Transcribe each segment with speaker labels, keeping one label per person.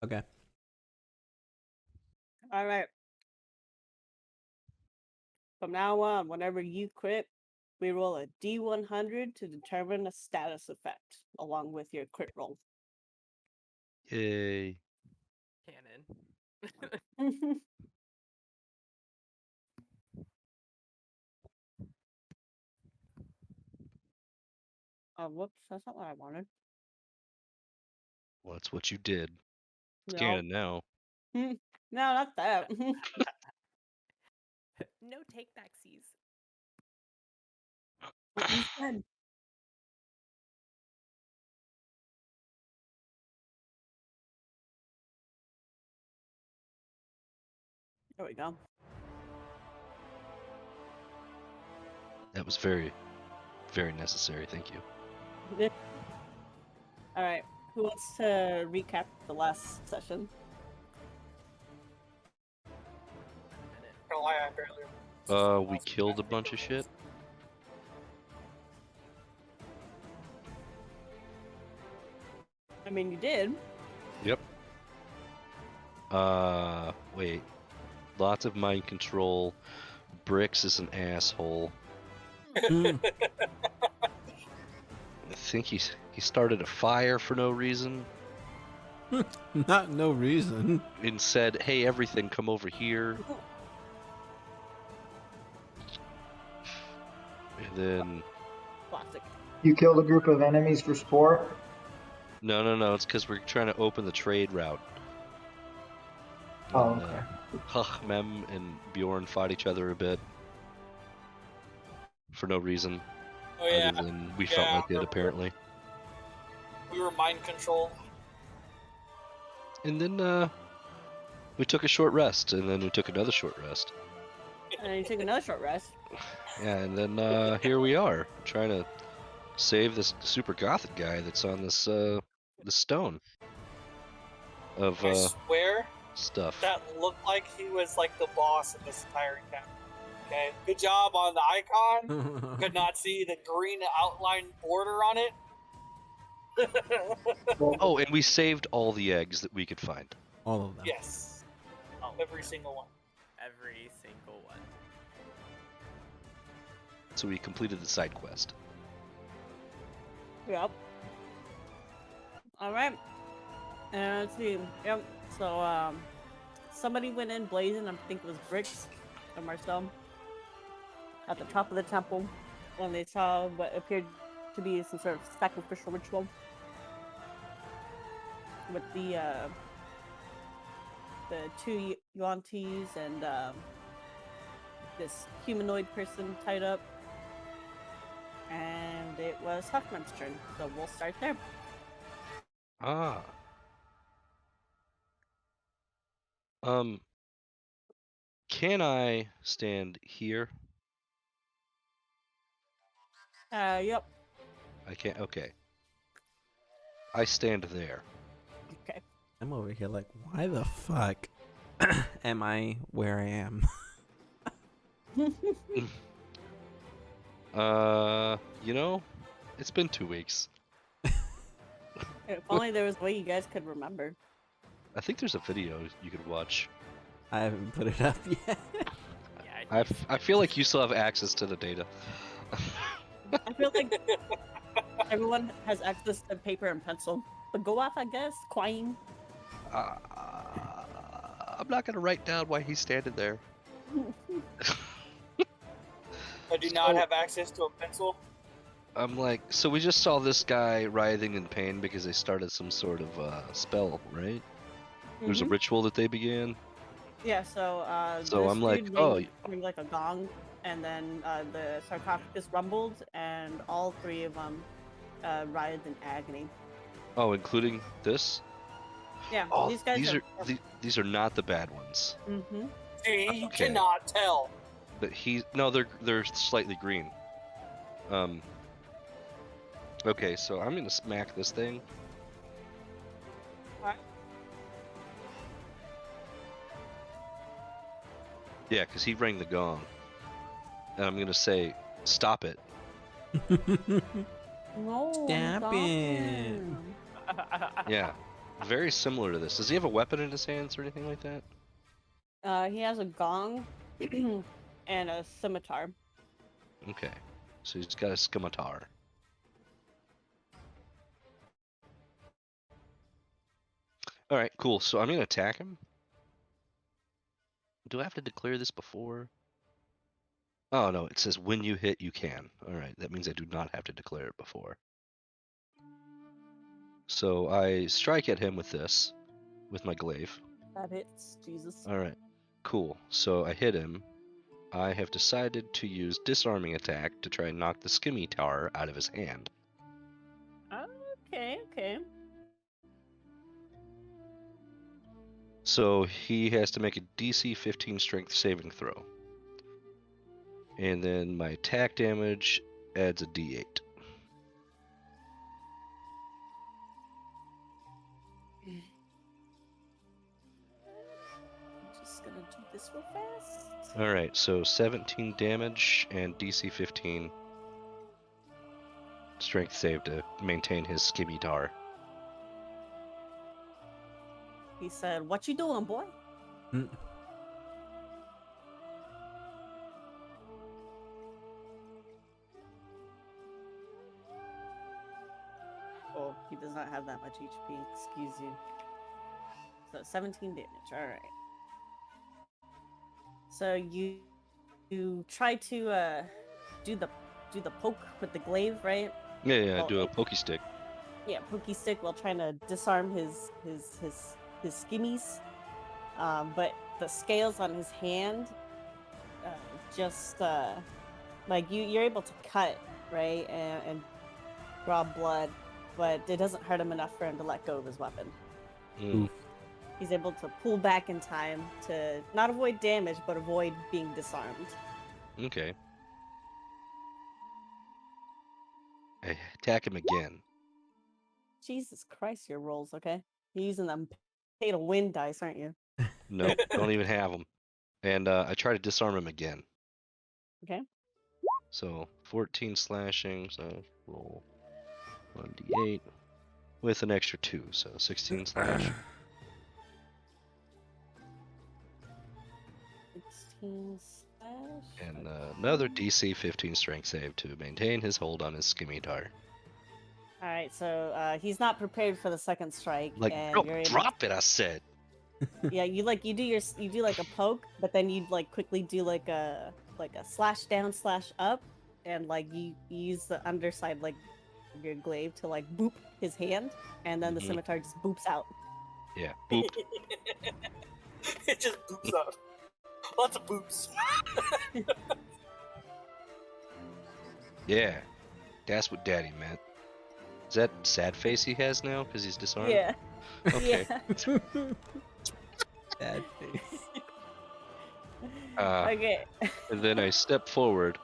Speaker 1: Okay.
Speaker 2: All right. From now on, whenever you crit, we roll a D100 to determine a status effect along with your crit roll.
Speaker 3: Yay.
Speaker 4: Cannon.
Speaker 2: Oh, whoops, that's not what I wanted.
Speaker 3: Well, that's what you did. It's
Speaker 2: No.
Speaker 3: canon now.
Speaker 2: No, not that.
Speaker 4: No take backsies.
Speaker 2: What you said. There we go.
Speaker 3: That was very, very necessary. Thank you.
Speaker 2: All right. Who wants to recap the last session?
Speaker 5: Oh, I barely.
Speaker 3: We killed a bunch of shit.
Speaker 2: I mean, you did.
Speaker 3: Yep. Wait. Lots of mind control. Bricks is an asshole. I think he started a fire for no reason
Speaker 1: Not no reason.
Speaker 3: and said, "Hey, everything, come over here." And then
Speaker 2: Classic.
Speaker 6: You killed a group of enemies for sport?
Speaker 3: no, it's because we're trying to open the trade route.
Speaker 6: Oh,
Speaker 3: And,
Speaker 6: okay.
Speaker 3: Mem and Bjorn fought each other a bit for no reason
Speaker 5: Oh yeah,
Speaker 3: other than we felt
Speaker 5: Yeah,
Speaker 3: like it, apparently.
Speaker 5: we were mind controlled.
Speaker 3: And then we took a short rest, and then we took another short rest.
Speaker 2: And then you took another short rest.
Speaker 3: Yeah, and then here we are, trying to save this super gothic guy that's on this this stone of
Speaker 5: I swear
Speaker 3: stuff.
Speaker 5: that looked like he was like the boss in this entire encounter. Okay, good job on the icon. Could not see the green outline border on it.
Speaker 3: Oh, and we saved all the eggs that we could find.
Speaker 1: All of them.
Speaker 5: Yes, every single one.
Speaker 4: Every single one.
Speaker 3: So we completed the side quest.
Speaker 2: Yep. All right. And let's see. Yep. So, somebody went in blazing. I think it was Bricks or Marcel at the top of the temple when they saw what appeared to be some sort of sacrificial ritual with the two Yuan-Tis and this humanoid person tied up. And it was Huckman's turn, so we'll start there.
Speaker 3: Ah. Can I stand here?
Speaker 2: Yep.
Speaker 3: I can't. Okay. I stand there.
Speaker 2: Okay.
Speaker 1: I'm over here like, why the fuck am I where I am?
Speaker 3: You know, it's been 2 weeks.
Speaker 2: If only there was a way you guys could remember.
Speaker 3: I think there's a video you could watch.
Speaker 1: I haven't put it up yet.
Speaker 4: Yeah,
Speaker 3: I feel like you still have access to the data.
Speaker 2: I feel like everyone has access to paper and pencil. But go off, I guess. Quine.
Speaker 3: I'm not gonna write down why he's standing there.
Speaker 5: I do not have access to a pencil.
Speaker 3: I'm like, so we just saw this guy writhing in pain because they started some sort of spell, right? There's a ritual that they began.
Speaker 2: Yeah, so
Speaker 3: So
Speaker 2: this
Speaker 3: I'm like,
Speaker 2: dude
Speaker 3: oh.
Speaker 2: ringed like a gong, and then the sarcophagus rumbled, and all three of them writhed in agony.
Speaker 3: Oh, including this?
Speaker 2: Yeah,
Speaker 3: Oh,
Speaker 2: these guys
Speaker 3: these are not the bad ones.
Speaker 2: Mm-hmm.
Speaker 5: See, you
Speaker 3: Okay.
Speaker 5: cannot tell.
Speaker 3: But they're slightly green. Okay, so I'm gonna smack this thing.
Speaker 2: Alright.
Speaker 3: Yeah, because he rang the gong. And I'm gonna say, stop it.
Speaker 2: No,
Speaker 1: Stop it.
Speaker 3: Yeah. very similar to this. Does he have a weapon in his hands or anything like that?
Speaker 2: He has a gong and a scimitar.
Speaker 3: Okay, so he's got a scimitar. All right, cool. So I'm gonna attack him. Do I have to declare this before? Oh no, it says when you hit, you can. All right, that means I do not have to declare it before. So I strike at him with this, with my glaive.
Speaker 2: That hits. Jesus.
Speaker 3: All right, cool. So I hit him. I have decided to use disarming attack to try and knock the scimitar out of his hand.
Speaker 2: Okay, okay.
Speaker 3: So he has to make a DC 15 strength saving throw. And then my attack damage adds a D8.
Speaker 2: I'm just gonna do this real fast.
Speaker 3: Alright, so 17 damage and DC 15 strength save to maintain his scimitar.
Speaker 2: He said, "What you doing, boy?"
Speaker 1: Mm.
Speaker 2: Oh, he does not have that much HP. Excuse you. So 17 damage. All right. So you try to do the poke with the glaive, right?
Speaker 3: Yeah,
Speaker 2: Well,
Speaker 3: do a pokey stick.
Speaker 2: Yeah, pokey stick while trying to disarm his skimmies. But the scales on his hand just like you're able to cut, right, and draw blood, but it doesn't hurt him enough for him to let go of his weapon.
Speaker 3: Mm.
Speaker 2: He's able to pull back in time to not avoid damage, but avoid being disarmed.
Speaker 3: Okay. I attack him again.
Speaker 2: Jesus Christ, your rolls, okay? You're using them pay to win dice, aren't you?
Speaker 3: Nope, don't even have him. And I try to disarm him again.
Speaker 2: Okay.
Speaker 3: So 14 slashing, so roll 1d8 with an extra 2, so 16 slash.
Speaker 2: 16 slash.
Speaker 3: And another DC 15 strength save to maintain his hold on his scimitar.
Speaker 2: All right, so he's not prepared for the second strike,
Speaker 3: Like,
Speaker 2: and
Speaker 3: bro,
Speaker 2: you're able
Speaker 3: drop it, I said.
Speaker 2: yeah, you do like a poke, but then you like quickly do like a slash down, slash up, and like you use the underside like of your glaive to like boop his hand, and then the
Speaker 3: Mhm.
Speaker 2: scimitar just boops out.
Speaker 3: Yeah, boop.
Speaker 5: It just boops out. Lots of boops.
Speaker 3: Yeah, that's what daddy meant. Is that sad face he has now because he's disarmed?
Speaker 2: Yeah.
Speaker 3: Okay.
Speaker 2: Yeah.
Speaker 1: Bad face.
Speaker 2: Okay.
Speaker 3: And then I step forward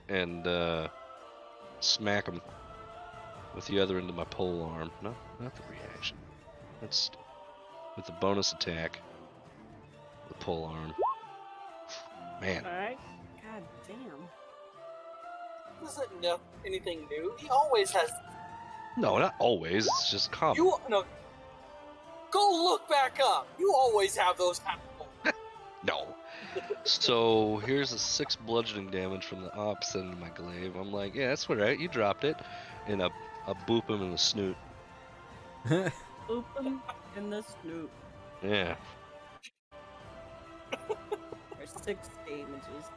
Speaker 3: and smack him with the other end of my pole arm. No, not the reaction. That's with the bonus attack. The pole arm. Man.
Speaker 2: All right. God damn.
Speaker 5: This isn't anything new. He always has.
Speaker 3: No, not always. It's just common.
Speaker 5: You no. Go look back up. You always have those kind of.
Speaker 3: No. So here's a 6 bludgeoning damage from the opposite end of my glaive. I'm like, yeah, that's all right. You dropped it, and I boop him in the snoot.
Speaker 2: Boop him in the snoot.
Speaker 3: Yeah.
Speaker 2: There's 6 damages.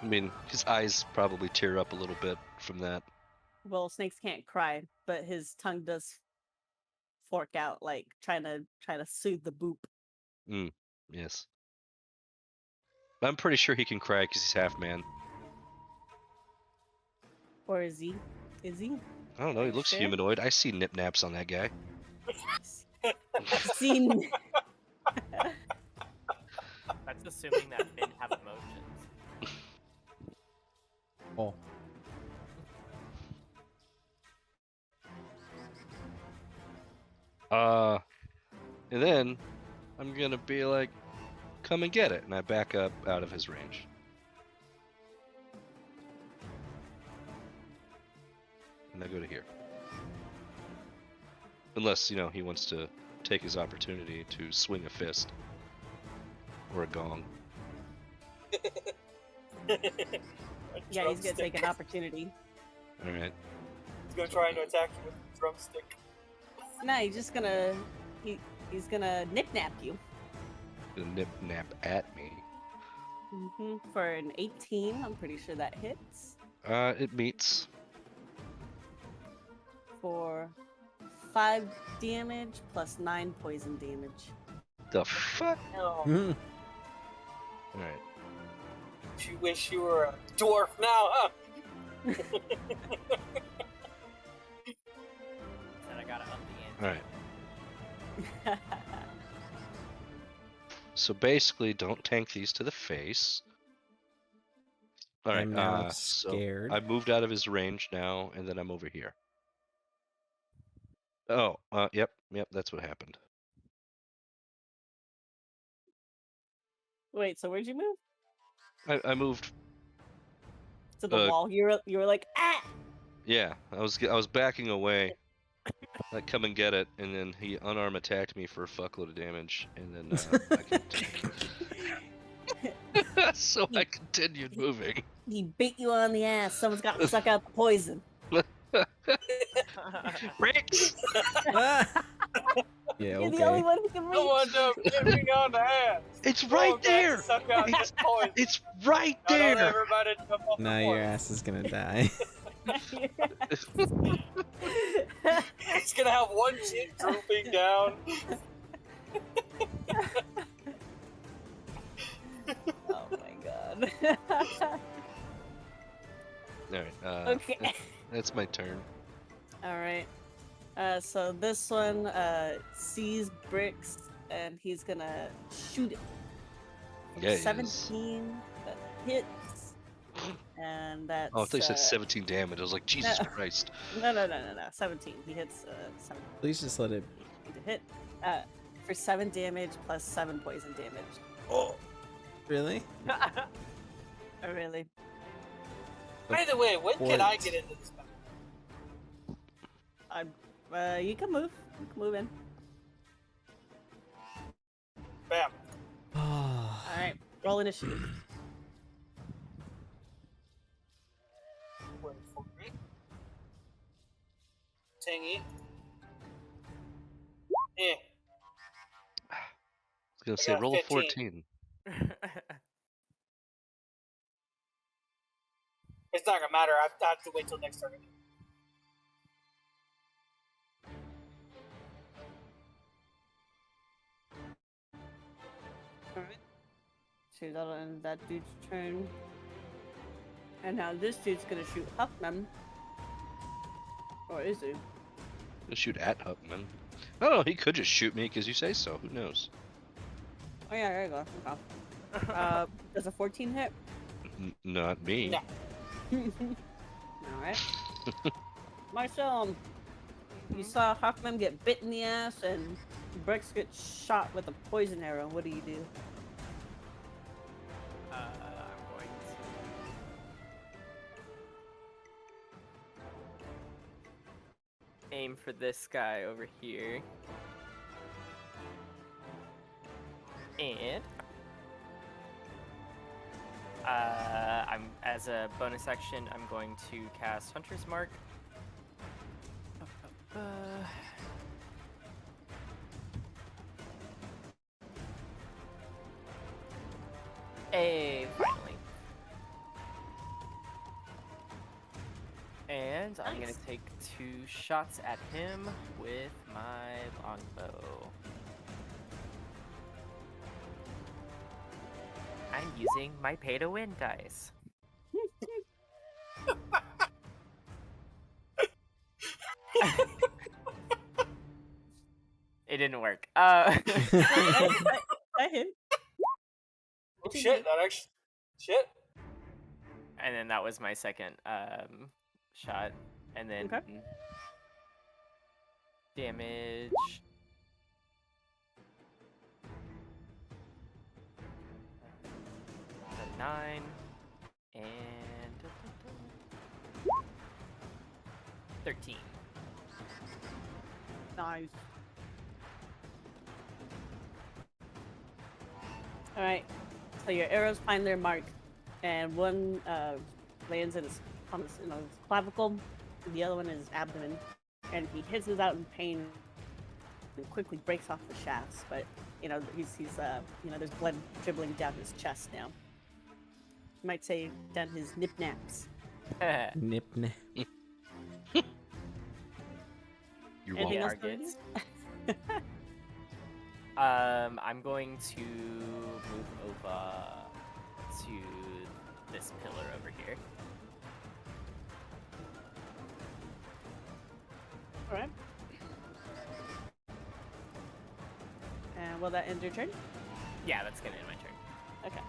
Speaker 3: I mean, his eyes probably tear up a little bit from that.
Speaker 2: Well, snakes can't cry, but his tongue does fork out, like trying to soothe the boop.
Speaker 3: Yes. I'm pretty sure he can cry because he's half man.
Speaker 2: Or is he? Is he?
Speaker 3: I don't know. He looks
Speaker 2: Sure.
Speaker 3: humanoid. I see nip naps on that guy.
Speaker 2: Seen.
Speaker 4: That's assuming that men have emotions.
Speaker 1: Oh.
Speaker 3: And then I'm gonna be like, come and get it, and I back up out of his range. And I go to here. Unless, he wants to take his opportunity to swing a fist. Or a gong.
Speaker 2: Yeah, he's gonna take an opportunity.
Speaker 3: Alright.
Speaker 5: He's gonna try and attack you with a drumstick.
Speaker 2: No, he's gonna nip-nap you.
Speaker 3: Gonna nip-nap at me.
Speaker 2: For an 18, I'm pretty sure that hits.
Speaker 3: It meets.
Speaker 2: For 5 damage plus 9 poison damage.
Speaker 3: The fuck?
Speaker 5: Oh,
Speaker 3: Alright.
Speaker 5: you wish you were a dwarf now, huh?
Speaker 4: Then I gotta up the ante.
Speaker 3: Alright. So basically, don't tank these to the face. Alright,
Speaker 1: I'm now
Speaker 3: so
Speaker 1: scared.
Speaker 3: I moved out of his range now, and then I'm over here. Oh, yep, that's what happened.
Speaker 2: Wait, so where'd you move?
Speaker 3: I moved.
Speaker 2: To the wall. You were like, ah!
Speaker 3: Yeah, I was backing away. Like, come and get it, and then he unarmed attacked me for a fuckload of damage, and then so I continued moving.
Speaker 2: He beat you on the ass. Someone's got to suck out the poison.
Speaker 3: Bricks!
Speaker 1: Yeah,
Speaker 2: You're the only
Speaker 1: okay.
Speaker 2: one who can reach.
Speaker 5: Someone get me on the ass.
Speaker 3: It's right there!
Speaker 5: Suck out this poison.
Speaker 3: It's right
Speaker 5: Now don't
Speaker 3: there!
Speaker 5: everybody jump off
Speaker 1: Now
Speaker 5: the
Speaker 1: your
Speaker 5: horse.
Speaker 1: ass is gonna die.
Speaker 5: He's gonna have one chin drooping down.
Speaker 2: Oh my god.
Speaker 3: Alright,
Speaker 2: Okay.
Speaker 3: that's my turn.
Speaker 2: Alright. So this one sees Bricks and he's gonna shoot it.
Speaker 3: Yeah, he is.
Speaker 2: 17 that hits. And that's
Speaker 3: Oh, I thought you said 17 damage. I was like, Jesus Christ.
Speaker 2: No. 17. He hits 7
Speaker 1: Please just let it.
Speaker 2: to hit. For 7 damage plus 7 poison damage.
Speaker 1: Oh, really?
Speaker 2: Oh, really?
Speaker 5: By the way, when can I
Speaker 1: Fort.
Speaker 5: get into this battle?
Speaker 2: You can move. You can move in.
Speaker 5: Bam.
Speaker 2: Alright, roll initiative.
Speaker 5: Wait for me. Tingy. Eh.
Speaker 3: I was gonna say,
Speaker 5: got
Speaker 3: roll a
Speaker 5: 15.
Speaker 3: 14.
Speaker 5: It's not gonna matter. I have to wait till next turn.
Speaker 2: Alright. So that'll end that dude's turn. And now this dude's gonna shoot Huffman. Or is he?
Speaker 3: Gonna shoot at Huckman. I don't know, he could just shoot me because you say so. Who knows?
Speaker 2: Oh yeah, there you go. Okay. Does a 14 hit?
Speaker 3: Not me.
Speaker 5: No.
Speaker 2: Alright. Marcel, you saw Huffman get bit in the ass and Bricks get shot with a poison arrow. What do you do?
Speaker 4: I'm going to aim for this guy over here. And as a bonus action, I'm going to cast Hunter's Mark. Finally. And I'm gonna take 2 shots at him with my longbow. I'm using my pay to win dice. It didn't work.
Speaker 2: I hit.
Speaker 5: Oh shit, that actually. Shit.
Speaker 4: And then that was my second shot. And then
Speaker 2: Okay.
Speaker 4: damage. A 9 and 13.
Speaker 2: Nice. All right. So your arrows find their mark, and one lands in his, you know, his clavicle, and the other one in his abdomen, and he hisses out in pain and quickly breaks off the shafts. But you know he's you know there's blood dribbling down his chest now. You might say down his nip naps.
Speaker 1: Nip nip.
Speaker 3: You're
Speaker 2: Anything
Speaker 3: welcome.
Speaker 2: else to do?
Speaker 4: I'm going to move over to this pillar over here.
Speaker 2: All right. And will that end your turn?
Speaker 4: Yeah, that's gonna end my turn.
Speaker 2: Okay.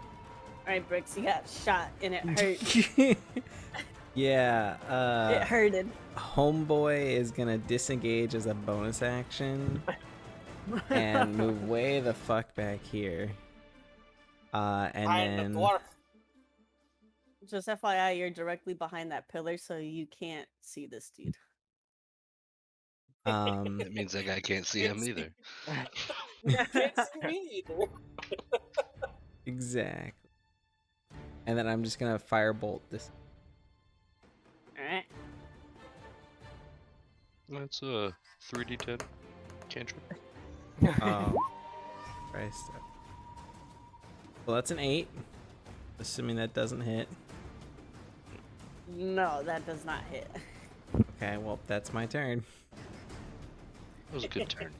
Speaker 2: All right, Bricks, you got shot and it hurt.
Speaker 1: Yeah.
Speaker 2: It hurted.
Speaker 1: Homeboy is gonna disengage as a bonus action and move way the fuck back here. And
Speaker 5: Behind the
Speaker 1: then
Speaker 5: dwarf.
Speaker 2: Just FYI, you're directly behind that pillar, so you can't see this dude.
Speaker 3: That means that guy can't see him either.
Speaker 5: You can't see me either.
Speaker 1: exactly. And then I'm just gonna firebolt this.
Speaker 2: All right.
Speaker 3: That's a 3d10 cantrip.
Speaker 1: Oh, Christ. Well, that's an 8. Assuming that doesn't hit.
Speaker 2: No, that does not hit.
Speaker 1: Okay, well, that's my turn.
Speaker 3: That was a good turn.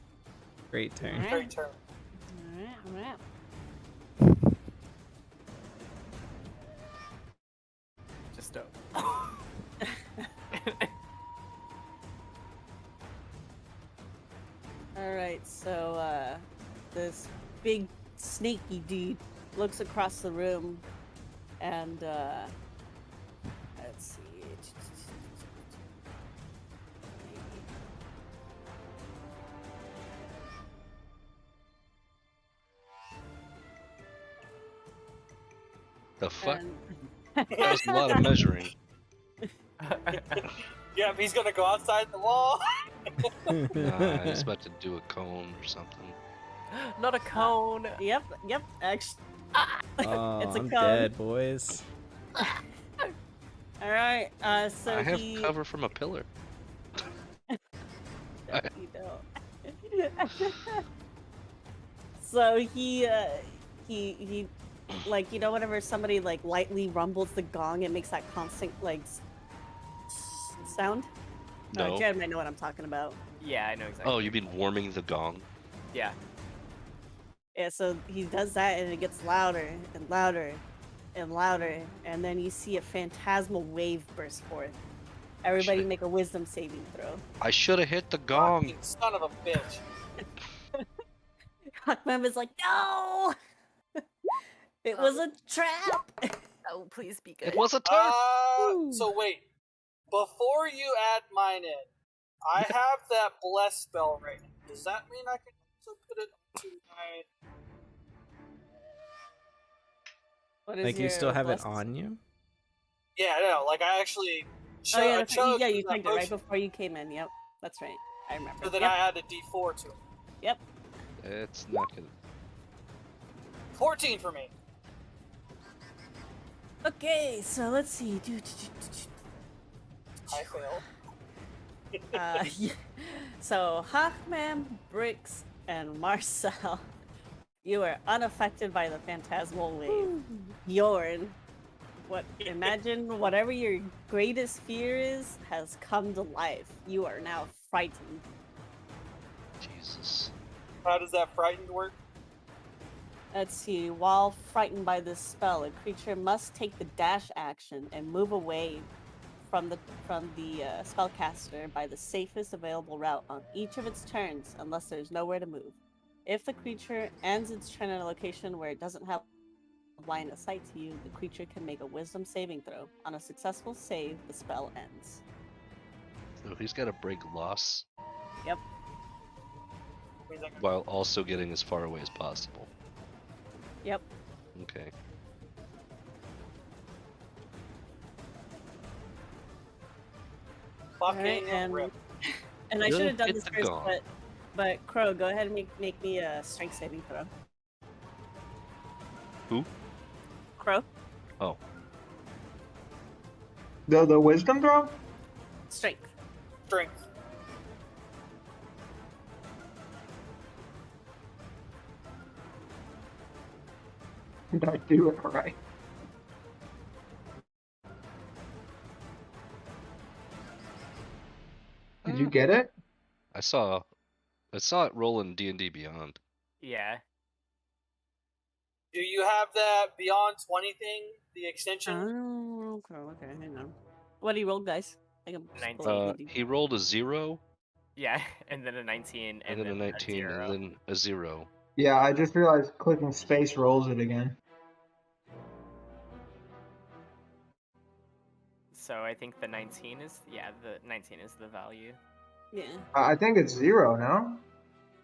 Speaker 1: Great turn.
Speaker 5: Great turn.
Speaker 2: All right.
Speaker 4: Just don't.
Speaker 2: All right. So this big snaky dude looks across the room, and let's see.
Speaker 3: The fuck?
Speaker 2: And...
Speaker 3: That was a lot of measuring.
Speaker 5: Yeah, he's gonna go outside the wall.
Speaker 3: Nah, he's about to do a cone or something.
Speaker 4: Not a cone.
Speaker 2: Yep. Actually,
Speaker 1: Oh,
Speaker 2: it's a
Speaker 1: I'm
Speaker 2: cone.
Speaker 1: dead, boys.
Speaker 2: All right. So
Speaker 3: I have
Speaker 2: he...
Speaker 3: cover from a pillar.
Speaker 2: No, you don't. So he like, you know, whenever somebody like lightly rumbles the gong, it makes that constant like sound.
Speaker 3: No.
Speaker 2: Jared might know what I'm talking about.
Speaker 4: Yeah, I know exactly.
Speaker 3: Oh, you mean warming the gong?
Speaker 4: Yeah.
Speaker 2: Yeah, so he does that and it gets louder and louder and louder, and then you see a phantasmal wave burst forth. Everybody
Speaker 3: Shit.
Speaker 2: make a wisdom saving throw.
Speaker 3: I should have hit the gong.
Speaker 5: Fucking son of a bitch.
Speaker 2: Hawkman is like, no! It was a trap!
Speaker 4: Oh, please be good.
Speaker 3: It was a turn.
Speaker 5: So wait. Before you add mine in, I have that bless spell right now. Does that mean I can also put it to my...
Speaker 2: What is
Speaker 1: Like, you
Speaker 2: your
Speaker 1: still have it
Speaker 2: blessed-
Speaker 1: on you?
Speaker 5: Yeah, I know. Like, I actually...
Speaker 2: Oh yeah,
Speaker 5: I
Speaker 2: that's right.
Speaker 5: chose
Speaker 2: Yeah, you
Speaker 5: that
Speaker 2: checked it right
Speaker 5: potion,
Speaker 2: before you came in. Yep, that's right. I remember.
Speaker 5: so then
Speaker 2: Yep.
Speaker 5: I add a d4 to it.
Speaker 2: Yep.
Speaker 3: It's not gonna.
Speaker 5: 14 for me.
Speaker 2: Okay, so let's see.
Speaker 5: I fail.
Speaker 2: Yeah. So Hawkman, Bricks, and Marcel, you are unaffected by the phantasmal wave. Yorn, imagine whatever your greatest fear is has come to life. You are now frightened.
Speaker 3: Jesus.
Speaker 5: How does that frightened work?
Speaker 2: Let's see. While frightened by this spell, a creature must take the dash action and move away from the spellcaster by the safest available route on each of its turns, unless there's nowhere to move. If the creature ends its turn in a location where it doesn't have line of sight to you, the creature can make a wisdom saving throw. On a successful save, the spell ends.
Speaker 3: So he's got to break loss
Speaker 2: Yep.
Speaker 5: Means I can-
Speaker 3: while also getting as far away as possible.
Speaker 2: Yep.
Speaker 3: Okay.
Speaker 5: Fucking
Speaker 2: Alright, and
Speaker 5: rip.
Speaker 2: And I should have done
Speaker 3: Hit
Speaker 2: this
Speaker 3: the
Speaker 2: first,
Speaker 3: gong.
Speaker 2: but Crow, go ahead and make me a strength saving throw.
Speaker 3: Who?
Speaker 2: Crow,
Speaker 3: Oh,
Speaker 6: The wisdom throw?
Speaker 2: strength.
Speaker 5: Strength.
Speaker 6: Did I do it right? Did you get it?
Speaker 3: I saw it roll in D&D Beyond.
Speaker 4: Yeah.
Speaker 5: Do you have that Beyond 20 thing? The extension?
Speaker 2: Oh, okay, hang on. What do you roll, guys? I can just pull
Speaker 4: 19.
Speaker 2: up the
Speaker 3: He rolled a 0,
Speaker 4: Yeah, and then a 19,
Speaker 3: and then a 19,
Speaker 4: zero.
Speaker 3: and then a 0.
Speaker 6: Yeah, I just realized clicking space rolls it again.
Speaker 4: So I think the 19 is the 19 is the value.
Speaker 2: Yeah.
Speaker 6: I think it's 0, no?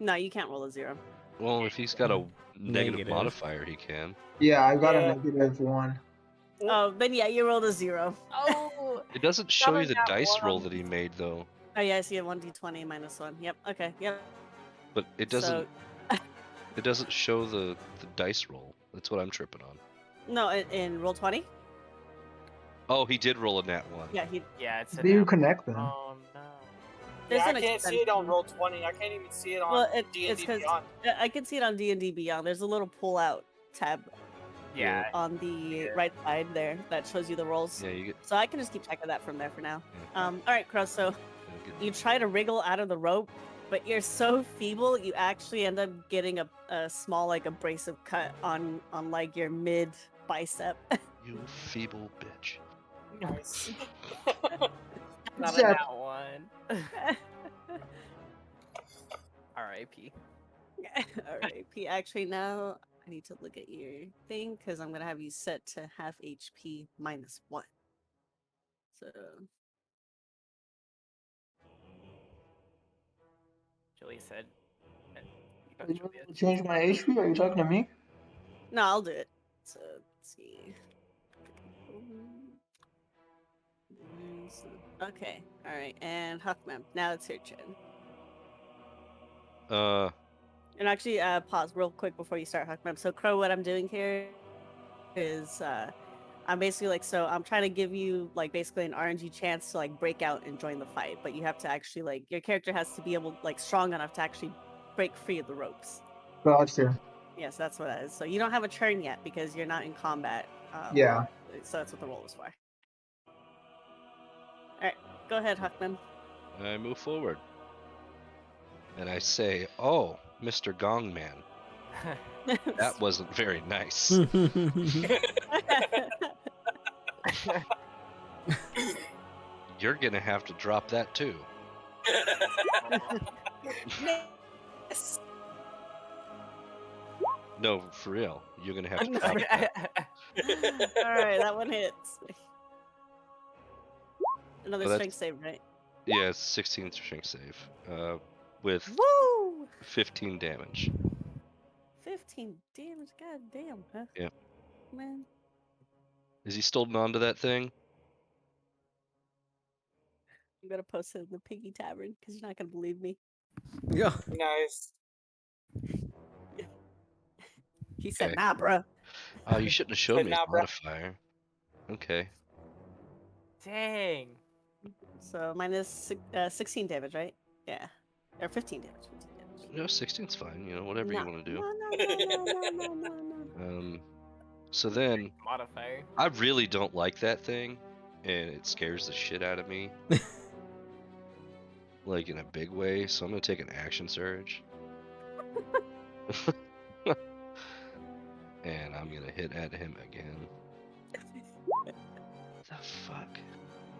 Speaker 2: No, you can't roll a 0.
Speaker 3: Well, if he's got a negative
Speaker 1: Negative.
Speaker 3: modifier, he can.
Speaker 6: Yeah, I got
Speaker 5: Yeah.
Speaker 6: a -1.
Speaker 2: Oh, then yeah, you rolled a 0.
Speaker 4: Oh,
Speaker 3: It doesn't show you the
Speaker 5: that
Speaker 3: dice roll
Speaker 5: one.
Speaker 3: that he made, though.
Speaker 2: Oh yeah, I see a 1d20 minus 1. Yep. Okay. Yep.
Speaker 3: But it doesn't.
Speaker 2: So,
Speaker 3: It doesn't show the dice roll. That's what I'm tripping on.
Speaker 2: no, in roll 20.
Speaker 3: Oh, he did roll a nat 1.
Speaker 2: Yeah, he.
Speaker 4: yeah, it's
Speaker 6: Do you
Speaker 4: an
Speaker 6: connect them?
Speaker 4: Oh no.
Speaker 2: There's
Speaker 5: Yeah, I
Speaker 2: an
Speaker 5: can't see it on
Speaker 2: extension.
Speaker 5: roll 20. I can't even see it on
Speaker 2: Well,
Speaker 5: D&D
Speaker 2: it's because
Speaker 5: Beyond.
Speaker 2: I can see it on D&D Beyond. There's a little pull-out tab
Speaker 4: Yeah.
Speaker 2: on the right side there that shows you the rolls.
Speaker 3: Yeah, you get.
Speaker 2: So I can just keep track of that from there for now.
Speaker 3: Yeah,
Speaker 2: All right, Crow. So
Speaker 3: you get-
Speaker 2: you try to wriggle out of the rope, but you're so feeble, you actually end up getting a small, like, abrasive cut on like your mid bicep.
Speaker 3: You feeble bitch.
Speaker 5: Nice.
Speaker 4: Not a
Speaker 6: Zap.
Speaker 4: nat one. R.I.P.
Speaker 2: All right, P. Actually, now I need to look at your thing because I'm gonna have you set to half HP minus 1. So
Speaker 4: Julie said. Go,
Speaker 6: Did
Speaker 4: Julia.
Speaker 6: you change my HP? Are you talking to me?
Speaker 2: no, I'll do it. So let's see. Okay, all right, and Huckman. Now it's your turn. And actually, pause real quick before you start, Huckman. So Crow, what I'm doing here is I'm basically like, so I'm trying to give you like basically an RNG chance to like break out and join the fight, but you have to actually like your character has to be able like strong enough to actually break free of the ropes.
Speaker 6: Gotcha.
Speaker 2: Yes, that's what that is. So you don't have a turn yet because you're not in combat.
Speaker 6: Yeah.
Speaker 2: So that's what the roll is for. All right, go ahead, Huckman.
Speaker 3: I move forward. And I say, "Oh, Mr. Gong Man, that wasn't very nice." You're gonna have to drop that too.
Speaker 2: Miss.
Speaker 3: No, for real. You're gonna have to drop that.
Speaker 2: All right, that one hits. Another
Speaker 3: Oh, that's-
Speaker 2: strength save, right?
Speaker 3: Yeah, it's 16 strength save. With
Speaker 2: Woo!
Speaker 3: 15 damage.
Speaker 2: 15 damage. God damn, huh?
Speaker 3: Yeah.
Speaker 2: Man.
Speaker 3: Is he still on to that thing?
Speaker 2: I'm gonna post it in the Piggy Tavern because you're not gonna believe me.
Speaker 1: Yeah.
Speaker 5: Nice.
Speaker 2: He said,
Speaker 3: Okay.
Speaker 2: "Nah, bruh."
Speaker 3: Oh, you shouldn't have showed
Speaker 5: Said
Speaker 3: me his
Speaker 5: nah, bruh.
Speaker 3: modifier. Okay.
Speaker 4: Dang.
Speaker 2: So minus 16 damage, right? Yeah, or 15 damage. 15 damage.
Speaker 3: No, 16's fine. You know, whatever
Speaker 2: no.
Speaker 3: you want to do.
Speaker 2: No.
Speaker 3: So then,
Speaker 4: Modifier.
Speaker 3: I really don't like that thing, and it scares the shit out of me. Like in a big way, so I'm gonna take an action surge. And I'm gonna hit at him again. The fuck?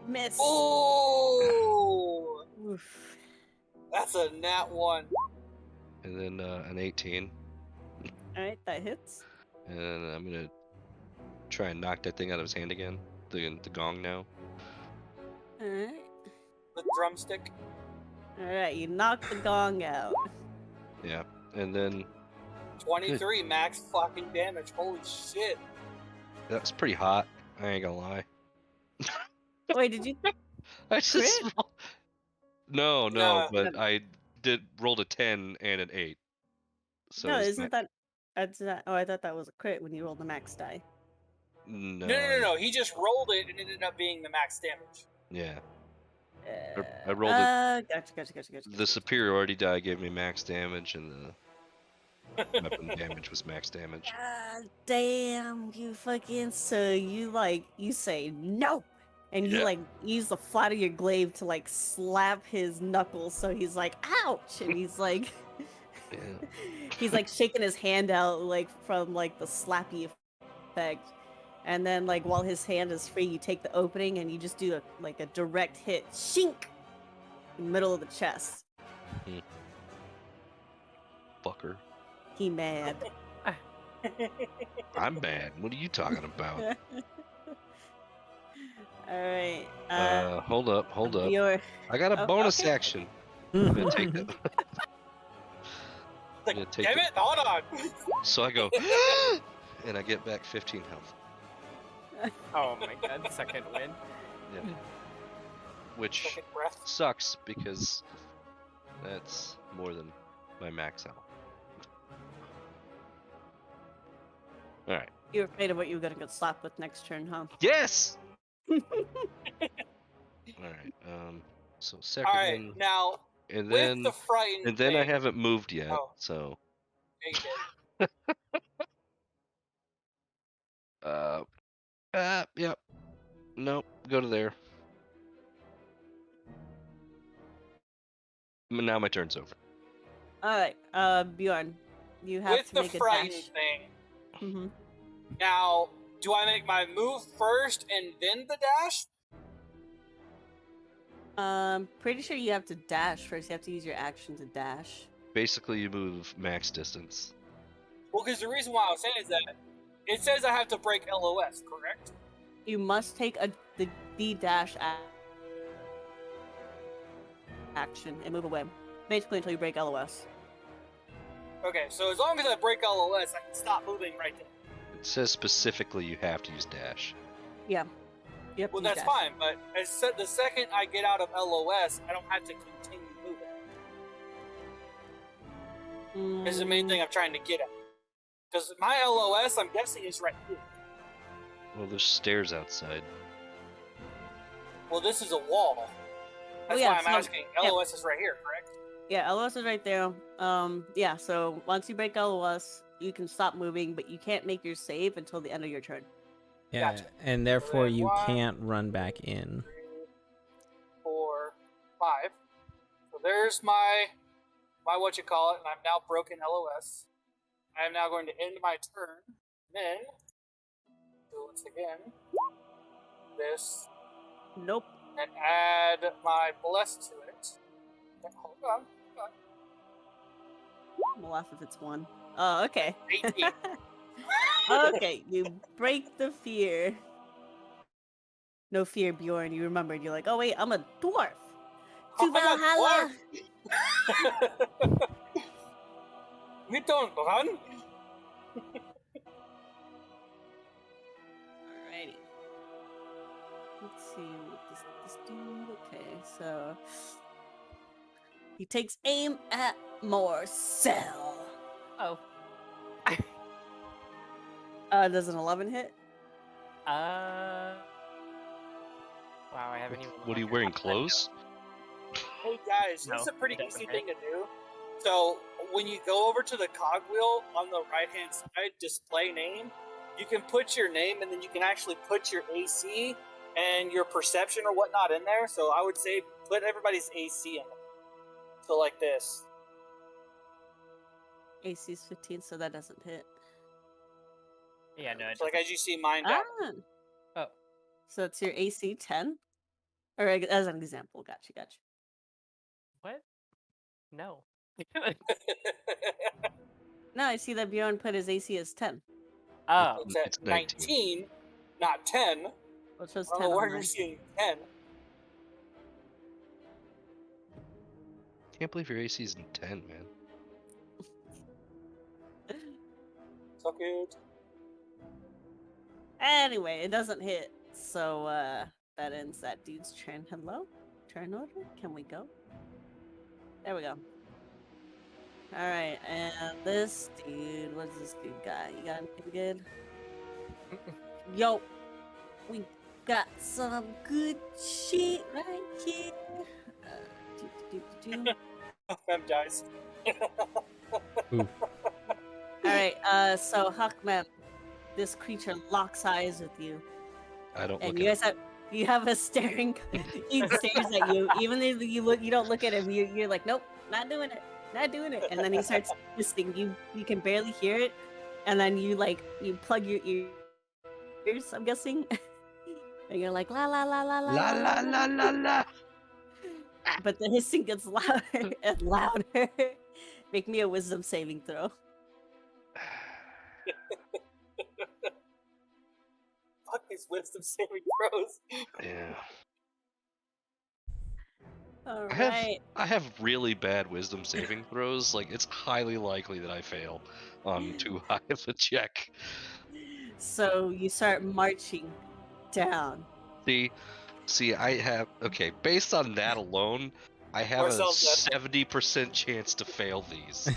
Speaker 2: Miss.
Speaker 5: Oh,
Speaker 2: Oof.
Speaker 5: that's a nat 1.
Speaker 3: And then an 18.
Speaker 2: All right, that hits.
Speaker 3: And then I'm gonna try and knock that thing out of his hand again. The gong now.
Speaker 2: All right.
Speaker 5: The drumstick.
Speaker 2: All right, you knock the gong out.
Speaker 3: Yeah. And then
Speaker 5: 23 max fucking damage. Holy shit.
Speaker 3: that's pretty hot. I ain't gonna lie.
Speaker 2: Wait, did you?
Speaker 3: I just No,
Speaker 5: No.
Speaker 3: but I rolled a 10 and an 8. So
Speaker 2: No,
Speaker 3: it's
Speaker 2: isn't that? That's not, oh, I thought that was a crit when you rolled the max die.
Speaker 3: no.
Speaker 5: No. He just rolled it and it ended up being the max damage.
Speaker 3: Yeah. I rolled it.
Speaker 2: Gotcha.
Speaker 3: The superiority die gave me max damage, and the weapon damage was max damage.
Speaker 2: God damn, you fucking. So you say no, and you
Speaker 3: Yeah.
Speaker 2: like use the flat of your glaive to like slap his knuckles, so he's like, ouch, and he's like,
Speaker 3: Yeah.
Speaker 2: he's like shaking his hand out like from like the slappy effect. And then, like, while his hand is free, you take the opening and you just do a direct hit, shink, in the middle of the chest.
Speaker 3: Fucker.
Speaker 2: He mad.
Speaker 3: I'm bad. What are you talking about?
Speaker 2: All right.
Speaker 3: Hold up. I got a
Speaker 2: Oh,
Speaker 3: bonus
Speaker 2: okay.
Speaker 3: action. I'm gonna take it.
Speaker 5: Like,
Speaker 3: Yeah, take
Speaker 5: damn
Speaker 3: it.
Speaker 5: it, hold on.
Speaker 3: So I go, and I get back 15 health.
Speaker 4: Oh my god, second win.
Speaker 3: Yeah. Which
Speaker 5: Second breath.
Speaker 3: sucks because that's more than my max health. All right.
Speaker 2: You're afraid of what you were gonna get slapped with next turn, huh?
Speaker 3: Yes. All right. So second
Speaker 5: All right,
Speaker 3: one,
Speaker 5: now
Speaker 3: and
Speaker 5: with
Speaker 3: then
Speaker 5: the frightened
Speaker 3: I
Speaker 5: thing,
Speaker 3: haven't moved yet.
Speaker 5: Oh.
Speaker 3: So
Speaker 5: yeah, you did.
Speaker 3: yep. Nope. Go to there. Now my turn's over.
Speaker 2: All right, Bjorn, you have
Speaker 5: With
Speaker 2: to
Speaker 5: the
Speaker 2: make a
Speaker 5: frightened
Speaker 2: dash.
Speaker 5: thing,
Speaker 2: Mm-hmm.
Speaker 5: now do I make my move first and then the dash?
Speaker 2: Pretty sure you have to dash first. You have to use your action to dash.
Speaker 3: Basically, you move max distance.
Speaker 5: Well, because the reason why I was saying is that it says I have to break LOS, correct?
Speaker 2: You must take the dash action and move away, basically until you break LOS.
Speaker 5: Okay, so as long as I break LOS, I can stop moving right there.
Speaker 3: It says specifically you have to use dash.
Speaker 2: Yeah. You have to
Speaker 5: Well,
Speaker 2: use
Speaker 5: that's
Speaker 2: dash.
Speaker 5: fine, but the second I get out of LOS, I don't have to continue moving. This is the main thing I'm trying to get at. Because my LOS, I'm guessing, is right here.
Speaker 3: Well, there's stairs outside.
Speaker 5: Well, this is a wall. That's
Speaker 2: yeah,
Speaker 5: why I'm
Speaker 2: so-
Speaker 5: asking.
Speaker 2: yeah.
Speaker 5: LOS is right here, correct?
Speaker 2: Yeah, LOS is right there. Yeah, so once you break LOS, you can stop moving, but you can't make your save until the end of your turn.
Speaker 1: Yeah,
Speaker 5: Gotcha.
Speaker 1: and therefore
Speaker 5: then
Speaker 1: you
Speaker 5: one,
Speaker 1: can't run back in.
Speaker 5: 3, 4, 5. So there's my what you call it, and I'm now broken LOS. I am now going to end my turn. Then do once again this
Speaker 2: Nope.
Speaker 5: and add my bless to it. Hold on.
Speaker 2: I'm gonna laugh if it's 1. Oh, okay.
Speaker 5: 18.
Speaker 2: Okay, you break the fear. No fear, Bjorn. You remembered. You're like, oh wait, I'm a dwarf. To
Speaker 5: I'm a
Speaker 2: Valhalla.
Speaker 5: We don't run.
Speaker 2: Alrighty. Let's see what this dude. Okay, so he takes aim at Marcel.
Speaker 4: Oh.
Speaker 2: Does an 11 hit?
Speaker 4: Wow, I haven't even.
Speaker 3: What are you
Speaker 4: looked
Speaker 3: wearing?
Speaker 4: at that
Speaker 3: Clothes?
Speaker 5: Hey guys,
Speaker 4: No,
Speaker 5: this is a pretty
Speaker 4: it
Speaker 5: easy
Speaker 4: doesn't
Speaker 5: thing to do. So when you go over to the cogwheel on the right hand side, display name, you can put your name and then you can actually put your AC and your perception or whatnot in there. So I would say put everybody's AC in there. So like this.
Speaker 2: AC's 15, so that doesn't hit.
Speaker 4: Yeah, no, it
Speaker 5: So like
Speaker 4: doesn't.
Speaker 5: as you see mine down.
Speaker 2: Ah,
Speaker 4: Oh,
Speaker 2: so it's your AC 10? Or as an example, gotcha.
Speaker 4: what? No.
Speaker 2: No, I see that Bjorn put his AC as 10.
Speaker 4: Oh,
Speaker 5: It's at
Speaker 3: It's 19.
Speaker 5: 19, not 10.
Speaker 2: Well, it shows
Speaker 5: I
Speaker 2: 10
Speaker 5: don't know where
Speaker 2: on
Speaker 5: you're
Speaker 2: mine.
Speaker 5: seeing 10.
Speaker 3: Can't believe your AC's in 10, man.
Speaker 5: Suck it.
Speaker 2: Anyway, it doesn't hit. So that ends that dude's turn. Hello? Turn order? Can we go? There we go. Alright, and this dude, what's this dude got? You got anything good? Yo, we got some good shit right here.
Speaker 5: Fem dies.
Speaker 1: Oof.
Speaker 2: Alright, so Huckman, this creature locks eyes with you.
Speaker 3: I don't
Speaker 2: And
Speaker 3: look
Speaker 2: you
Speaker 3: at
Speaker 2: guys have a staring he stares at you. Even if you don't look at him, you're like, nope, not doing it. Not doing it. And then he starts hissing. You can barely hear it. And then you plug your ears, I'm guessing. And you're like la la la la la
Speaker 3: La la la la la.
Speaker 2: But the hissing gets louder and louder. Make me a wisdom saving throw.
Speaker 5: Fuck these wisdom saving throws.
Speaker 3: Yeah.
Speaker 2: All
Speaker 3: I have
Speaker 2: right.
Speaker 3: I have really bad wisdom saving throws. Like it's highly likely that I fail on too high of a check.
Speaker 2: So you start marching down.
Speaker 3: See, I have okay. Based on that alone, I have a
Speaker 5: Marcel's dead.
Speaker 3: 70% chance to fail these.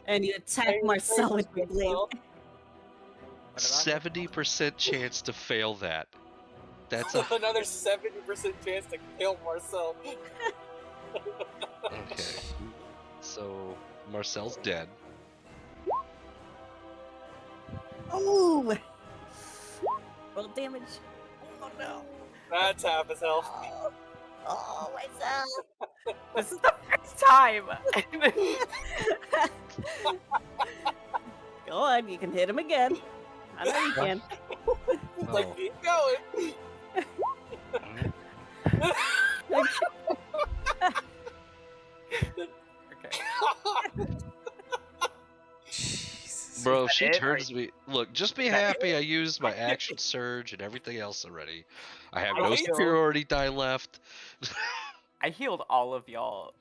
Speaker 2: And you attack
Speaker 5: Hey,
Speaker 2: Marcel with your blade.
Speaker 5: Marcel.
Speaker 4: What about me?
Speaker 3: 70% chance to fail that. That's a
Speaker 5: Another 70% chance to kill Marcel.
Speaker 3: okay. So Marcel's dead.
Speaker 2: Oh! Roll damage. Oh no.
Speaker 5: That's half his health.
Speaker 2: Oh, Marcel.
Speaker 4: This is the first time.
Speaker 2: Go on, you can hit him again. I know you can.
Speaker 5: Like,
Speaker 3: Oh.
Speaker 5: keep going.
Speaker 4: Okay.
Speaker 1: Jesus.
Speaker 3: Bro,
Speaker 4: that
Speaker 3: she
Speaker 4: it?
Speaker 3: turns me. Look, just be happy I used my action surge and everything else already. I have no
Speaker 4: I healed.
Speaker 3: superiority die left.
Speaker 4: I healed all of y'all.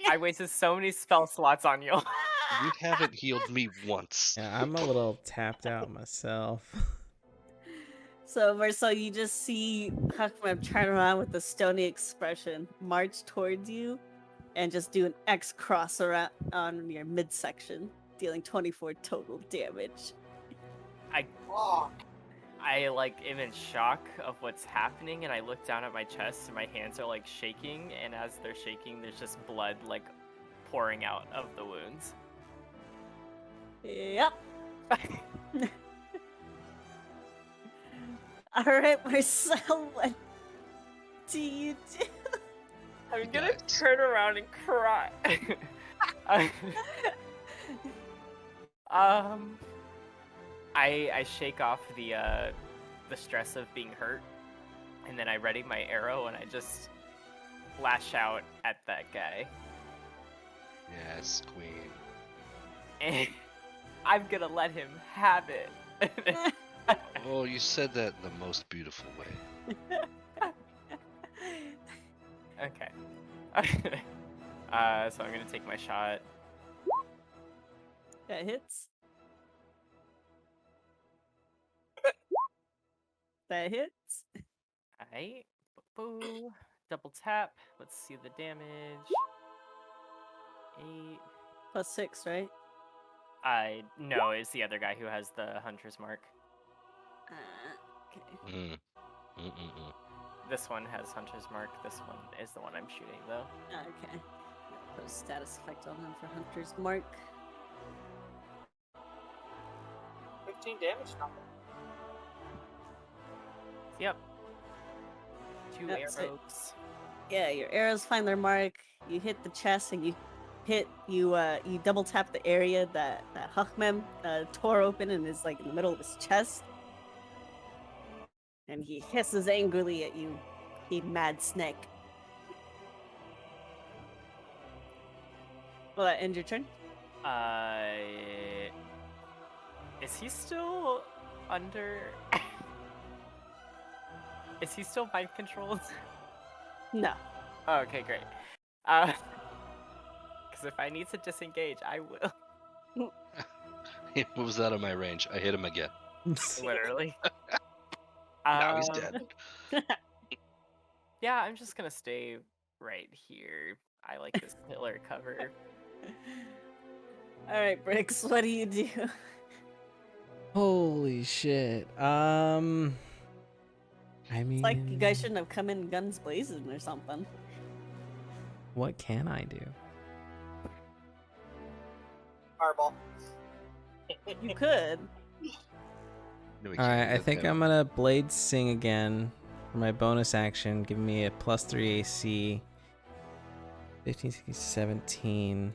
Speaker 4: I wasted so many spell slots on you.
Speaker 3: You haven't healed me once.
Speaker 1: Yeah, I'm a little tapped out myself.
Speaker 2: So, Marcel, you just see Huckman turn around with a stony expression, march towards you, and just do an X cross around on your midsection, dealing 24 total damage.
Speaker 5: Fuck.
Speaker 4: I like am in shock of what's happening, and I look down at my chest, and my hands are like shaking. And as they're shaking, there's just blood like pouring out of the wounds.
Speaker 2: Yep. All right, Marcel, what do you do?
Speaker 4: I'm
Speaker 3: You
Speaker 4: gonna
Speaker 3: guys.
Speaker 4: turn around and cry. I shake off the stress of being hurt, and then I ready my arrow and I just lash out at that guy.
Speaker 3: Yes, queen.
Speaker 4: And I'm gonna let him have it.
Speaker 3: Oh, you said that in the most beautiful way.
Speaker 4: Okay. So I'm gonna take my shot.
Speaker 2: That hits. That hits.
Speaker 4: Alright. Boo. Double tap. Let's see the damage. 8.
Speaker 2: +6, right?
Speaker 4: No, it's the other guy who has the hunter's mark.
Speaker 2: Okay.
Speaker 3: Mm. Mm-mm-mm.
Speaker 4: This one has hunter's mark. This one is the one I'm shooting, though.
Speaker 2: Okay. Put a status effect on him for Hunter's Mark.
Speaker 5: 15 damage? Not bad.
Speaker 4: Yep. 2
Speaker 2: That's it.
Speaker 4: arrows.
Speaker 2: Yeah, your arrows find their mark. You hit the chest, and you double tap the area that Huckmem tore open and is like in the middle of his chest. And he hisses angrily at you, you mad snake. Will that end your turn?
Speaker 4: Is he still under? Is he still mind controlled?
Speaker 2: No.
Speaker 4: Oh, okay, great. Because if I need to disengage, I will.
Speaker 3: He moves out of my range. I hit him again.
Speaker 4: Literally.
Speaker 3: Now he's dead.
Speaker 4: Yeah, I'm just gonna stay right here. I like this pillar cover.
Speaker 2: All right, Bricks, what do you do?
Speaker 1: Holy shit. I mean,
Speaker 2: It's like you guys shouldn't have come in guns blazing or something.
Speaker 1: what can I do?
Speaker 5: Fireball.
Speaker 2: You could.
Speaker 3: No, we
Speaker 1: All right,
Speaker 3: can't.
Speaker 1: I think I'm gonna Blade Sing again for my bonus action, giving me a +3 AC. 15, 16, 17.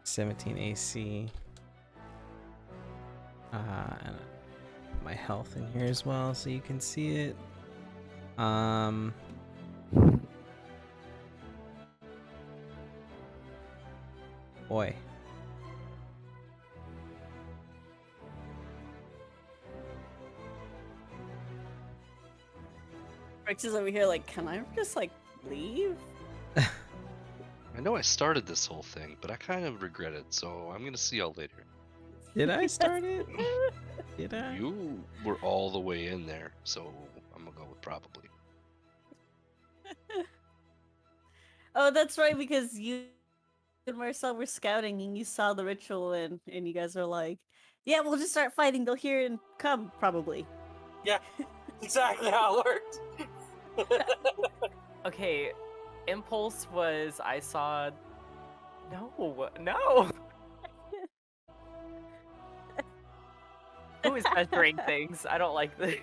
Speaker 1: 17 AC. And my health in here as well, so you can see it. Boy.
Speaker 2: Bricks is over here like, can I just like leave?
Speaker 3: I know I started this whole thing, but I kind of regret it, so I'm gonna see y'all later.
Speaker 1: Did I start it? Did I?
Speaker 3: You were all the way in there, so I'm gonna go with probably.
Speaker 2: Oh, that's right, because you and Marcel were scouting and you saw the ritual and you guys are like, yeah, we'll just start fighting. They'll hear and come, probably.
Speaker 5: Yeah, exactly how it worked.
Speaker 4: Okay, impulse was I saw. No. Who is measuring things? I don't like this.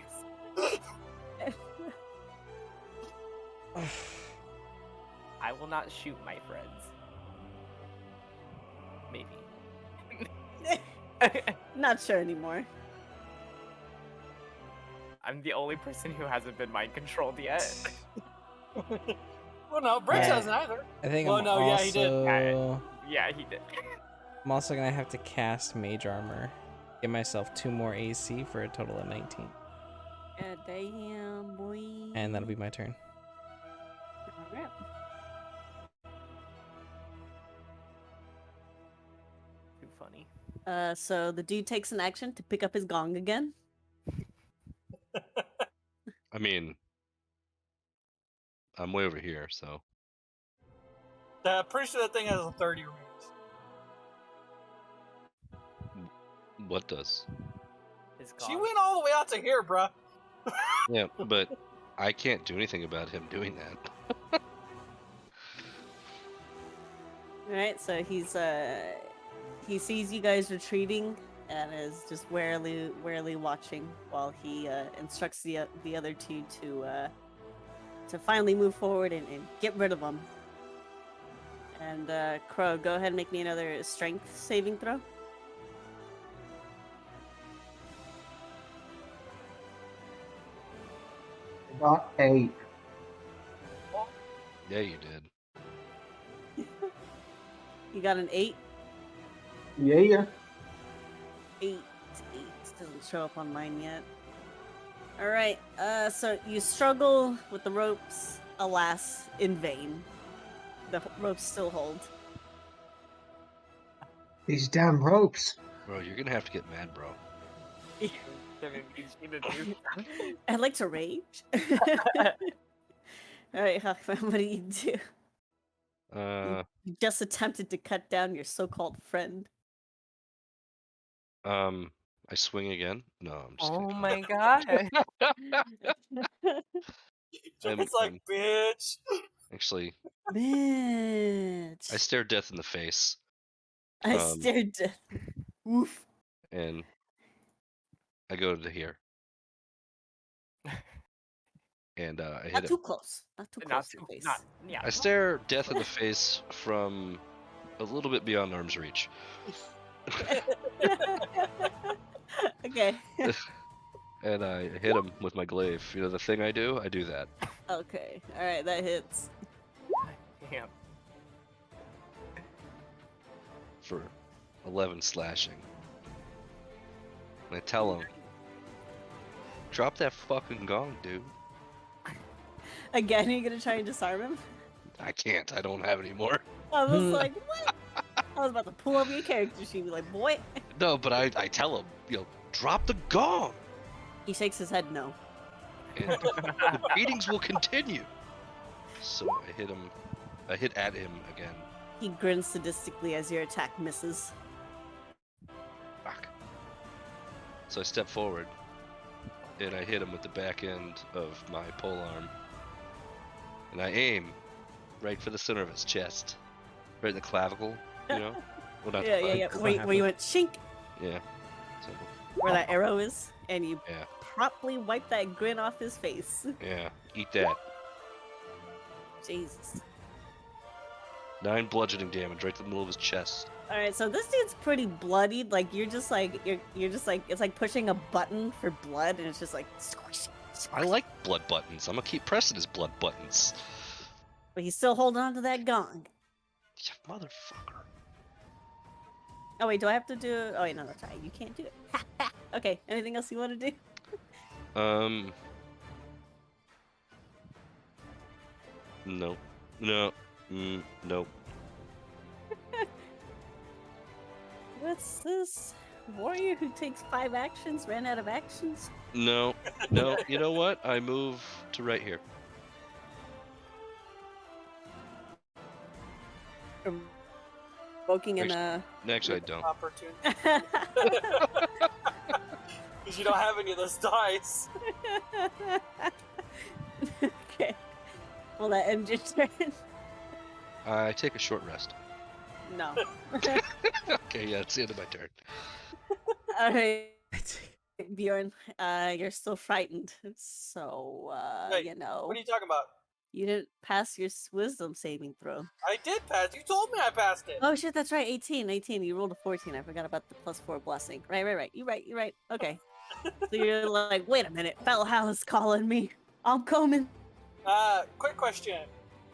Speaker 4: I will not shoot my friends. Maybe.
Speaker 2: Not sure anymore.
Speaker 4: I'm the only person who hasn't been mind controlled yet.
Speaker 5: Well, no, Bricks
Speaker 1: Right.
Speaker 5: hasn't either.
Speaker 1: I think
Speaker 5: Well,
Speaker 1: I'm
Speaker 5: no,
Speaker 1: also...
Speaker 5: yeah, he did.
Speaker 4: Yeah, he did.
Speaker 1: I'm also gonna have to cast Mage Armor. Give myself 2 more AC for a total of 19.
Speaker 2: Damn, boy.
Speaker 1: And that'll be my turn.
Speaker 2: Alright.
Speaker 4: Too funny.
Speaker 2: So the dude takes an action to pick up his gong again.
Speaker 3: I mean, I'm way over here, so
Speaker 5: Pretty sure that thing has a 30 range.
Speaker 3: what does?
Speaker 4: His
Speaker 5: She
Speaker 4: gong.
Speaker 5: went all the way out to here, bruh.
Speaker 3: Yeah, but I can't do anything about him doing that.
Speaker 2: Alright, so he sees you guys retreating and is just warily watching while he instructs the other two to finally move forward and get rid of them. And Crow, go ahead and make me another strength saving throw.
Speaker 6: Got 8.
Speaker 3: Yeah, you did.
Speaker 2: You got an 8?
Speaker 6: Yeah.
Speaker 2: 8 doesn't show up on mine yet. Alright, so you struggle with the ropes, alas, in vain. The ropes still hold.
Speaker 6: These damn ropes.
Speaker 3: Bro, you're gonna have to get mad, bro.
Speaker 2: I'd like to rage. Alright, Hawkman, what do you do? You just attempted to cut down your so-called friend.
Speaker 3: I swing again. No, I'm just
Speaker 4: Oh
Speaker 3: kidding.
Speaker 4: my god.
Speaker 5: It's like, bitch.
Speaker 3: Actually,
Speaker 2: Bitch.
Speaker 3: I stare death in the face,
Speaker 2: I stared death. Oof.
Speaker 3: and I go to here, and I hit
Speaker 2: Not
Speaker 3: him.
Speaker 2: too close. Not too
Speaker 4: Not
Speaker 2: close
Speaker 4: too,
Speaker 2: to the face.
Speaker 4: not, yeah.
Speaker 3: I stare death in the face from a little bit beyond arm's reach.
Speaker 2: Okay.
Speaker 3: And I hit him with my glaive. You know the thing I do? I do that.
Speaker 2: Okay. Alright, that hits.
Speaker 4: Damn.
Speaker 3: For 11 slashing. And I tell him, drop that fucking gong, dude.
Speaker 2: Again, are you gonna try and disarm him?
Speaker 3: I can't. I don't have any more.
Speaker 2: I was like, what? I was about to pull up your character sheet and be like, boy.
Speaker 3: No, but I tell him, drop the gong,
Speaker 2: He shakes his head no.
Speaker 3: and the beatings will continue. So I hit him. I hit at him again.
Speaker 2: He grins sadistically as your attack misses.
Speaker 3: Fuck. So I step forward, and I hit him with the back end of my pole arm. And I aim right for the center of his chest. Right in the clavicle, you know? Well, not the
Speaker 2: Yeah.
Speaker 3: clavicle.
Speaker 2: Where you went shink,
Speaker 3: Yeah. So,
Speaker 2: where that arrow is, and you
Speaker 3: yeah.
Speaker 2: promptly wipe that grin off his face.
Speaker 3: Yeah. Eat that.
Speaker 2: Jesus.
Speaker 3: 9 bludgeoning damage right to the middle of his chest.
Speaker 2: All right, so this dude's pretty bloodied. Like you're just like it's like pushing a button for blood, and it's just like squish.
Speaker 3: I like blood buttons. I'm gonna keep pressing his blood buttons.
Speaker 2: But he's still holding on to that gong.
Speaker 3: You motherfucker.
Speaker 2: Oh wait, do I have to do? Oh wait, no, that's right. You can't do it. Okay. Anything else you want to do?
Speaker 3: No. Nope.
Speaker 2: What's this? Warrior who takes 5 actions ran out of actions.
Speaker 3: No. You know what? I move to right here.
Speaker 2: Provoking an
Speaker 3: Actually, I don't.
Speaker 5: Opportunity. Because you don't have any of those dice.
Speaker 2: Okay. Will that end your turn?
Speaker 3: I take a short rest.
Speaker 2: No.
Speaker 3: Okay, yeah, it's the end of my turn.
Speaker 2: All right, Bjorn. You're still frightened, so
Speaker 5: Wait,
Speaker 2: you know
Speaker 5: What are you talking about?
Speaker 2: you didn't pass your wisdom saving throw.
Speaker 5: I did pass. You told me I passed it.
Speaker 2: Oh shit, that's right. 18. You rolled a 14. I forgot about the +4 blessing. Right. You're right. Okay. So you're like, wait a minute, Fellhouse calling me. I'm coming.
Speaker 5: Quick question.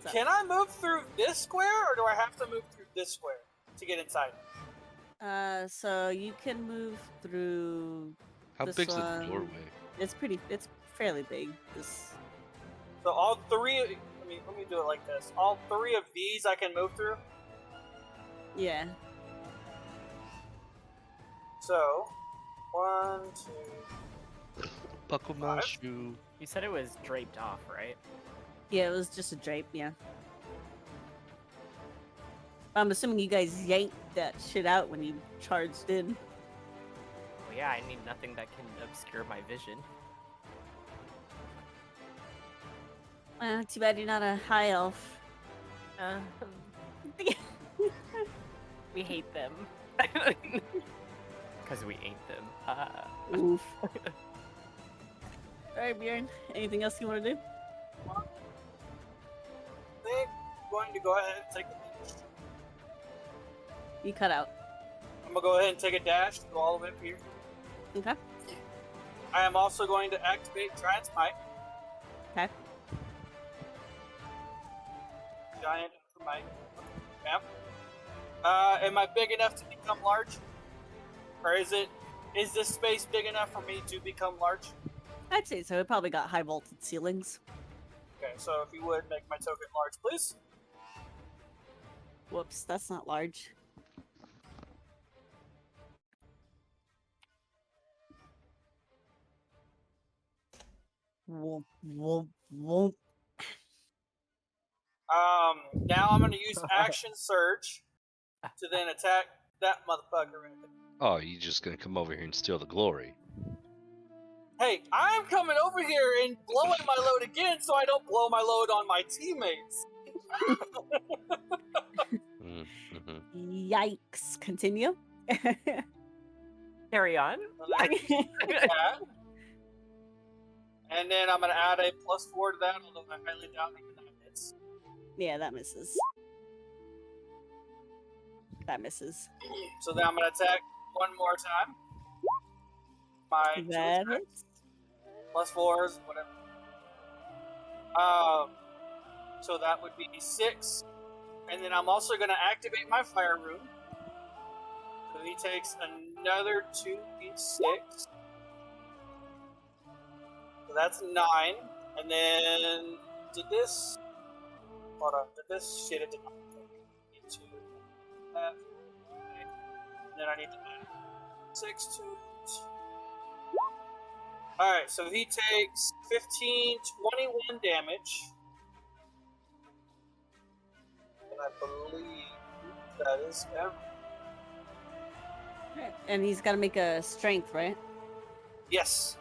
Speaker 2: So-
Speaker 5: Can I move through this square, or do I have to move through this square to get inside?
Speaker 2: So you can move through.
Speaker 3: How
Speaker 2: This
Speaker 3: big's the
Speaker 2: one-
Speaker 3: doorway?
Speaker 2: It's fairly big. This.
Speaker 5: So all 3. Let me do it like this. All 3 of these I can move through.
Speaker 2: Yeah.
Speaker 5: So 1, 2.
Speaker 3: Buckle my
Speaker 5: 5.
Speaker 3: shoe.
Speaker 4: You said it was draped off, right?
Speaker 2: Yeah, it was just a drape. Yeah. I'm assuming you guys yanked that shit out when you charged in.
Speaker 4: Well, yeah, I need nothing that can obscure my vision.
Speaker 2: Too bad you're not a high elf.
Speaker 4: We hate them. Because we ain't them.
Speaker 2: Oof. Alright, Bjorn. Anything else you want to do?
Speaker 5: I think I'm going to go ahead and take a dash.
Speaker 2: You cut out.
Speaker 5: I'm going to go ahead and take a dash to go all the way up here.
Speaker 2: Okay.
Speaker 5: I am also going to activate Giant Smite.
Speaker 2: Okay.
Speaker 5: Giant Smite. Yep. Am I big enough to become large? Or is this space big enough for me to become large?
Speaker 2: I'd say so. It probably got high vaulted ceilings.
Speaker 5: Okay, so if you would make my token large, please.
Speaker 2: Whoops, that's not large. Whoop, whoop, whoop.
Speaker 5: Now I'm gonna use Action Surge to then attack that motherfucker right there.
Speaker 3: Oh, you just gonna come over here and steal the glory?
Speaker 5: Hey, I'm coming over here and blowing my load again so I don't blow my load on my teammates.
Speaker 3: Mm-hmm.
Speaker 2: Yikes. Continue.
Speaker 4: Carry on.
Speaker 5: Yeah. And then I'm gonna add a +4 to that, although I highly doubt that hits.
Speaker 2: Yeah, that misses. That misses.
Speaker 5: So then I'm gonna attack one more time. My two
Speaker 2: That
Speaker 5: attacks.
Speaker 2: hits.
Speaker 5: +4s, whatever. So that would be 6. And then I'm also going to activate my fire rune. So he takes another 2d6. So that's 9. And then did this? Hold on, did this? Shit, it did not. Need to have. And then I need to add 6 to. Alright, so he takes 15, 21 damage. I believe that is every.
Speaker 2: Alright, and he's got to make a strength, right?
Speaker 5: Yes,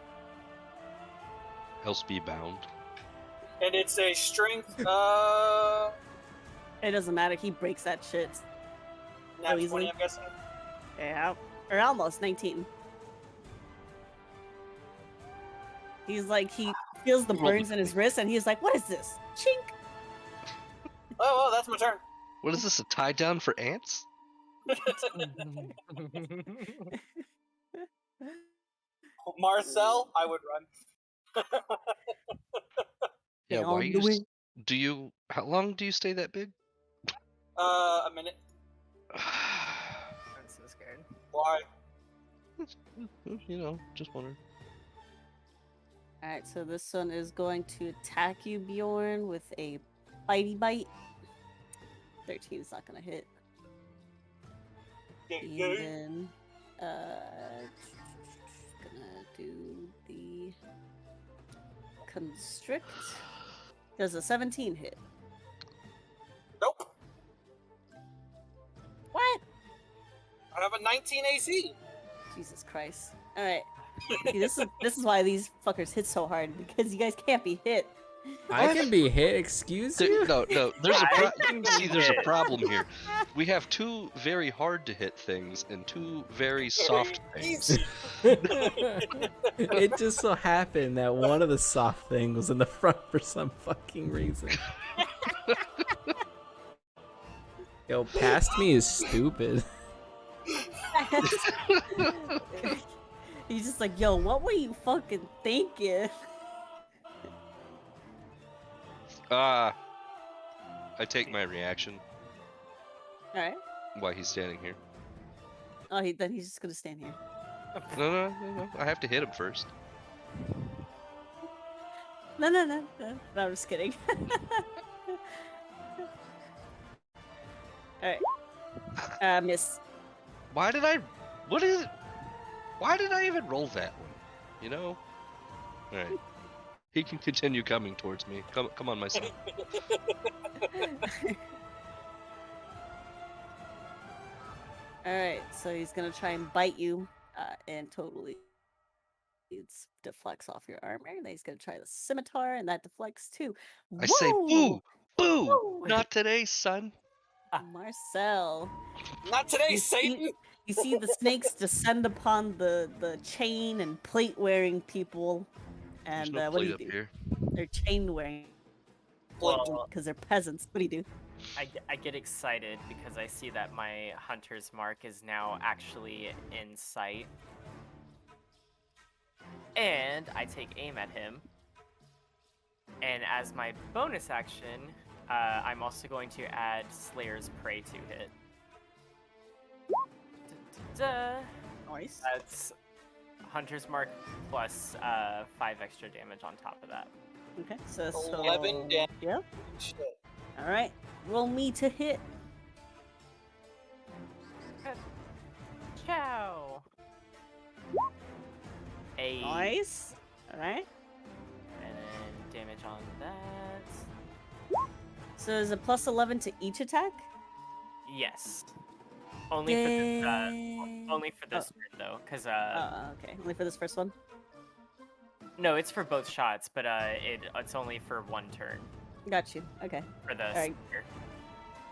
Speaker 3: Else be bound.
Speaker 5: and it's a strength.
Speaker 2: It doesn't matter. He breaks that shit.
Speaker 5: Nat
Speaker 2: easily.
Speaker 5: 20, I'm guessing.
Speaker 2: Yeah, or almost 19. He's like, he feels the
Speaker 3: Roll
Speaker 2: burns in his
Speaker 3: d20.
Speaker 2: wrist, and he's like, "What is this? Chink!"
Speaker 5: Oh, that's my turn.
Speaker 3: What is this? A tie down for ants?
Speaker 5: Marcel, I would run.
Speaker 3: Yeah.
Speaker 2: Get
Speaker 3: Why
Speaker 2: on
Speaker 3: you?
Speaker 2: the way.
Speaker 3: Do you? How long do you stay that big?
Speaker 5: A minute.
Speaker 4: I'm so scared.
Speaker 5: Why?
Speaker 3: You know, just wondering.
Speaker 2: All right, so this one is going to attack you, Bjorn, with a bitey bite. 13 is not gonna hit. And then, gonna do the constrict. Does a 17 hit?
Speaker 5: Nope.
Speaker 2: What?
Speaker 5: I have a 19 AC.
Speaker 2: Jesus Christ! All right, see, this is why these fuckers hit so hard, because you guys can't be hit.
Speaker 1: I can be hit. Excuse you.
Speaker 3: No, there's a
Speaker 4: I can
Speaker 3: see. There's a
Speaker 4: hit.
Speaker 3: problem here. We have two very hard to hit things and two very soft things.
Speaker 1: It just so happened that one of the soft things was in the front for some fucking reason. Yo, past me is stupid.
Speaker 2: He's just like, yo, what were you fucking thinking?
Speaker 3: I take my reaction
Speaker 2: All right.
Speaker 3: while he's standing here.
Speaker 2: Oh, then he's just gonna stand here.
Speaker 3: No. I have to hit him first.
Speaker 2: No. No, I'm just kidding. All right. Miss.
Speaker 3: Why did I? What is it? Why did I even roll that one? You know. All right. He can continue coming towards me. Come on, my son.
Speaker 2: All right. So he's gonna try and bite you, and totally. It deflects off your armor. Then he's gonna try the scimitar, and that deflects too.
Speaker 3: I say, boo, boo!
Speaker 2: Whoa!
Speaker 3: Not today, son.
Speaker 2: Marcel.
Speaker 5: Not today,
Speaker 2: You
Speaker 5: Satan.
Speaker 2: You see the snakes descend upon the chain and plate wearing people,
Speaker 3: There's
Speaker 2: and
Speaker 3: no
Speaker 2: what do
Speaker 3: plate
Speaker 2: you
Speaker 3: up
Speaker 2: do?
Speaker 3: here.
Speaker 2: They're chain wearing
Speaker 4: Well,
Speaker 2: because they're peasants. What do you do?
Speaker 4: I get excited because I see that my hunter's mark is now actually in sight. And I take aim at him. And as my bonus action, I'm also going to add Slayer's Prey to hit.
Speaker 2: Nice.
Speaker 4: That's Hunter's Mark plus 5 extra damage on top of that.
Speaker 2: Okay, so
Speaker 5: 11 damage.
Speaker 2: Yep.
Speaker 5: Shit.
Speaker 2: All right. Roll me to hit.
Speaker 4: Ciao! A
Speaker 2: Nice. All right.
Speaker 4: and then damage on that.
Speaker 2: So is it plus 11 to each attack?
Speaker 4: Yes. Only for this, only for this turn though, because
Speaker 2: Okay. Only for this first one.
Speaker 4: no, it's for both shots, but it's only for one turn
Speaker 2: Got you. Okay.
Speaker 4: for the
Speaker 2: Alright.
Speaker 4: spear.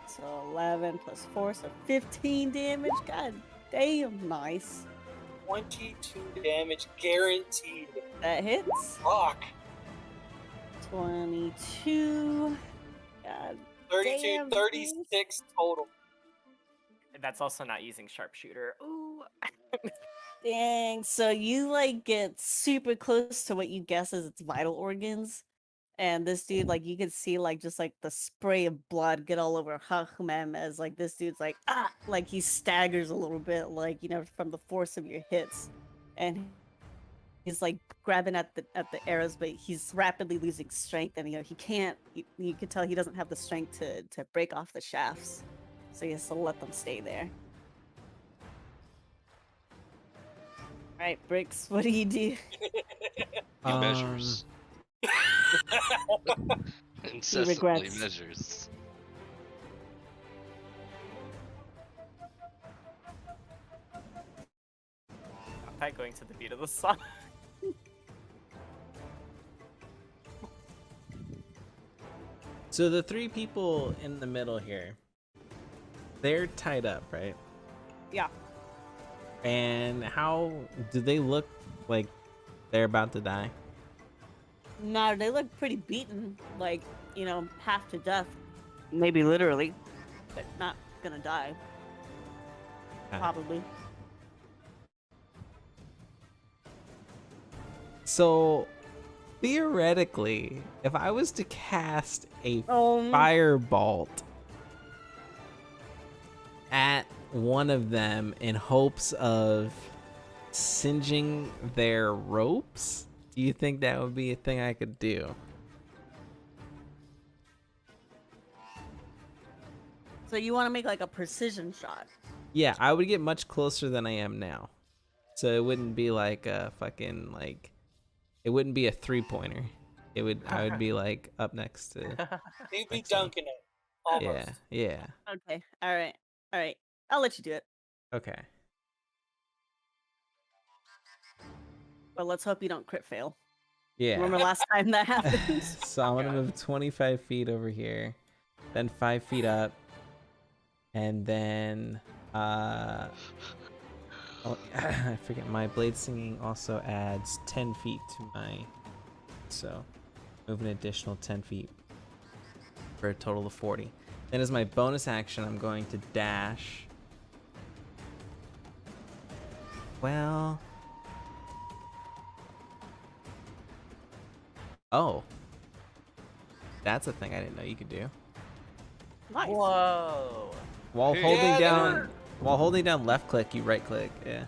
Speaker 2: So 11 plus 4, so 15 damage. God damn, nice.
Speaker 5: 22 damage guaranteed.
Speaker 2: That hits.
Speaker 5: Fuck.
Speaker 2: 22. God
Speaker 5: 32,
Speaker 2: damn,
Speaker 5: 36 total.
Speaker 4: That's also not using sharpshooter. Ooh.
Speaker 2: dang. So you like get super close to what you guess is its vital organs. And this dude, like, you can see like just like the spray of blood get all over Hachmem as like this dude's like he staggers a little bit, like, you know, from the force of your hits. And he's like grabbing at the arrows, but he's rapidly losing strength, and you know he can't. You can tell he doesn't have the strength to break off the shafts, so he has to let them stay there. All right, Bricks, what do you do?
Speaker 3: He measures. Incessantly
Speaker 2: regrets.
Speaker 3: measures.
Speaker 4: backpack going to the beat of the song.
Speaker 1: So the three people in the middle here, they're tied up, right?
Speaker 2: Yeah.
Speaker 1: And how do they look like they're about to die?
Speaker 2: No, they look pretty beaten, like, you know, half to death. Maybe literally, but not gonna die. Probably.
Speaker 1: So theoretically, if I was to cast a
Speaker 2: Oh.
Speaker 1: firebolt at one of them in hopes of singeing their ropes, do you think that would be a thing I could do?
Speaker 2: So you want to make like a precision shot?
Speaker 1: Yeah, I would get much closer than I am now. So it wouldn't be like a fucking like, it wouldn't be a 3-pointer. I would be like up next to.
Speaker 5: He'd be
Speaker 1: Next one.
Speaker 5: dunking it. Almost.
Speaker 1: Yeah, yeah.
Speaker 2: Okay. All right. All right. I'll let you do it.
Speaker 1: Okay.
Speaker 2: But let's hope you don't crit fail.
Speaker 1: Yeah.
Speaker 2: Remember last time that happened?
Speaker 1: So I'm gonna move 25 feet over here, then 5 feet up, and then oh, I forget, my blade singing also adds 10 feet to my, so move an additional 10 feet for a total of 40. Then as my bonus action, I'm going to dash. Well, oh, that's a thing I didn't know you could do.
Speaker 2: Nice.
Speaker 4: Whoa.
Speaker 1: While
Speaker 3: Yeah,
Speaker 1: holding
Speaker 5: they
Speaker 1: down,
Speaker 5: were-
Speaker 1: while holding down left click, you right click. Yeah.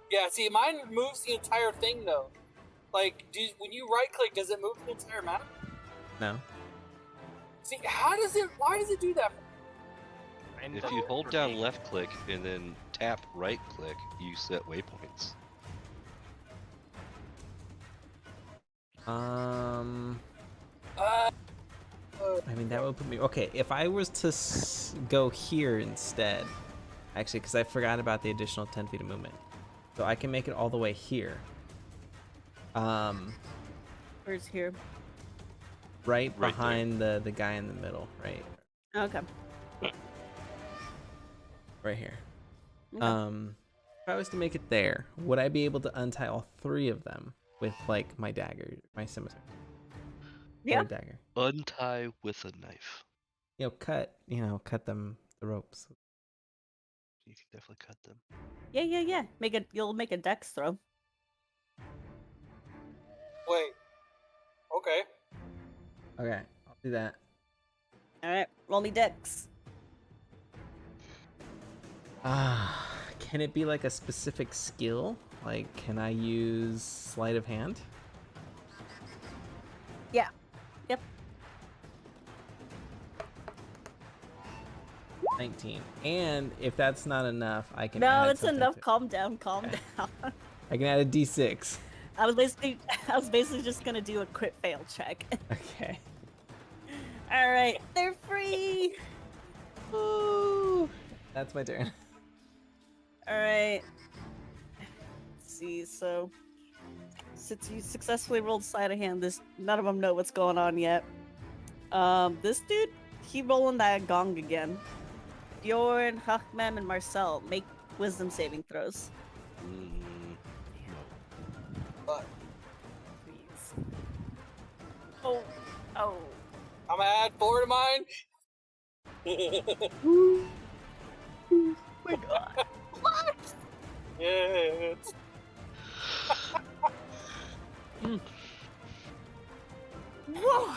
Speaker 5: Yeah, see, mine moves the entire thing though. Like, when you right click, does it move the entire map?
Speaker 1: No.
Speaker 5: See, how does it? Why does it do that?
Speaker 4: Mine
Speaker 3: If
Speaker 4: does
Speaker 3: you
Speaker 4: it
Speaker 3: hold
Speaker 4: for
Speaker 3: down
Speaker 4: me.
Speaker 3: left click and then tap right click, you set waypoints.
Speaker 5: Uh,
Speaker 1: I mean that would put me. Okay, if I was to go here instead, actually, because I forgot about the additional 10 feet of movement, so I can make it all the way here.
Speaker 2: Where's here?
Speaker 1: Right
Speaker 3: there.
Speaker 1: behind the guy in the middle, right,
Speaker 2: Okay.
Speaker 1: right here.
Speaker 2: Okay.
Speaker 1: If I was to make it there, would I be able to untie all three of them with like my dagger, my scimitar?
Speaker 2: Yeah.
Speaker 1: Or dagger.
Speaker 3: Untie with a knife.
Speaker 1: Cut them the ropes.
Speaker 3: You can definitely cut them.
Speaker 2: Yeah. You'll make a dex throw.
Speaker 5: wait. Okay.
Speaker 1: Okay, I'll do that.
Speaker 2: All right. Roll me dex.
Speaker 1: Can it be like a specific skill? Like, can I use sleight of hand?
Speaker 2: Yeah. Yep.
Speaker 1: 19. And if that's not enough, I can
Speaker 2: No,
Speaker 1: add
Speaker 2: it's
Speaker 1: something
Speaker 2: enough.
Speaker 1: to-
Speaker 2: Calm down. Calm
Speaker 1: Okay.
Speaker 2: down.
Speaker 1: I can add a d6.
Speaker 2: I was basically just gonna do a crit fail check.
Speaker 1: Okay.
Speaker 2: All right. They're free.
Speaker 1: Woo! That's my turn.
Speaker 2: All right. Let's see. So, since you successfully rolled sleight of hand, none of them know what's going on yet. This dude, he rolling that gong again. Bjorn, Hachmem, and Marcel make wisdom saving throws.
Speaker 5: But
Speaker 4: Please. Oh. Oh.
Speaker 5: I'm gonna add 4 to mine.
Speaker 2: My God. What?
Speaker 5: Yeah.
Speaker 2: Whoa.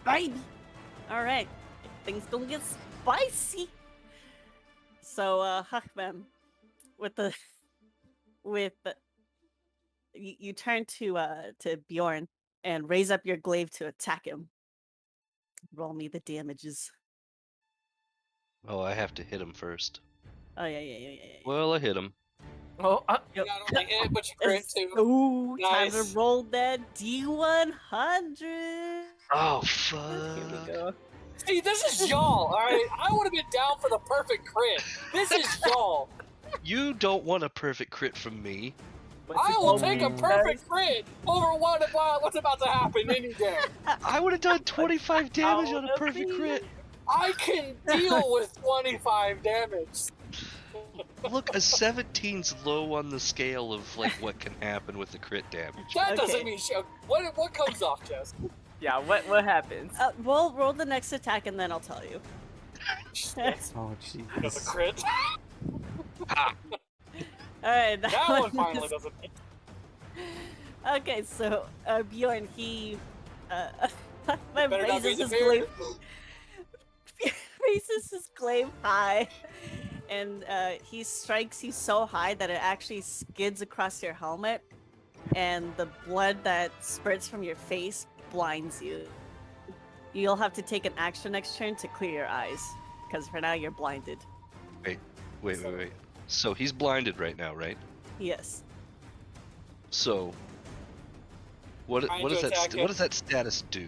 Speaker 2: Baby. All right. Things gonna get spicy. So, Hachmem, you turn to Bjorn and raise up your glaive to attack him. Roll me the damages.
Speaker 3: Oh, I have to hit him first.
Speaker 2: Oh yeah.
Speaker 3: Well, I hit him.
Speaker 4: Oh.
Speaker 5: You not only hit, but you crit too.
Speaker 2: Ooh, time
Speaker 5: Nice.
Speaker 2: to roll that D100.
Speaker 3: Oh,
Speaker 2: Here we
Speaker 3: fuck.
Speaker 2: go.
Speaker 5: See, this is y'all. All right, I would have been down for the perfect crit. This is y'all.
Speaker 3: You don't want a perfect crit from me.
Speaker 5: I will take a perfect crit over what's about to happen any day.
Speaker 3: I would have done 25 damage on a perfect crit.
Speaker 5: I can deal with 25 damage.
Speaker 3: Look, a 17's low on the scale of like what can happen with the crit damage.
Speaker 5: That
Speaker 2: Okay.
Speaker 5: doesn't mean shit. What comes off, Jess?
Speaker 4: Yeah, what happens?
Speaker 2: We'll roll the next attack and then I'll tell you.
Speaker 5: That's
Speaker 1: Oh,
Speaker 5: a
Speaker 1: Jesus.
Speaker 5: crit.
Speaker 2: Alright,
Speaker 5: That one finally doesn't.
Speaker 2: Okay, so Bjorn, he
Speaker 5: Better not be
Speaker 2: raises
Speaker 5: the
Speaker 2: his
Speaker 5: beard.
Speaker 2: glaive, raises his glaive high, and he strikes you so high that it actually skids across your helmet, and the blood that spurts from your face blinds you. You'll have to take an action next turn to clear your eyes, because for now you're blinded.
Speaker 3: Wait. So he's blinded right now, right?
Speaker 2: Yes.
Speaker 3: So what
Speaker 5: Trying
Speaker 3: what
Speaker 5: to
Speaker 3: does that
Speaker 5: attack him.
Speaker 3: what does that status do?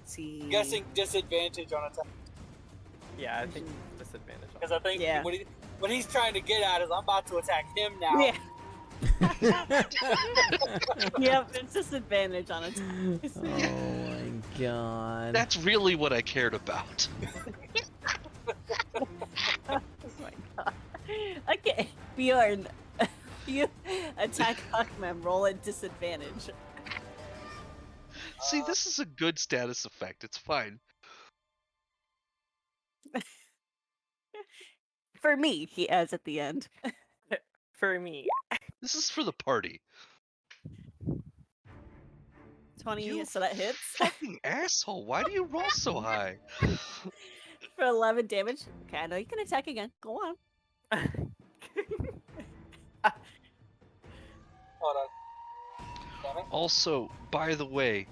Speaker 2: See.
Speaker 5: I'm guessing disadvantage on attack.
Speaker 4: Yeah, I think disadvantage.
Speaker 5: Because I think
Speaker 2: Yeah.
Speaker 5: what he's trying to get at is I'm about to attack him now.
Speaker 2: Yeah. Yep, it's disadvantage on it.
Speaker 1: Oh my god.
Speaker 3: That's really what I cared about.
Speaker 2: Oh my god. Okay, Bjorn, you attack Hawkman, roll at disadvantage.
Speaker 3: See, this is a good status effect. It's fine.
Speaker 2: For me, he adds at the end.
Speaker 4: For me,
Speaker 3: This is for the party.
Speaker 2: 20,
Speaker 3: You
Speaker 2: so that hits.
Speaker 3: Fucking asshole! Why do you roll so high?
Speaker 2: For 11 damage. Okay, I know you can attack again. Go on.
Speaker 5: Hold on. Damn it.
Speaker 3: Also, by the way,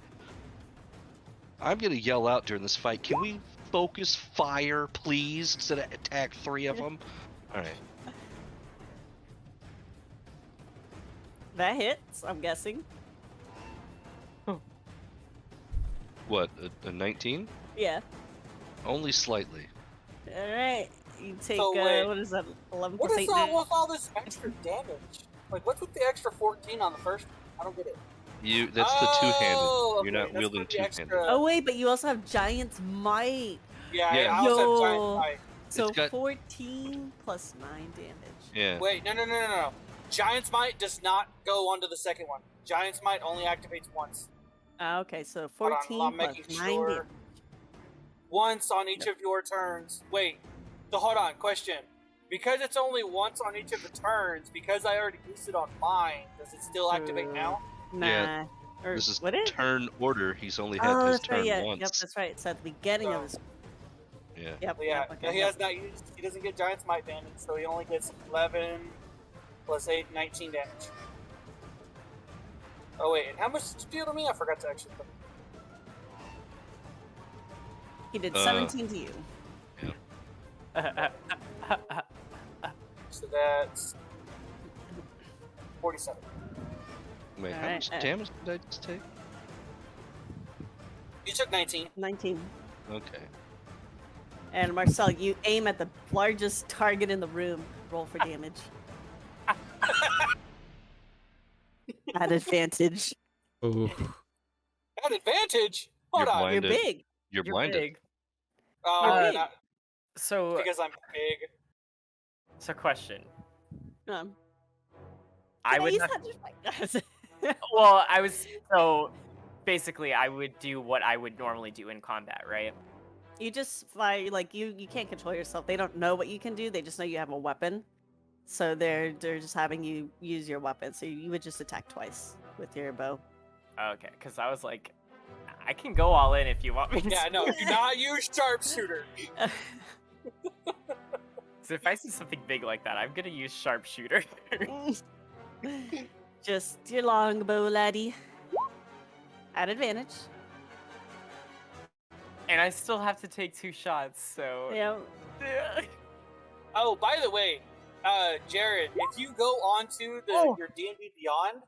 Speaker 3: I'm gonna yell out during this fight. Can we focus fire, please, instead of attack 3 of them? All right.
Speaker 2: That hits, I'm guessing.
Speaker 3: What? A 19?
Speaker 2: Yeah.
Speaker 3: Only slightly.
Speaker 2: Alright. You take,
Speaker 5: So wait.
Speaker 2: what is that? 11
Speaker 5: What
Speaker 2: plus
Speaker 5: is
Speaker 2: 8.
Speaker 5: all with all this extra damage? Like, what's with the extra 14 on the first? I don't get it.
Speaker 3: That's the two-handed.
Speaker 5: Oh,
Speaker 3: You're not
Speaker 5: okay, that's
Speaker 3: wielding
Speaker 5: for the
Speaker 3: two-handed.
Speaker 5: extra-
Speaker 2: Oh, wait, but you also have Giant's Might.
Speaker 5: Yeah,
Speaker 3: Yeah.
Speaker 5: I also have
Speaker 2: Yo.
Speaker 5: giant fight.
Speaker 2: So
Speaker 3: got-
Speaker 2: 14 plus 9 damage.
Speaker 3: Yeah.
Speaker 5: Wait, no. Giant's Might does not go onto the second one. Giant's Might only activates once.
Speaker 2: Okay, so
Speaker 5: Hold on,
Speaker 2: 14
Speaker 5: I'm
Speaker 2: plus
Speaker 5: making
Speaker 2: 9
Speaker 5: sure.
Speaker 2: damage.
Speaker 5: Once on each of your turns. Wait, so hold on, question. Because it's only once on each of the turns, because I already used it on mine, does it still activate now?
Speaker 2: Nah.
Speaker 3: Yeah,
Speaker 2: Or,
Speaker 3: This is
Speaker 2: what is?
Speaker 3: turn order. He's only had
Speaker 2: Oh,
Speaker 3: his
Speaker 2: that's right,
Speaker 3: turn
Speaker 2: yeah.
Speaker 3: once.
Speaker 2: Yep, that's right. It's at the beginning of his.
Speaker 3: Yeah.
Speaker 2: Yep,
Speaker 5: Yeah,
Speaker 2: yep, okay,
Speaker 5: he
Speaker 2: yep.
Speaker 5: has not used. He doesn't get Giant's Might damage, so he only gets 11 plus 8, 19 damage. Oh wait, and how much did you deal to me? I forgot to actually put.
Speaker 2: He did
Speaker 3: Uh,
Speaker 2: 17 to you.
Speaker 5: So that's 47.
Speaker 3: Wait, how
Speaker 2: Alright,
Speaker 3: much damage did I just take?
Speaker 5: You took 19.
Speaker 2: 19.
Speaker 3: Okay.
Speaker 2: And Marcel, you aim at the largest target in the room. Roll for damage. At advantage.
Speaker 1: Ooh.
Speaker 5: At advantage. Hold
Speaker 3: You're
Speaker 5: on.
Speaker 3: blind.
Speaker 2: You're
Speaker 3: Blinded.
Speaker 2: big.
Speaker 3: You're
Speaker 4: You're
Speaker 3: blinded.
Speaker 4: big.
Speaker 5: Oh,
Speaker 2: You're big.
Speaker 5: not-
Speaker 4: So,
Speaker 5: because I'm big.
Speaker 4: question.
Speaker 2: Um,
Speaker 4: I would
Speaker 2: he's
Speaker 4: not.
Speaker 2: not just like
Speaker 4: Well, I was so basically I would do what I would normally do in combat, right?
Speaker 2: You just fire like you can't control yourself. They don't know what you can do. They just know you have a weapon. So they're just having you use your weapon. So you would just attack twice with your bow.
Speaker 4: Okay, because I was like, I can go all in if you want me to.
Speaker 5: Yeah, no, do not use sharpshooter.
Speaker 4: So if I see something big like that, I'm gonna use sharpshooter.
Speaker 2: Just your longbow, laddie. At advantage.
Speaker 4: And I still have to take 2 shots, so
Speaker 2: Yeah.
Speaker 5: Oh, by the way, Jared, if you go onto your D&D Beyond,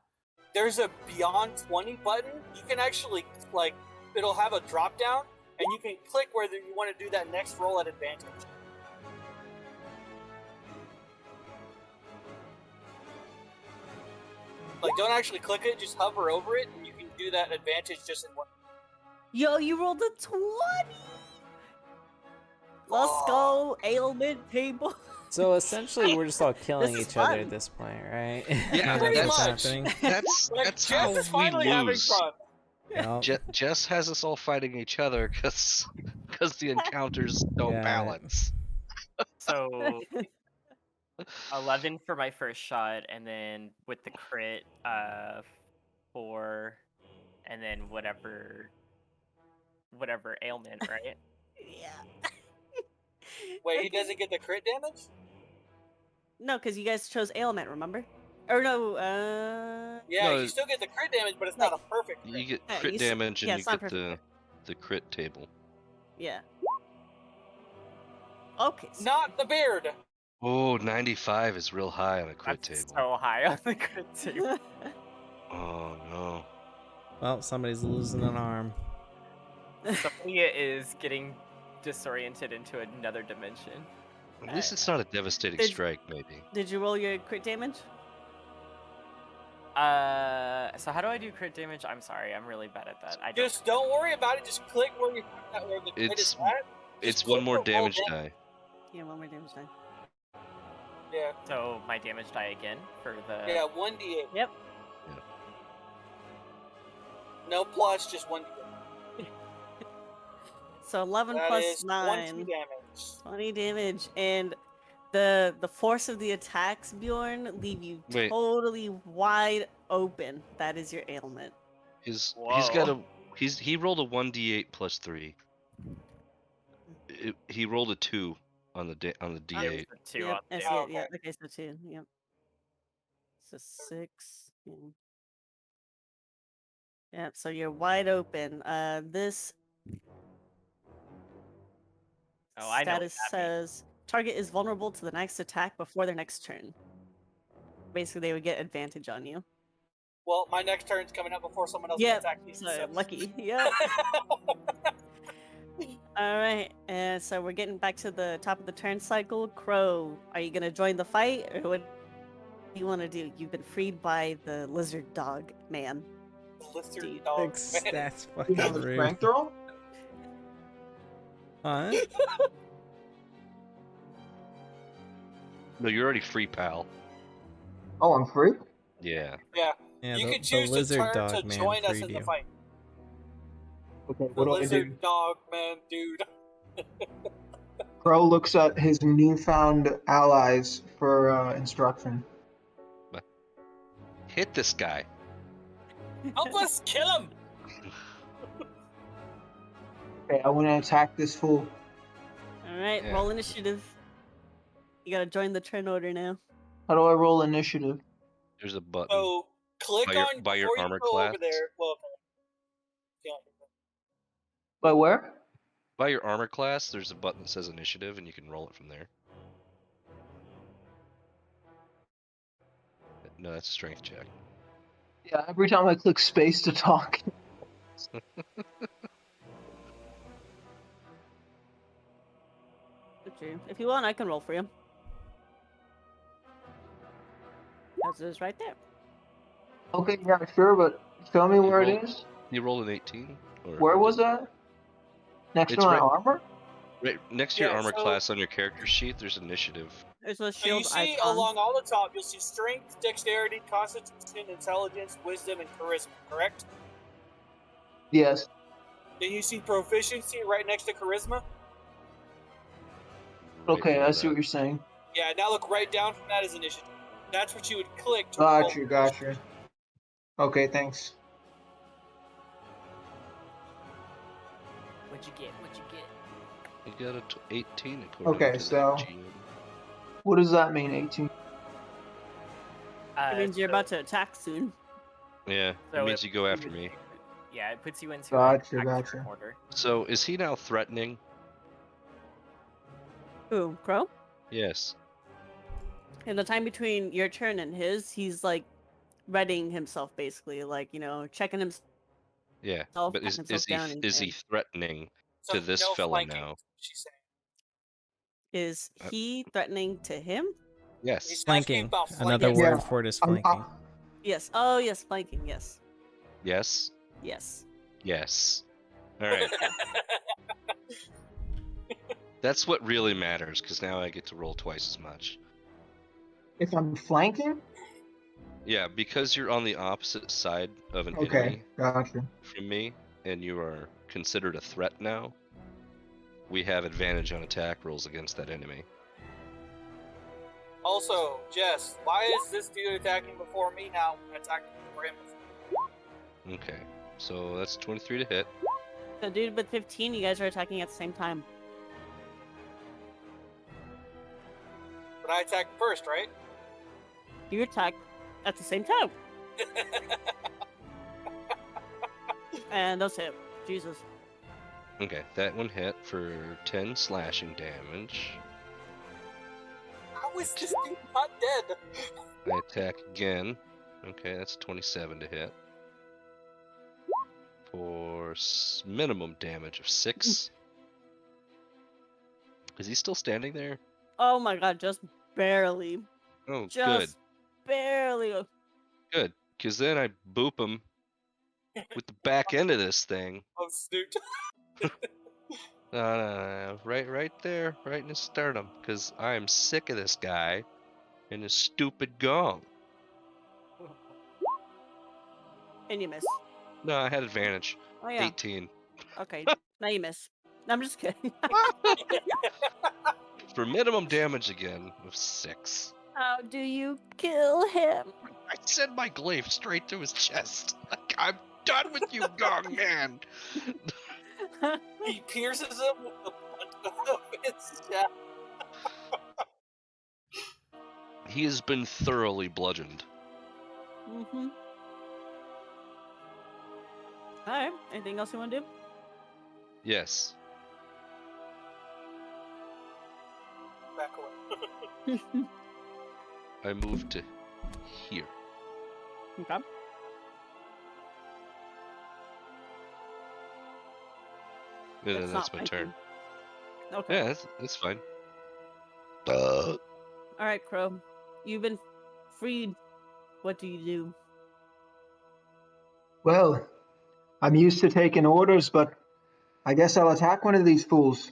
Speaker 5: there's a Beyond 20 button. You can actually, like, it'll have a drop down, and you can click whether you want to do that next roll at advantage. Like, don't actually click it, just hover over it, and you can do that advantage just in one.
Speaker 2: Yo, you rolled a 20. Let's go, ailment table.
Speaker 1: So essentially, we're just all killing
Speaker 2: This is
Speaker 1: each other
Speaker 2: fun.
Speaker 1: at this point, right?
Speaker 3: Yeah,
Speaker 5: Pretty
Speaker 1: That's
Speaker 5: much.
Speaker 1: what's happening.
Speaker 3: That's
Speaker 5: Like,
Speaker 3: that's
Speaker 5: Jess
Speaker 3: how
Speaker 5: is
Speaker 3: we
Speaker 5: finally having
Speaker 3: lose.
Speaker 5: fun.
Speaker 1: Yep.
Speaker 3: Jess has us all fighting each other because the encounters don't
Speaker 1: Got it.
Speaker 3: balance.
Speaker 4: So 11 for my first shot, and then with the crit, 4, and then whatever ailment, right?
Speaker 2: Yeah.
Speaker 5: Wait, he doesn't get the crit damage?
Speaker 2: No, because you guys chose ailment, remember? Or no,
Speaker 5: Yeah,
Speaker 3: No,
Speaker 5: you still get the crit damage, but it's
Speaker 2: Like-
Speaker 5: not a perfect crit.
Speaker 3: You get
Speaker 2: Yeah,
Speaker 3: crit
Speaker 2: you s-
Speaker 3: damage and
Speaker 2: yeah,
Speaker 3: you
Speaker 2: it's not
Speaker 3: get
Speaker 2: perfect
Speaker 3: the crit table.
Speaker 2: yeah. Okay. So
Speaker 5: Not the beard.
Speaker 3: Oh, 95 is real high on a crit
Speaker 4: That's
Speaker 3: table.
Speaker 4: so high on the crit table.
Speaker 3: Oh no.
Speaker 1: Well, somebody's losing an arm.
Speaker 4: Somebody is getting disoriented into another dimension.
Speaker 3: At least it's not a devastating
Speaker 2: Did-
Speaker 3: strike, maybe.
Speaker 2: Did you roll your crit damage?
Speaker 4: So how do I do crit damage? I'm sorry, I'm really bad at that. I don't.
Speaker 5: Just don't worry about it. Just click where the crit
Speaker 3: It's-
Speaker 5: is at.
Speaker 3: It's
Speaker 5: Just
Speaker 3: one
Speaker 5: click
Speaker 3: more
Speaker 5: the roll
Speaker 3: damage
Speaker 5: down.
Speaker 3: die.
Speaker 2: Yeah, one more damage time.
Speaker 5: Yeah,
Speaker 4: So my damage die again for the.
Speaker 5: yeah, 1d8.
Speaker 2: Yep.
Speaker 5: No plus, just 1d8.
Speaker 2: So 11
Speaker 5: That
Speaker 2: plus
Speaker 5: is
Speaker 2: 9.
Speaker 5: 20 damage.
Speaker 2: 20 damage, and the force of the attacks, Bjorn, leave you
Speaker 3: Wait.
Speaker 2: totally wide open. That is your ailment.
Speaker 3: He's
Speaker 4: Whoa.
Speaker 3: got a he rolled a 1d8 plus 3. He rolled a 2 on the d8.
Speaker 4: It was a 2
Speaker 2: Yep,
Speaker 4: on
Speaker 2: I
Speaker 4: the
Speaker 2: see
Speaker 5: Oh,
Speaker 2: it. Yeah,
Speaker 5: okay.
Speaker 2: okay, so 2. Yep. So 6. Yep, so you're wide open. This
Speaker 4: Oh, I know what
Speaker 2: status
Speaker 4: that means.
Speaker 2: says target is vulnerable to the next attack before their next turn. Basically, they would get advantage on you.
Speaker 5: Well, my next turn's coming up before someone else
Speaker 2: Yep,
Speaker 5: attacks me.
Speaker 2: so lucky. Yep. All right, and so we're getting back to the top of the turn cycle. Crow, are you gonna join the fight, or what do you want to do? You've been freed by the lizard dog man.
Speaker 5: Lizard
Speaker 2: Dude.
Speaker 5: dog,
Speaker 1: That's,
Speaker 5: man.
Speaker 1: that's
Speaker 6: You
Speaker 1: fucking
Speaker 6: have a
Speaker 1: rude.
Speaker 6: strength throw?
Speaker 1: Huh?
Speaker 3: No, you're already free, pal.
Speaker 6: Oh, I'm free?
Speaker 3: Yeah.
Speaker 5: Yeah,
Speaker 1: Yeah,
Speaker 5: you
Speaker 1: the,
Speaker 5: can choose
Speaker 1: the
Speaker 5: to
Speaker 1: lizard
Speaker 5: turn
Speaker 1: dog
Speaker 5: to
Speaker 1: man
Speaker 5: join us
Speaker 1: freed
Speaker 5: in
Speaker 1: you.
Speaker 5: the fight.
Speaker 6: Okay,
Speaker 5: The
Speaker 6: what do I do?
Speaker 5: lizard dog, man, dude.
Speaker 6: Crow looks at his newfound allies for instruction.
Speaker 3: Hit this guy.
Speaker 5: Help us kill him!
Speaker 6: Okay, I want to attack this fool.
Speaker 2: All right,
Speaker 3: Yeah.
Speaker 2: roll initiative. You gotta join the turn order now.
Speaker 6: How do I roll initiative?
Speaker 3: There's a button.
Speaker 5: So, click
Speaker 3: By your-
Speaker 5: on,
Speaker 3: by your
Speaker 5: before you
Speaker 3: armor
Speaker 5: go over
Speaker 3: class?
Speaker 5: there, well, yeah.
Speaker 6: By where?
Speaker 3: By your armor class, there's a button that says initiative, and you can roll it from there. No, that's a strength check.
Speaker 6: Yeah, every time I click space to talk.
Speaker 2: Okay. If you want, I can roll for you. Because it's right there.
Speaker 6: Okay, yeah, sure, but show me where it
Speaker 3: rolled-
Speaker 6: is.
Speaker 3: You rolled an 18? Or
Speaker 6: Where was that? Next
Speaker 3: It's
Speaker 6: to my
Speaker 3: right-
Speaker 6: armor?
Speaker 3: Right next to your
Speaker 5: Yeah,
Speaker 3: armor
Speaker 5: so-
Speaker 3: class on your character sheet, there's initiative.
Speaker 2: There's a
Speaker 5: So you
Speaker 2: shield
Speaker 5: see
Speaker 2: icon.
Speaker 5: along all the top, you'll see strength, dexterity, constitution, intelligence, wisdom, and charisma, correct?
Speaker 6: Yes.
Speaker 5: Then you see proficiency right next to charisma?
Speaker 3: Wait
Speaker 6: Okay,
Speaker 3: for
Speaker 6: I see
Speaker 3: that.
Speaker 6: what you're saying.
Speaker 5: Yeah, now look right down from that is initiative. That's what you would click to roll.
Speaker 6: Gotcha. Okay, thanks.
Speaker 4: What'd you get?
Speaker 3: You got a 18 according
Speaker 6: Okay,
Speaker 3: to the
Speaker 6: so-
Speaker 3: GM.
Speaker 6: What does that mean, 18?
Speaker 2: It means you're
Speaker 4: so-
Speaker 2: about to attack soon.
Speaker 3: Yeah,
Speaker 4: so
Speaker 3: it means you go
Speaker 4: puts
Speaker 3: after me.
Speaker 4: Yeah, it puts you into
Speaker 6: Gotcha,
Speaker 4: an action
Speaker 6: gotcha.
Speaker 4: order.
Speaker 3: So, is he now threatening?
Speaker 2: Who? Crow?
Speaker 3: Yes.
Speaker 2: In the time between your turn and his, he's like readying himself, basically, like, you know, checking himself.
Speaker 3: Yeah,
Speaker 2: Self-
Speaker 3: but
Speaker 2: patting himself down and-
Speaker 3: is he threatening
Speaker 5: So
Speaker 3: to this
Speaker 5: no
Speaker 3: fella
Speaker 5: flanking,
Speaker 3: now?
Speaker 5: she's saying.
Speaker 2: Is he threatening to him?
Speaker 3: Yes.
Speaker 5: He's asking
Speaker 1: Flanking.
Speaker 5: about
Speaker 1: Another
Speaker 5: flanking.
Speaker 6: Yeah.
Speaker 1: word for it is
Speaker 6: I'm-
Speaker 1: flanking.
Speaker 2: Yes. Oh, yes, flanking. Yes.
Speaker 3: Yes?
Speaker 2: Yes.
Speaker 3: Yes. Alright. That's what really matters, because now I get to roll twice as much.
Speaker 6: If I'm flanking?
Speaker 3: Yeah, because you're on the opposite side of an
Speaker 6: Okay,
Speaker 3: enemy
Speaker 6: gotcha.
Speaker 3: from me, and you are considered a threat now, we have advantage on attack rolls against that enemy.
Speaker 5: Also, Jess, why is this dude attacking before me now? Attacking before him.
Speaker 3: Okay, so that's 23 to hit.
Speaker 2: So, dude, with 15, you guys are attacking at the same time.
Speaker 5: But I attacked first, right?
Speaker 2: You attack at the same time. And those hit. Jesus.
Speaker 3: Okay, that one hit for 10 slashing damage.
Speaker 5: How is this dude not dead?
Speaker 3: I attack again. Okay, that's 27 to hit. For minimum damage of 6. Is he still standing there?
Speaker 2: Oh my god, just barely.
Speaker 3: Oh,
Speaker 2: Just barely.
Speaker 3: good. Because then I boop him with the back end of this thing.
Speaker 5: Oh, Snoot.
Speaker 3: Right there, right in his sternum. Because I am sick of this guy and his stupid gong.
Speaker 2: And you miss.
Speaker 3: No, I had advantage.
Speaker 2: Oh yeah.
Speaker 3: 18.
Speaker 2: Okay, now you miss. No, I'm just kidding.
Speaker 3: For minimum damage again of 6.
Speaker 2: How do you kill him?
Speaker 3: I send my glaive straight through his chest. Like, I'm done with you, gong man.
Speaker 5: He pierces him with the butt of his chest.
Speaker 3: He has been thoroughly bludgeoned.
Speaker 2: Mm-hmm. Alright, anything else you want to do?
Speaker 3: Yes.
Speaker 5: Back away.
Speaker 3: I move to here.
Speaker 2: Okay.
Speaker 3: And then
Speaker 2: It's
Speaker 3: that's
Speaker 2: not
Speaker 3: my
Speaker 2: my
Speaker 3: turn.
Speaker 2: Okay.
Speaker 3: Yeah, that's fine.
Speaker 2: Alright, Crow. You've been freed. What do you do?
Speaker 6: Well, I'm used to taking orders, but I guess I'll attack one of these fools.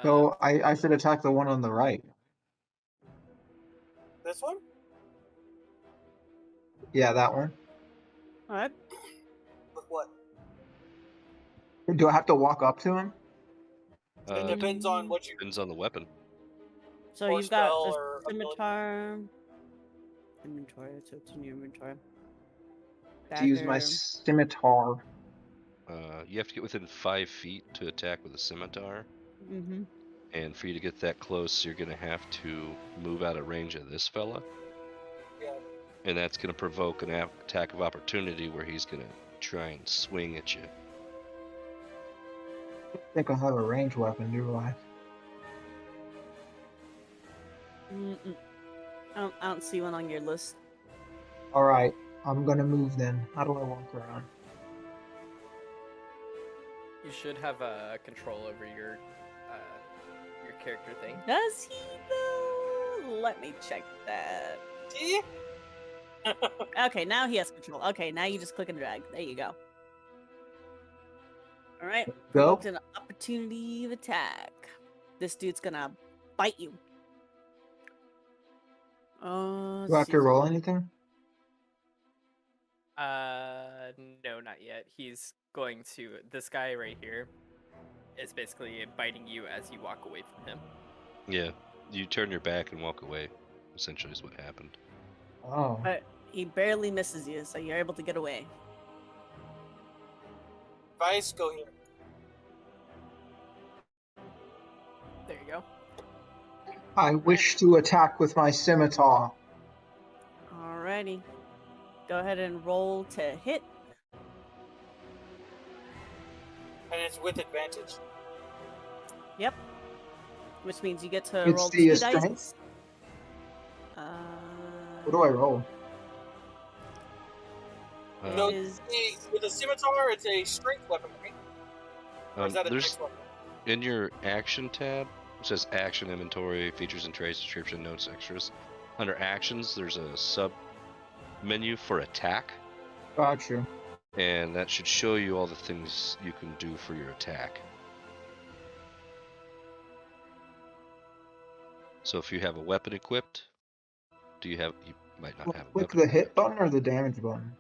Speaker 6: So I should attack the one on the right.
Speaker 5: This one?
Speaker 6: Yeah, that one.
Speaker 2: Alright.
Speaker 5: With what?
Speaker 6: Do I have to walk up to him?
Speaker 5: It depends on what you.
Speaker 3: Depends on the weapon.
Speaker 2: So
Speaker 5: Or
Speaker 2: you've got
Speaker 5: spell
Speaker 2: a
Speaker 5: or ability.
Speaker 2: scimitar. Inventory, so it's in your inventory.
Speaker 6: To use my
Speaker 2: Dagger.
Speaker 6: scimitar.
Speaker 3: You have to get within 5 feet to attack with a scimitar.
Speaker 2: Mm-hmm.
Speaker 3: And for you to get that close, you're going to have to move out of range of this fella.
Speaker 5: Yeah.
Speaker 3: And that's going to provoke an attack of opportunity where he's going to try and swing at you.
Speaker 6: I think I have a ranged weapon, do I?
Speaker 2: Mm-mm. I don't see one on your list.
Speaker 6: Alright, I'm gonna move then. How do I walk around?
Speaker 7: You should have control over your character thing.
Speaker 2: Does he though? Let me check that.
Speaker 5: See?
Speaker 2: Okay, now he has control. Okay, now you just click and drag. There you go. Alright.
Speaker 6: Go.
Speaker 2: Provoked an opportunity of attack. This dude's gonna bite you.
Speaker 6: Do I have to roll anything?
Speaker 7: No, not yet. He's going to. This guy right here is basically biting you as you walk away from him.
Speaker 3: Yeah, you turn your back and walk away, essentially is what happened.
Speaker 6: Oh.
Speaker 2: But he barely misses you, so you're able to get away.
Speaker 5: Vice, go here.
Speaker 7: There you go.
Speaker 6: I wish to attack with my scimitar.
Speaker 2: Alrighty. Go ahead and roll to hit.
Speaker 5: And it's with advantage.
Speaker 2: Yep. Which means you get to
Speaker 6: It's
Speaker 2: roll
Speaker 6: the
Speaker 2: 2 dice.
Speaker 6: strength? What do I roll?
Speaker 5: No,
Speaker 2: It is...
Speaker 5: with a scimitar, it's a strength weapon, right? Or is that a
Speaker 3: There's
Speaker 5: dex weapon?
Speaker 3: in your action tab, It says action, inventory, features and traits, description, notes, extras. Under actions, there's a sub menu for attack,
Speaker 6: Gotcha.
Speaker 3: and that should show you all the things you can do for your attack. So if you have a weapon equipped, you might not have a
Speaker 6: Click
Speaker 3: weapon
Speaker 6: the hit
Speaker 3: equipped.
Speaker 6: button or the damage button?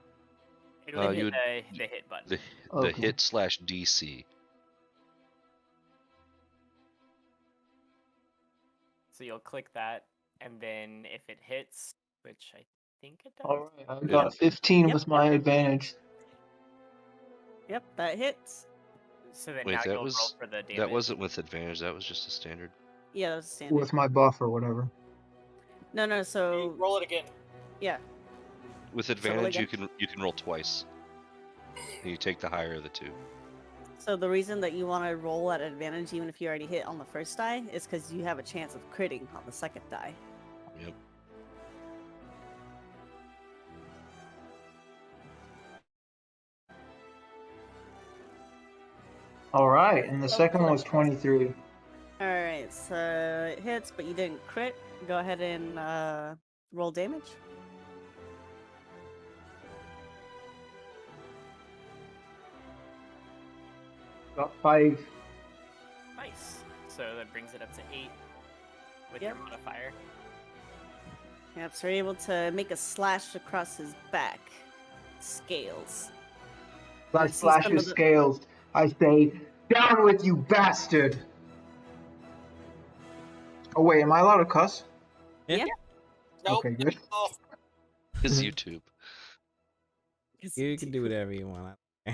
Speaker 4: It'll
Speaker 3: you
Speaker 4: hit
Speaker 3: would-
Speaker 4: the hit button.
Speaker 3: The
Speaker 6: Okay.
Speaker 3: hit / DC.
Speaker 4: So you'll click that, and then if it hits, which I think it does.
Speaker 6: All right, I
Speaker 3: Yeah.
Speaker 6: got 15
Speaker 2: Yep.
Speaker 6: with my advantage.
Speaker 2: Yep, that hits.
Speaker 4: So then
Speaker 3: Wait,
Speaker 4: now
Speaker 3: that
Speaker 4: you'll
Speaker 3: was
Speaker 4: roll for the damage.
Speaker 3: that wasn't with advantage. That was just a standard.
Speaker 2: Yeah, that's standard.
Speaker 6: With my buff or whatever.
Speaker 2: No,
Speaker 5: You
Speaker 2: so
Speaker 5: roll it again.
Speaker 2: yeah.
Speaker 3: With
Speaker 2: roll
Speaker 3: advantage,
Speaker 2: again.
Speaker 3: you can roll twice. And you take the higher of the two.
Speaker 2: So the reason that you want to roll at advantage, even if you already hit on the first die, is because you have a chance of critting on the second die.
Speaker 3: Yep.
Speaker 6: All right, and the
Speaker 2: Oh,
Speaker 6: second one
Speaker 2: cool.
Speaker 6: was 23.
Speaker 2: All right, so it hits, but you didn't crit. Go ahead and roll damage.
Speaker 6: Got 5.
Speaker 4: Nice. So that brings it up to 8 with
Speaker 2: Yep.
Speaker 4: your modifier.
Speaker 2: Yep, so you're able to make a slash across his back. Scales.
Speaker 6: I
Speaker 2: see
Speaker 6: slash
Speaker 2: some of
Speaker 6: his
Speaker 2: the-
Speaker 6: scales. I say, down with you, bastard! Oh wait, am I allowed to cuss?
Speaker 1: Yeah.
Speaker 5: Nope.
Speaker 6: Okay, good.
Speaker 5: Oh,
Speaker 3: It's YouTube.
Speaker 1: You can do whatever you want.
Speaker 5: all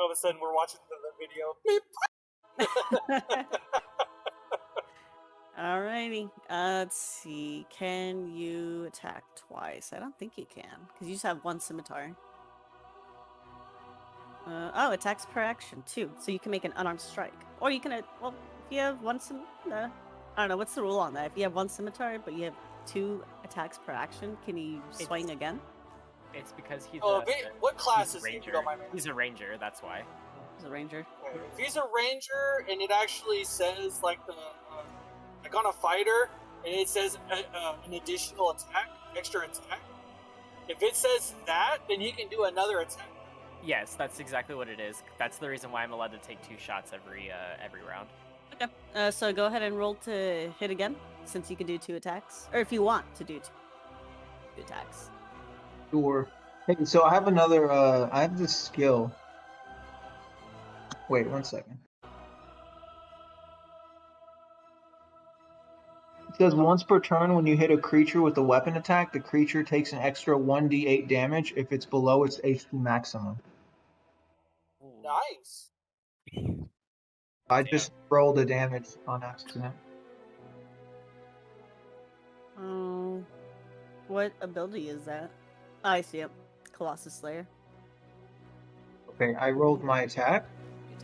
Speaker 5: of a sudden, we're watching the video.
Speaker 2: Alrighty. Let's see. Can you attack twice? I don't think you can, because you just have one scimitar. Oh, attacks per action too. So you can make an unarmed strike, or you can. Well, if you have one I don't know what's the rule on that. If you have one scimitar but you have 2 attacks per action, can you swing again?
Speaker 4: It's because he's
Speaker 5: Oh,
Speaker 4: a
Speaker 5: what class
Speaker 4: he's
Speaker 5: is
Speaker 4: a
Speaker 5: he? If you
Speaker 4: ranger.
Speaker 5: don't mind me
Speaker 4: He's a ranger. That's why.
Speaker 2: As a ranger.
Speaker 5: asking? If he's a ranger and it actually says like like on a fighter and it says an additional attack, extra attack. If it says that, then he can do another attack.
Speaker 4: Yes, that's exactly what it is. That's the reason why I'm allowed to take 2 shots every round.
Speaker 2: Okay. So go ahead and roll to hit again, since you can do 2 attacks, or if you want to do 2 attacks.
Speaker 6: Sure. Hey, so I have another, I have this skill. Wait, 1 second. It says once per turn, when you hit a creature with a weapon attack, the creature takes an extra 1d8 damage if it's below its HP maximum.
Speaker 5: Nice.
Speaker 6: I
Speaker 4: Damn.
Speaker 6: just rolled a damage on accident.
Speaker 2: Oh, what ability is that? Oh, I see it. Colossus Slayer.
Speaker 6: Okay, I rolled my attack.
Speaker 2: If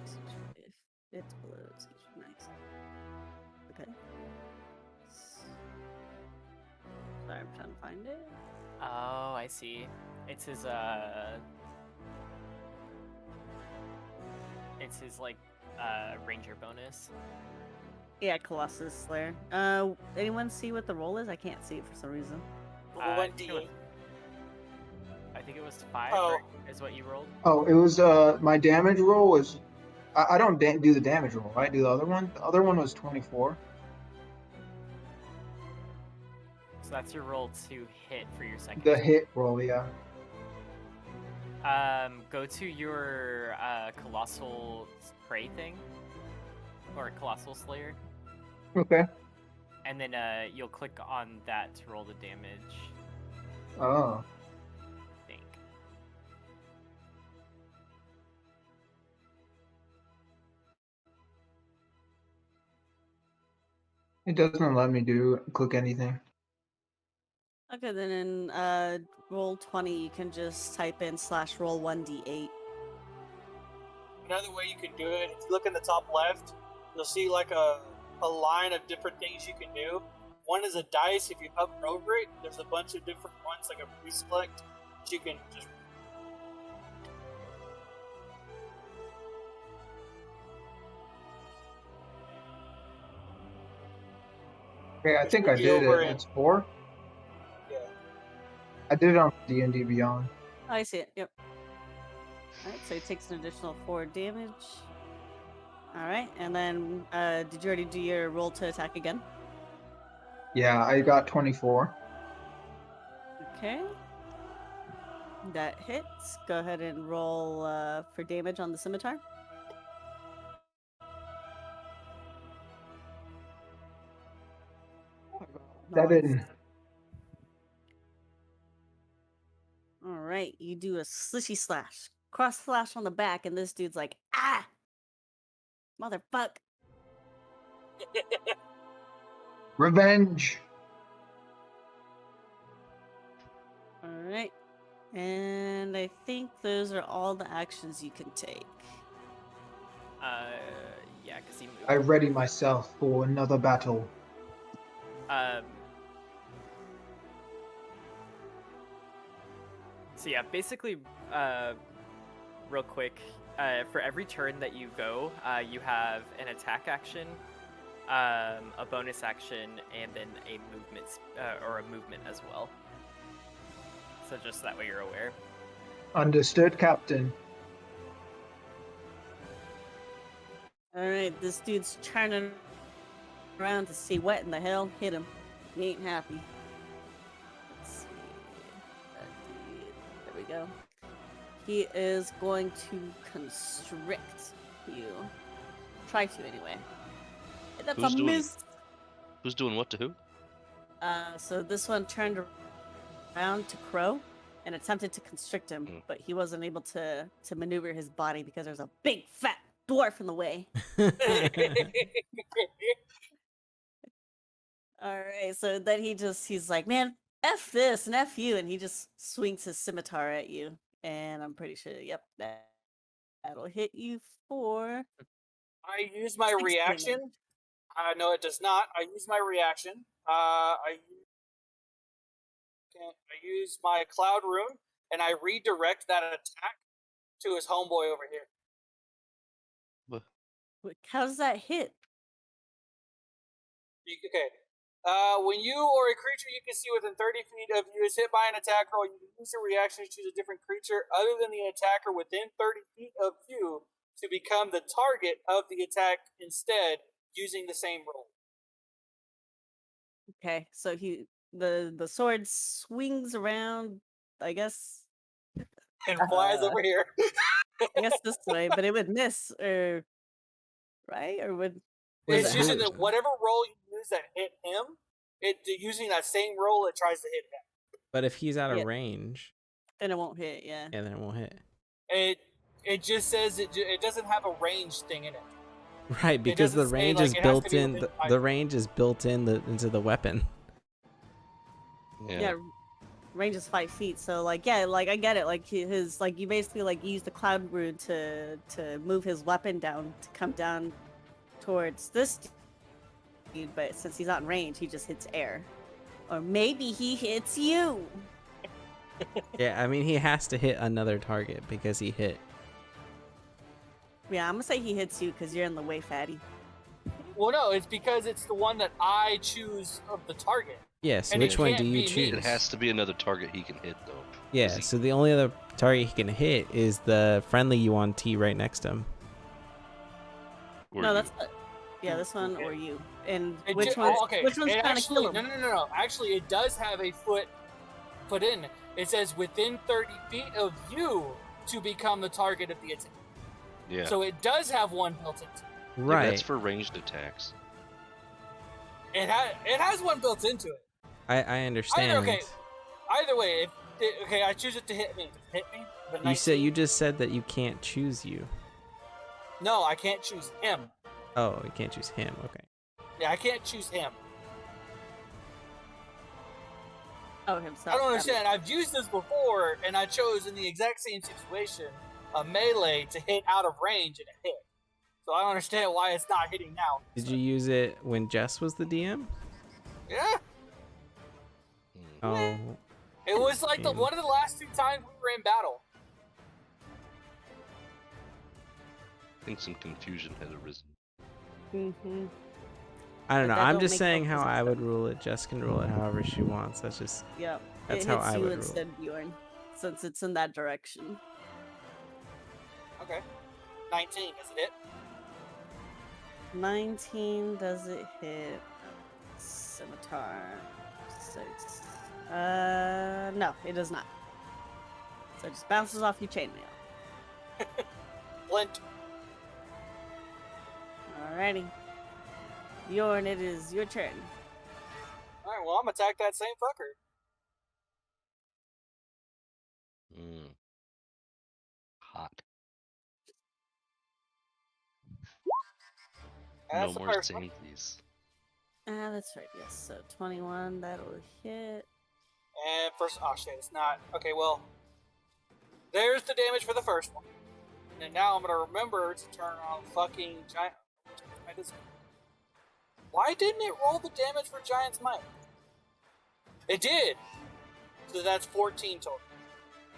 Speaker 2: it's below its HP max. Okay. Sorry, I'm trying to find it.
Speaker 4: Oh, I see. It's his like ranger bonus.
Speaker 2: Yeah, Colossus Slayer. Anyone see what the roll is? I can't see it for some reason.
Speaker 4: I
Speaker 5: One
Speaker 4: think it was-
Speaker 5: D8.
Speaker 4: I think it was 5
Speaker 5: Oh.
Speaker 4: right, is what you rolled.
Speaker 6: Oh, it was, my damage roll was, I don't do the damage roll, right? Do the other one? The other one was 24.
Speaker 4: So that's your roll to hit for your second.
Speaker 6: The hit roll, yeah.
Speaker 4: Go to your colossal prey thing, or colossal slayer,
Speaker 6: Okay.
Speaker 4: and then you'll click on that to roll the damage.
Speaker 6: Oh.
Speaker 4: I think.
Speaker 6: It doesn't let me click anything.
Speaker 2: Okay, then in roll 20, you can just type in /roll 1d8.
Speaker 5: Another way you can do it, if you look in the top left, you'll see like a line of different things you can do. One is a dice. If you hover over it, there's a bunch of different ones, like a pre-select, that you can just.
Speaker 6: Okay, I
Speaker 5: It
Speaker 6: think
Speaker 5: should
Speaker 6: I
Speaker 5: be
Speaker 6: did
Speaker 5: over
Speaker 6: it.
Speaker 5: in-
Speaker 6: It's 4.
Speaker 5: Yeah.
Speaker 6: I did it on D&D Beyond.
Speaker 2: Oh, I see it. Yep. All right, so he takes an additional 4 damage. All right, and then did you already do your roll to attack again?
Speaker 6: Yeah, I got 24.
Speaker 2: Okay. That hits. Go ahead and roll for damage on the scimitar. Nice.
Speaker 6: 7.
Speaker 2: All right, you do a slishy slash, cross slash on the back, and this dude's like, ah, motherfuck.
Speaker 6: Revenge.
Speaker 2: All right, and I think those are all the actions you can take.
Speaker 7: Yeah, because he moved.
Speaker 6: I ready myself for another battle.
Speaker 7: So yeah, basically, real quick, for every turn that you go, you have an attack action, a bonus action, and then a movement or a movement as well. So just that way you're aware.
Speaker 6: Understood, Captain.
Speaker 2: All right, this dude's turning around to see what in the hell hit him. He ain't happy. Let's see. There we go. He is going to constrict you. Try to, anyway. That's
Speaker 3: Who's
Speaker 2: a
Speaker 3: doing-
Speaker 2: miss.
Speaker 3: Who's doing what to who?
Speaker 2: So this one turned around to Crow and attempted to constrict him, but he wasn't able to maneuver his body because there's a big fat dwarf in the way. All right, so then he's like, man, F this and F you, and he just swings his scimitar at you. And I'm pretty sure, yep, that'll hit you for
Speaker 5: I use my
Speaker 2: 6
Speaker 5: reaction.
Speaker 2: damage.
Speaker 5: No, it does not. I use my reaction. I use my cloud rune, and I redirect that attack to his homeboy over here.
Speaker 2: Wait, how does that hit?
Speaker 5: Okay. When you or a creature you can see within 30 feet of you is hit by an attack roll, you can use your reaction to choose a different creature other than the attacker within 30 feet of you to become the target of the attack instead, using the same roll.
Speaker 2: Okay, so the sword swings around, I guess
Speaker 5: And flies over here.
Speaker 2: I guess this way, but it would miss, or right? Or would
Speaker 5: It's
Speaker 2: it
Speaker 5: using
Speaker 2: hurt?
Speaker 5: whatever roll you use that hit him, using that same roll, it tries to hit him.
Speaker 1: But if he's out of
Speaker 2: Yeah.
Speaker 1: range,
Speaker 2: Then it won't hit, yeah.
Speaker 1: yeah, then it won't hit.
Speaker 5: It just says it doesn't have a range thing in it.
Speaker 1: Right, because the
Speaker 5: doesn't say,
Speaker 1: range
Speaker 5: like,
Speaker 1: is
Speaker 5: it has to
Speaker 1: built
Speaker 5: be
Speaker 1: in.
Speaker 5: within
Speaker 1: The
Speaker 5: 5
Speaker 1: range is built into the weapon.
Speaker 2: Yeah, range is 5 feet, so like yeah, like I get it. Like his like you basically like use the cloud rune to move his weapon down to come down towards this dude, but since he's not in range, he just hits air. Or maybe he hits you.
Speaker 1: Yeah, I mean he has to hit another target because he hit.
Speaker 2: Yeah, I'm gonna say he hits you because you're in the way, fatty.
Speaker 5: Well, no, it's because it's the one that I choose of the target.
Speaker 1: Yes.
Speaker 5: And it
Speaker 1: Which one
Speaker 5: can't
Speaker 1: do you
Speaker 5: be me.
Speaker 1: choose?
Speaker 3: It has to be another target he can hit, though.
Speaker 1: Yeah.
Speaker 3: Is he-
Speaker 1: So the only other target he can hit is the friendly you on T right next to him.
Speaker 3: or
Speaker 2: No,
Speaker 3: you.
Speaker 2: that's yeah, this one or you. And
Speaker 5: It
Speaker 2: which
Speaker 5: ju-
Speaker 2: one's
Speaker 5: okay.
Speaker 2: which one's
Speaker 5: It
Speaker 2: trying to
Speaker 5: actually,
Speaker 2: kill him?
Speaker 5: No. Actually, it does have a foot put in. It says within 30 feet of you to become the target of the attack.
Speaker 3: Yeah.
Speaker 5: So it does have one built into it.
Speaker 3: Yeah,
Speaker 1: Right.
Speaker 3: that's for ranged attacks.
Speaker 5: It has one built into it.
Speaker 1: I understand.
Speaker 5: okay. Either way, okay, I choose it to hit me. Does it hit me? The
Speaker 1: You said
Speaker 5: 19?
Speaker 1: you just said that you can't choose you.
Speaker 5: No, I can't choose him.
Speaker 1: Oh, you can't choose him. Okay.
Speaker 5: Yeah, I can't choose him.
Speaker 2: Oh, himself.
Speaker 5: I don't understand. I've used this before, and I chose in the exact same situation a melee to hit out of range, and it hit. So I don't understand why it's not hitting now.
Speaker 1: Did you use it when Jess was the DM?
Speaker 5: Yeah,
Speaker 1: Oh,
Speaker 5: it was like
Speaker 1: Damn.
Speaker 5: one of the last 2 times we were in battle.
Speaker 3: I think some confusion had arisen.
Speaker 2: Mm-hmm.
Speaker 1: I don't know.
Speaker 2: But that
Speaker 1: I'm
Speaker 2: don't
Speaker 1: just
Speaker 2: make
Speaker 1: saying
Speaker 2: no
Speaker 1: how I
Speaker 2: sense.
Speaker 1: would rule it. Jess can rule it however she wants. That's just
Speaker 2: Yeah,
Speaker 1: That's
Speaker 2: it
Speaker 1: how
Speaker 2: hits
Speaker 1: I
Speaker 2: you
Speaker 1: would rule.
Speaker 2: instead, Bjorn, since it's in that direction.
Speaker 5: Okay. 19, does it hit?
Speaker 2: 19, does it hit? Scimitar. 6. No, it does not. So it just bounces off your chainmail.
Speaker 5: Flint.
Speaker 2: Alrighty. Bjorn, it is your turn.
Speaker 5: Alright, well, I'm gonna attack that same fucker.
Speaker 3: Hot.
Speaker 5: That's
Speaker 3: No
Speaker 5: the
Speaker 3: more
Speaker 5: first one.
Speaker 3: Sainties.
Speaker 2: That's right, yes. So 21, that'll hit.
Speaker 5: And first, oh shit, it's not. Okay, well, there's the damage for the first one. And now I'm gonna remember to turn on fucking giant. Why didn't it roll the damage for Giant's Might? It did! So that's 14 total.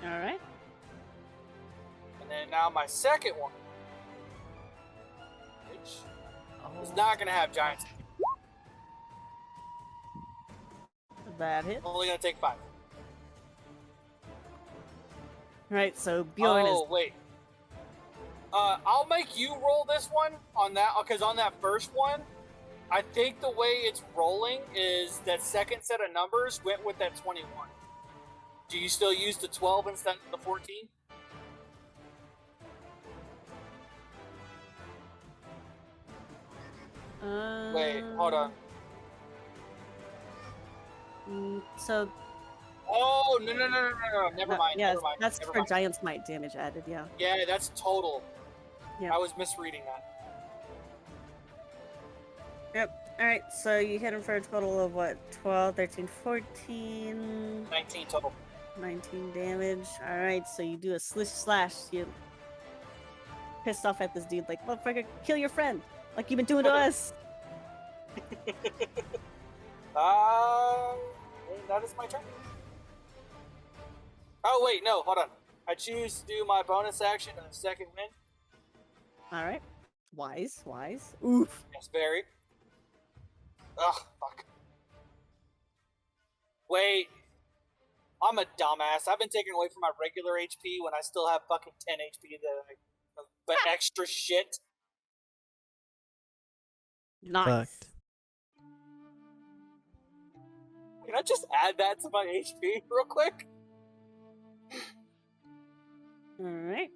Speaker 2: Alright.
Speaker 5: And then now my second one, which is not gonna have Giant's Might.
Speaker 2: That hit.
Speaker 5: Only gonna take 5.
Speaker 2: Right, so Bjorn is.
Speaker 5: Oh, wait. I'll make you roll this one on that, because on that first one, I think the way it's rolling is that second set of numbers went with that 21. Do you still use the 12 instead of the 14? Wait, hold on.
Speaker 2: So.
Speaker 5: Oh, no. Never mind.
Speaker 2: Yeah,
Speaker 5: Never mind.
Speaker 2: that's
Speaker 5: never
Speaker 2: for
Speaker 5: mind.
Speaker 2: Giant's Might damage added, yeah.
Speaker 5: Yeah, that's total.
Speaker 2: Yeah.
Speaker 5: I was misreading that.
Speaker 2: Yep. Alright, so you hit him for a total of what? 12, 13, 14.
Speaker 5: 19 total.
Speaker 2: 19 damage. Alright, so you do a slish slash. You pissed off at this dude, like, motherfucker, kill your friend. Like you've been doing to us.
Speaker 5: That is my turn. Oh, wait, no, hold on. I choose to do my bonus action on the second win.
Speaker 2: Alright. Wise. Oof.
Speaker 5: Yes, very. Ugh, fuck. Wait. I'm a dumbass. I've been taken away from my regular HP when I still have fucking 10 HP but extra shit.
Speaker 2: Nice.
Speaker 1: fucked.
Speaker 5: Can I just add that to my HP real quick?
Speaker 2: Alright.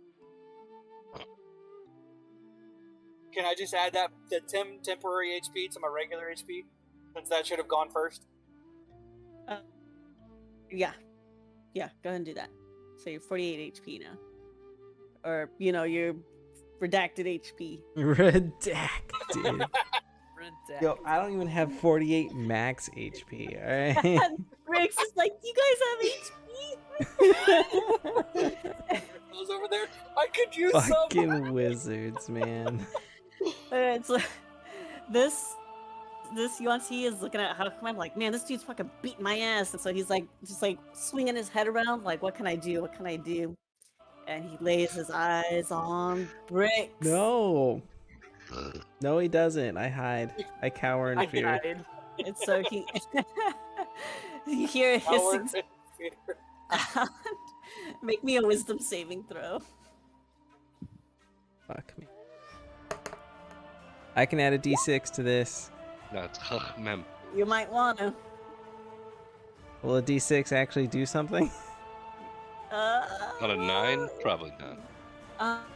Speaker 5: Can I just add that the temporary HP to my regular HP? Since that should have gone first.
Speaker 2: Yeah. Yeah, go ahead and do that. So you're 48 HP now. Or, your redacted HP.
Speaker 1: Redacted.
Speaker 4: Redacted.
Speaker 1: Yo, I don't even have 48 max HP, alright?
Speaker 2: Rex is like, you guys have HP?
Speaker 5: Those over there, I could use
Speaker 1: Fucking wizards, man.
Speaker 2: Alright, so this Yuan-Ti is looking at how I'm like, man, this dude's fucking beating my ass. And so he's like, just like swinging his head around, like, what can I do? And he lays his eyes on Bricks.
Speaker 1: No, he doesn't. I hide. I cower in fear.
Speaker 2: And so you hear a hissing sound. Make me a wisdom saving throw.
Speaker 1: Fuck me. I can add a d6 to this.
Speaker 3: No, it's mem.
Speaker 2: You might want to.
Speaker 1: Will a d6 actually do something?
Speaker 3: On a 9? Probably not.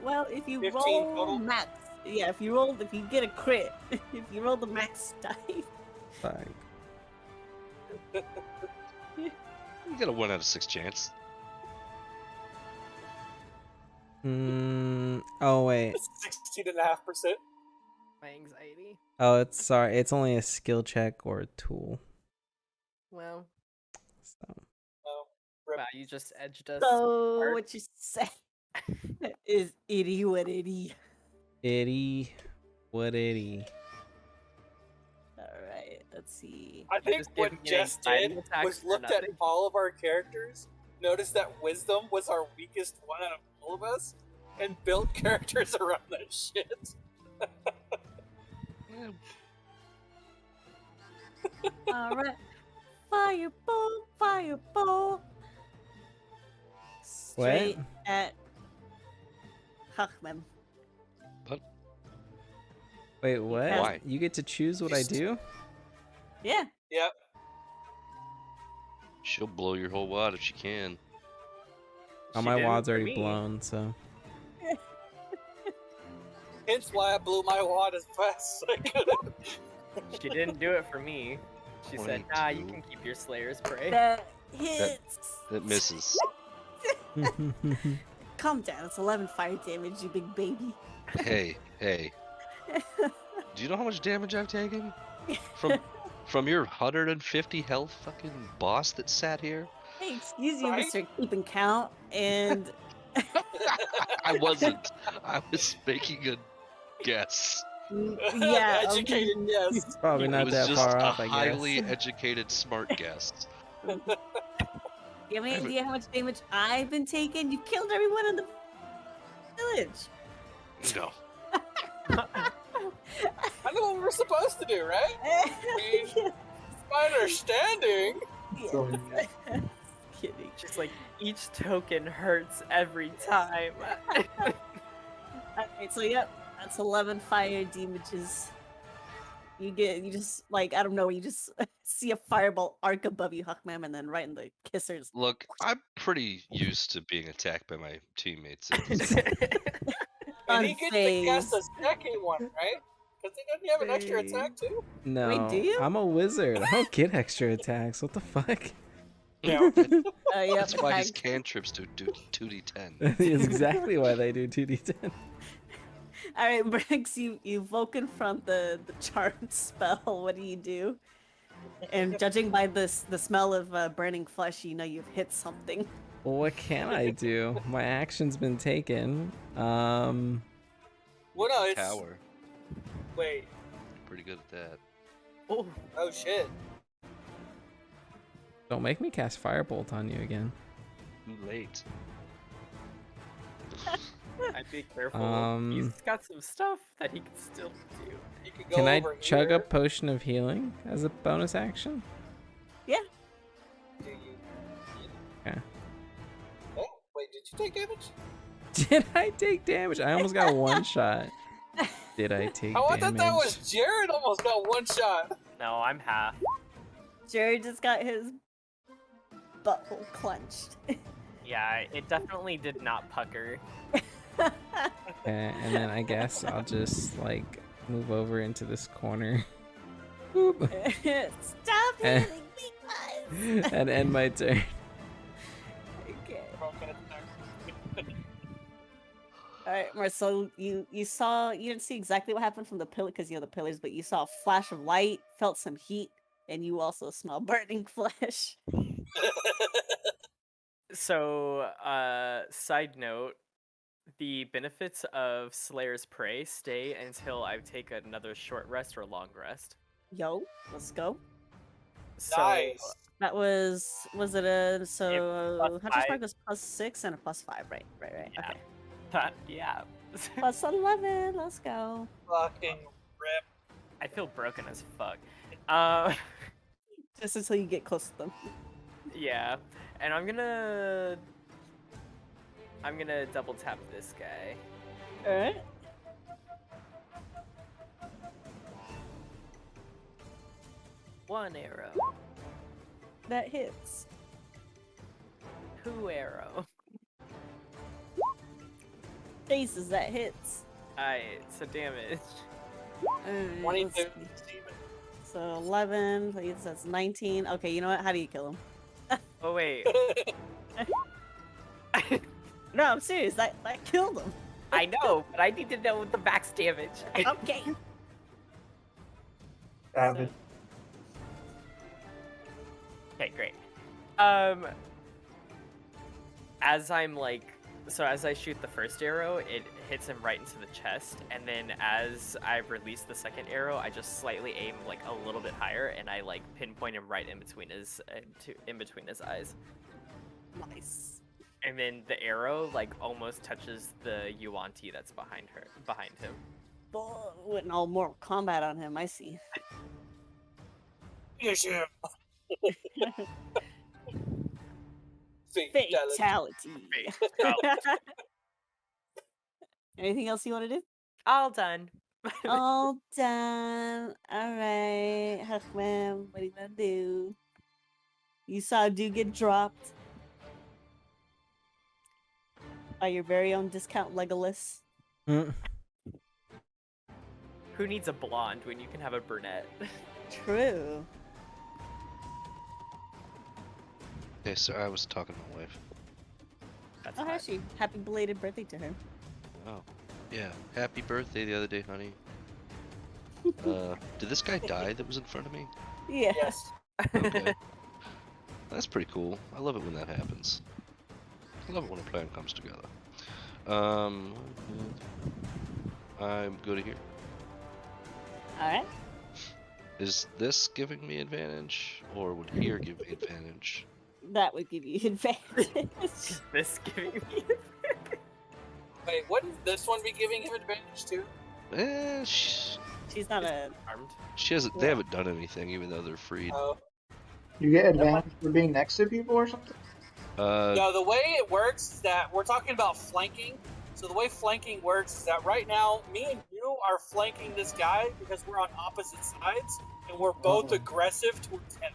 Speaker 2: Well, if you
Speaker 5: 15
Speaker 2: roll
Speaker 5: total?
Speaker 2: max, yeah, if you get a crit, if you roll the max die.
Speaker 1: Fine.
Speaker 3: You got a 1 out of 6 chance.
Speaker 1: Oh wait.
Speaker 5: 16.5%.
Speaker 4: My anxiety.
Speaker 1: Oh, it's only a skill check or a tool.
Speaker 4: Well,
Speaker 1: So
Speaker 5: Oh,
Speaker 4: wow, you just edged us.
Speaker 2: So
Speaker 4: hard.
Speaker 2: what you say is itty what itty.
Speaker 1: itty, what itty.
Speaker 2: All right, let's see.
Speaker 5: I think
Speaker 4: Just
Speaker 5: what
Speaker 4: give me an
Speaker 5: Jess
Speaker 4: anxiety
Speaker 5: did
Speaker 4: attack
Speaker 5: was
Speaker 4: for
Speaker 5: looked at
Speaker 4: nothing.
Speaker 5: all of our characters, noticed that wisdom was our weakest one out of all of us, and built characters around that shit.
Speaker 2: All right. Firebolt, firebolt. Straight at Hachman.
Speaker 3: But
Speaker 1: Wait, what?
Speaker 3: Why?
Speaker 1: You get to choose what I do?
Speaker 2: Yeah.
Speaker 5: Yep.
Speaker 3: she'll blow your whole wad if she can.
Speaker 1: Oh,
Speaker 7: She
Speaker 1: my
Speaker 7: didn't
Speaker 1: wad's
Speaker 7: for
Speaker 1: already
Speaker 7: me.
Speaker 1: blown, so.
Speaker 5: Hence why I blew my wad as fast as I could.
Speaker 7: She didn't do it for me. She said, "Nah, you
Speaker 3: 22.
Speaker 7: can keep your Slayer's prey."
Speaker 2: That hits.
Speaker 3: That misses.
Speaker 2: Calm down. It's 11 fire damage, you big baby.
Speaker 3: Hey. Do you know how much damage I've taken? From your 150 health fucking boss that sat here?
Speaker 2: Hey, excuse you,
Speaker 5: Right?
Speaker 2: Mr. Keeping Count. And
Speaker 3: I wasn't. I was making a guess.
Speaker 2: yeah,
Speaker 5: Educated, yes.
Speaker 1: Probably
Speaker 3: It
Speaker 1: not
Speaker 3: was
Speaker 1: that
Speaker 3: just
Speaker 1: far
Speaker 3: a
Speaker 1: off, I guess.
Speaker 3: highly educated, smart guess.
Speaker 2: Do you have any
Speaker 3: I haven't-
Speaker 2: idea how much damage I've been taking? You killed everyone in the village.
Speaker 3: No.
Speaker 5: I know what we're supposed to do, right? mean- My understanding.
Speaker 2: Yeah. Kidding.
Speaker 7: She's like, each token hurts every time.
Speaker 2: Alright, so yep, that's 11 fire damages. You just like, I don't know, you just see a fireball arc above you, Huckmam, and then right in the kissers.
Speaker 3: Look, I'm pretty used to being attacked by my teammates. at this point.
Speaker 5: And he gets to cast a
Speaker 2: Unfazed.
Speaker 5: second one, right? Because doesn't he have an extra
Speaker 2: Unfazed.
Speaker 5: attack too?
Speaker 1: No,
Speaker 2: Wait, do you?
Speaker 1: I'm a wizard. I don't get extra attacks. What the fuck?
Speaker 5: Yeah.
Speaker 2: Yep,
Speaker 3: That's why his
Speaker 2: hag-
Speaker 3: cantrips do 2d10.
Speaker 1: That's exactly why they do 2d10.
Speaker 2: Alright, Briggs, you confront the charmed spell. What do? And judging by the smell of burning flesh, you know you've hit something.
Speaker 1: Well, what can I do? My action's been taken.
Speaker 5: Well, no, it's.
Speaker 3: Tower.
Speaker 5: Wait.
Speaker 3: Pretty good at that.
Speaker 7: Oh,
Speaker 5: Oh shit.
Speaker 1: Don't make me cast Firebolt on you again.
Speaker 3: Too late.
Speaker 7: I'd be careful.
Speaker 1: Um,
Speaker 7: He's got some stuff that he can still do.
Speaker 5: You could go
Speaker 1: Can I
Speaker 5: over
Speaker 1: chug
Speaker 5: here.
Speaker 1: a potion of healing as a bonus action?
Speaker 5: Do you?
Speaker 1: Okay.
Speaker 5: Oh, wait, did you take damage?
Speaker 1: Did I take damage? I almost got one shot. Did I take
Speaker 5: Oh, I
Speaker 1: damage?
Speaker 5: thought that was Jared almost got one shot.
Speaker 7: No, I'm half.
Speaker 2: Jared just got his butthole clenched.
Speaker 7: Yeah, it definitely did not pucker.
Speaker 1: Okay, and then I guess I'll just like move over into this corner. Boop.
Speaker 2: Stop
Speaker 1: Eh.
Speaker 2: hitting me, guys!
Speaker 1: And end my turn.
Speaker 2: Okay.
Speaker 5: Okay.
Speaker 2: Alright, Marcel, you didn't see exactly what happened from the pillar because you know the pillars, but you saw a flash of light, felt some heat, and you also smell burning flesh.
Speaker 7: So, side note, the benefits of Slayer's Prey stay until I take another short rest or long rest.
Speaker 2: Yo, let's go.
Speaker 7: So,
Speaker 5: Nice.
Speaker 2: That was it a so
Speaker 7: plus
Speaker 2: Hunter's
Speaker 7: 5.
Speaker 2: Mark was +6 and a +5, right?
Speaker 7: Yeah.
Speaker 2: Okay.
Speaker 7: yeah.
Speaker 2: +11, let's go.
Speaker 5: Fucking rip.
Speaker 7: I feel broken as fuck.
Speaker 2: Just until you get close to them.
Speaker 7: Yeah, and I'm gonna double tap this guy.
Speaker 2: Alright.
Speaker 7: One arrow,
Speaker 2: That hits.
Speaker 7: 2 arrow.
Speaker 2: Faces, that hits.
Speaker 7: Alright, so damage.
Speaker 2: Alright,
Speaker 5: 22.
Speaker 2: let's see. So 11, please, that's 19. Okay, you know what? How do you kill him?
Speaker 7: Oh wait,
Speaker 2: No, I'm serious. That killed him.
Speaker 7: I know, but I need to know the max damage.
Speaker 2: Okay.
Speaker 6: Savage.
Speaker 7: Okay, great. As I'm like, so as I shoot the first arrow, it hits him right into the chest, and then as I release the second arrow, I just slightly aim like a little bit higher, and I like pinpoint him right in between his eyes.
Speaker 2: Nice.
Speaker 7: And then the arrow like almost touches the Yuan-Ti that's behind him.
Speaker 2: went all Mortal Kombat on him. I see.
Speaker 5: Yes, yeah. Fatality.
Speaker 2: Fatality.
Speaker 4: Fatality.
Speaker 2: Anything else you want to do?
Speaker 4: All done.
Speaker 2: All done. All right, Huckman, what do you want to do? You saw a dude get dropped by your very own discount Legolas.
Speaker 1: Mm.
Speaker 7: Who needs a blonde when you can have a brunette?
Speaker 2: True.
Speaker 3: Okay, so I was talking to my wife.
Speaker 7: That's
Speaker 2: Oh,
Speaker 7: hot.
Speaker 2: actually, happy belated birthday to her.
Speaker 3: Oh, yeah. Happy birthday the other day, honey. Did this guy die that was in front of me?
Speaker 2: Yeah.
Speaker 5: Yes.
Speaker 3: Okay. That's pretty cool. I love it when that happens. I love it when a plan comes together. I'm good here.
Speaker 2: All right.
Speaker 3: Is this giving me advantage, or would here give me advantage?
Speaker 2: That would give you advantage.
Speaker 7: This giving me.
Speaker 5: Wait, wouldn't this one be giving him advantage too?
Speaker 2: She's not a.
Speaker 7: Armed.
Speaker 3: She hasn't. They haven't done anything, even though they're freed.
Speaker 5: Oh.
Speaker 6: You get advantage for being next to people or something?
Speaker 5: No, the way it works is that we're talking about flanking. So the way flanking works is that right now, me and you are flanking this guy because we're on opposite sides, and we're both aggressive towards him.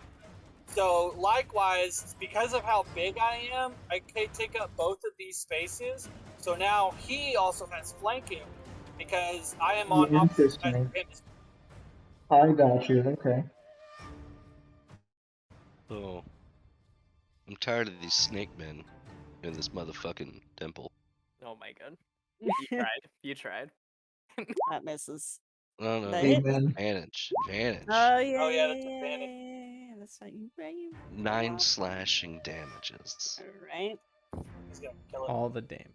Speaker 5: So likewise, because of how big I am, I can take up both of these spaces. So now he also has flanking because I am on opposite sides of him.
Speaker 6: I got you. Okay.
Speaker 3: So I'm tired of these snake men in this motherfucking temple.
Speaker 7: Oh my god. You tried. You tried.
Speaker 2: That misses.
Speaker 3: No, no,
Speaker 2: That
Speaker 3: no.
Speaker 2: hit?
Speaker 6: Amen.
Speaker 3: Advantage. Advantage.
Speaker 2: Oh yeah.
Speaker 5: Oh, yeah, that's
Speaker 2: yeah,
Speaker 5: advantage.
Speaker 2: yeah, that's right. You right.
Speaker 3: 9 slashing damages.
Speaker 2: All right.
Speaker 5: He's gonna kill it.
Speaker 1: All the damn.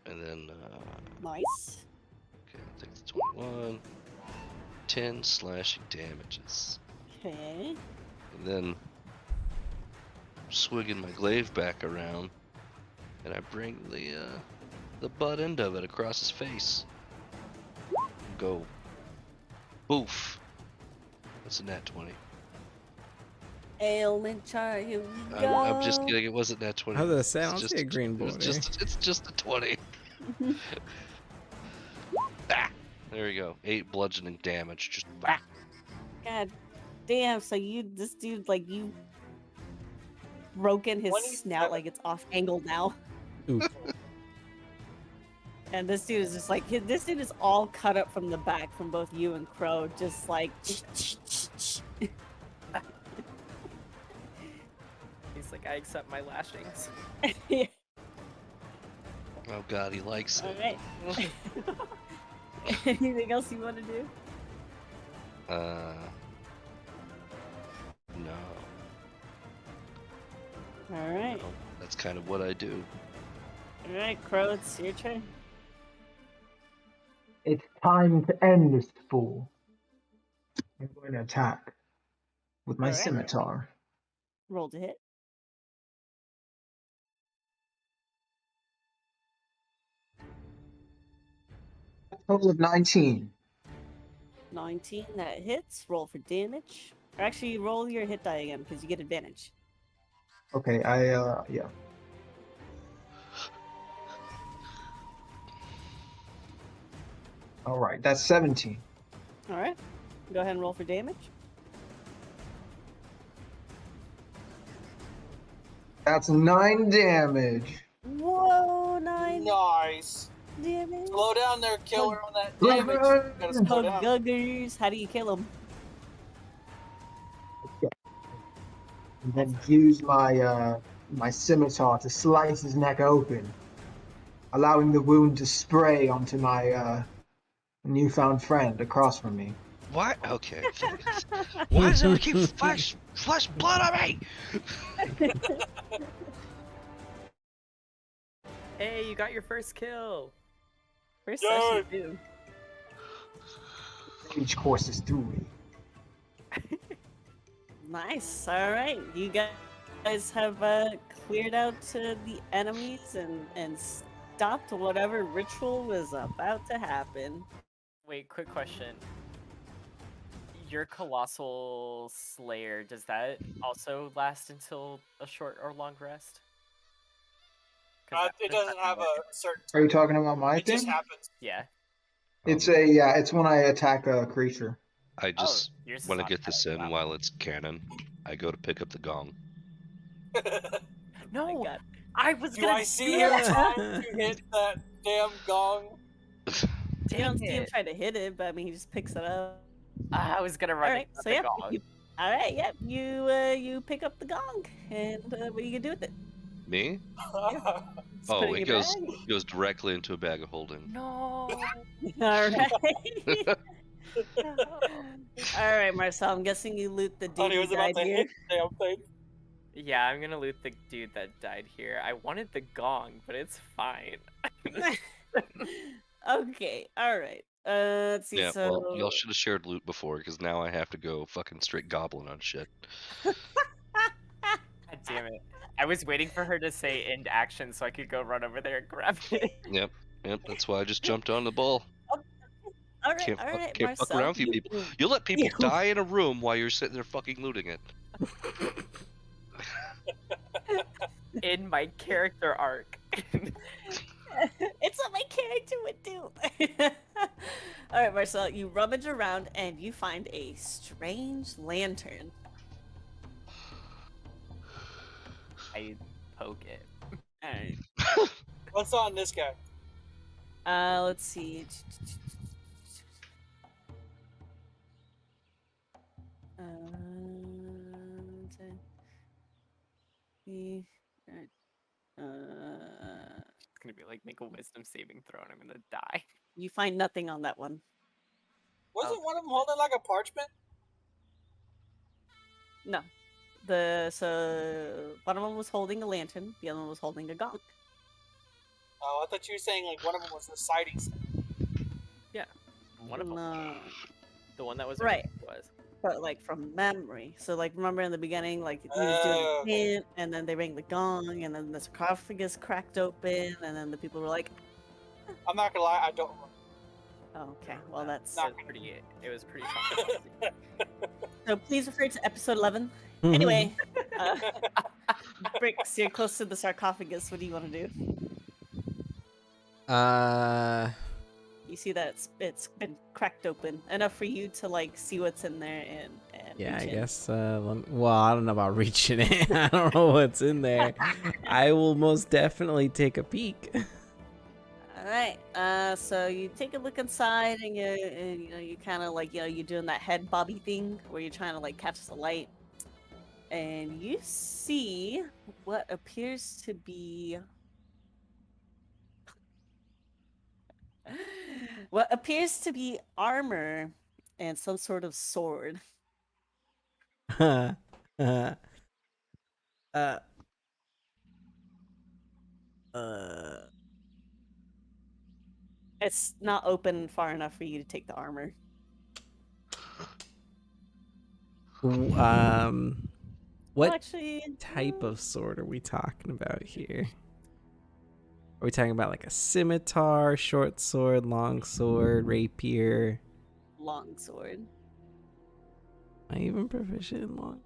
Speaker 3: And then,
Speaker 2: Nice.
Speaker 3: okay, I'll take the 21. 10 slashing damages.
Speaker 2: Okay.
Speaker 3: And then, swigging my glaive back around, and I bring the butt end of it across his face. Go. Boof. That's a nat 20.
Speaker 2: Ailment chart. Here we go.
Speaker 3: I'm just kidding. It wasn't nat 20.
Speaker 1: I was gonna say, I
Speaker 3: It's
Speaker 1: don't
Speaker 3: just
Speaker 1: see a green
Speaker 3: it's
Speaker 1: border.
Speaker 3: it's just a 20. Ah, there you go. 8 bludgeoning damage. Just bah.
Speaker 2: God damn. So this dude, like you, broken his
Speaker 5: 27.
Speaker 2: snout like it's off angle now.
Speaker 1: Oof.
Speaker 2: And this dude is just like this dude is all cut up from the back from both you and Crow, just like.
Speaker 7: He's like, I accept my lashings.
Speaker 2: Yeah.
Speaker 3: Oh god, he likes
Speaker 2: All
Speaker 3: it.
Speaker 2: right. Anything else you want to do?
Speaker 3: No.
Speaker 2: All right.
Speaker 3: No. That's kind of what I do.
Speaker 2: All right, Crow, it's your turn.
Speaker 6: It's time to end this fool. I'm going to attack with my
Speaker 2: Alright.
Speaker 6: scimitar.
Speaker 2: Roll to hit.
Speaker 6: Total of 19.
Speaker 2: 19, that hits. Roll for damage. Or actually, roll your hit die again because you get advantage.
Speaker 6: Okay, yeah. All right, that's 17.
Speaker 2: All right. Go ahead and roll for damage.
Speaker 6: That's 9 damage.
Speaker 2: Whoa, 9
Speaker 5: Nice.
Speaker 2: damage.
Speaker 5: Slow down there, killer, on that damage. You gotta slow down.
Speaker 2: Guggers. How do you kill him?
Speaker 6: And then use my my scimitar to slice his neck open, allowing the wound to spray onto my newfound friend across from me.
Speaker 3: Why? Okay. Why does it keep flash blood on me?
Speaker 7: Hey, you got your first kill.
Speaker 2: First
Speaker 5: Yay.
Speaker 2: session, too.
Speaker 6: Each courses through me.
Speaker 2: Nice. All right. You guys have cleared out the enemies and stopped whatever ritual was about to happen.
Speaker 4: Wait, quick question. Your Colossal Slayer, does that also last until a short or long rest? 'Cause that
Speaker 5: It
Speaker 4: was
Speaker 5: doesn't have a certain
Speaker 6: Are you
Speaker 5: time.
Speaker 6: talking about my
Speaker 5: It just
Speaker 6: thing?
Speaker 5: happens.
Speaker 4: Yeah.
Speaker 6: It's it's when I attack a creature.
Speaker 3: I just
Speaker 4: yours is
Speaker 3: want to get this
Speaker 4: automatic,
Speaker 3: in
Speaker 4: wow.
Speaker 3: while it's canon. I go to pick up the gong.
Speaker 4: No,
Speaker 2: God.
Speaker 4: I was
Speaker 5: Do
Speaker 4: gonna
Speaker 5: I see
Speaker 4: do
Speaker 5: him
Speaker 4: that.
Speaker 5: trying to hit that damn gong?
Speaker 2: You don't
Speaker 4: Dang
Speaker 2: see him
Speaker 4: it.
Speaker 2: try to hit it, but I mean, he just picks it up.
Speaker 4: I was gonna
Speaker 2: All
Speaker 4: run
Speaker 2: right,
Speaker 4: to
Speaker 2: so
Speaker 4: the
Speaker 2: yeah,
Speaker 4: gong.
Speaker 2: all right, yeah, you pick up the gong, and what are you gonna do with it?
Speaker 3: Me?
Speaker 2: Just
Speaker 3: Oh,
Speaker 2: put it
Speaker 3: it
Speaker 2: in your
Speaker 3: goes directly into a bag of holding.
Speaker 4: No.
Speaker 2: All right.
Speaker 4: No.
Speaker 2: All right, Marcel. I'm guessing you loot the
Speaker 5: Thought
Speaker 2: dude
Speaker 5: he
Speaker 2: who
Speaker 5: was about
Speaker 2: died
Speaker 5: to
Speaker 2: here.
Speaker 5: hit the damn thing.
Speaker 4: Yeah, I'm gonna loot the dude that died here. I wanted the gong, but it's fine.
Speaker 2: Okay. All right. Let's see.
Speaker 3: Yeah,
Speaker 2: So
Speaker 3: well, y'all should have shared loot before, because now I have to go fucking straight goblin on shit.
Speaker 4: God damn it. I was waiting for her to say end action so I could go run over there and grab it.
Speaker 3: Yep, that's why I just jumped on the ball.
Speaker 2: all right,
Speaker 3: Can't fuck around
Speaker 2: Marcel.
Speaker 3: with you people. You let people die in a room while you're sitting there fucking looting it.
Speaker 4: In my character arc.
Speaker 2: It's what my character would do. All right, Marcel. You rummage around and you find a strange lantern.
Speaker 4: I poke it.
Speaker 2: All right.
Speaker 5: What's on this guy?
Speaker 2: Let's see.
Speaker 4: It's gonna be like make a wisdom saving throw and I'm gonna die.
Speaker 2: You find nothing on that one.
Speaker 5: Wasn't one of them holding like a parchment?
Speaker 2: No. So one of them was holding a lantern, the other one was holding a gong.
Speaker 5: Oh, I thought you were saying like one of them was reciting something.
Speaker 4: Yeah. One of them.
Speaker 2: No.
Speaker 4: The one that was
Speaker 2: Right.
Speaker 4: was.
Speaker 2: But like from memory. So like remember in the beginning, like he was doing a
Speaker 5: Okay.
Speaker 2: chant, and then they rang the gong, and then the sarcophagus cracked open, and then the people were like,
Speaker 5: I'm not gonna lie, I don't remember.
Speaker 2: oh, okay, well that's
Speaker 5: Not-
Speaker 4: It was pretty traumatizing.
Speaker 2: so please refer to episode 11. Anyway, Bricks, you're close to the sarcophagus. What do you want to do? You see that it's been cracked open enough for you to like see what's in there and
Speaker 1: Yeah,
Speaker 2: reach
Speaker 1: I
Speaker 2: in.
Speaker 1: guess. Well, I don't know about reaching it. I don't know what's in there. I will most definitely take a peek.
Speaker 2: All right. So you take a look inside, and you kind of like you're doing that head bobby thing where you're trying to like catch the light, and you see what appears to be armor and some sort of sword.
Speaker 1: uh,
Speaker 2: It's not open far enough for you to take the armor.
Speaker 1: what
Speaker 2: Actually,
Speaker 1: type of sword are we talking about here? Are we talking about like a scimitar, short sword, long sword, rapier?
Speaker 2: long sword?
Speaker 1: Am I even proficient in long?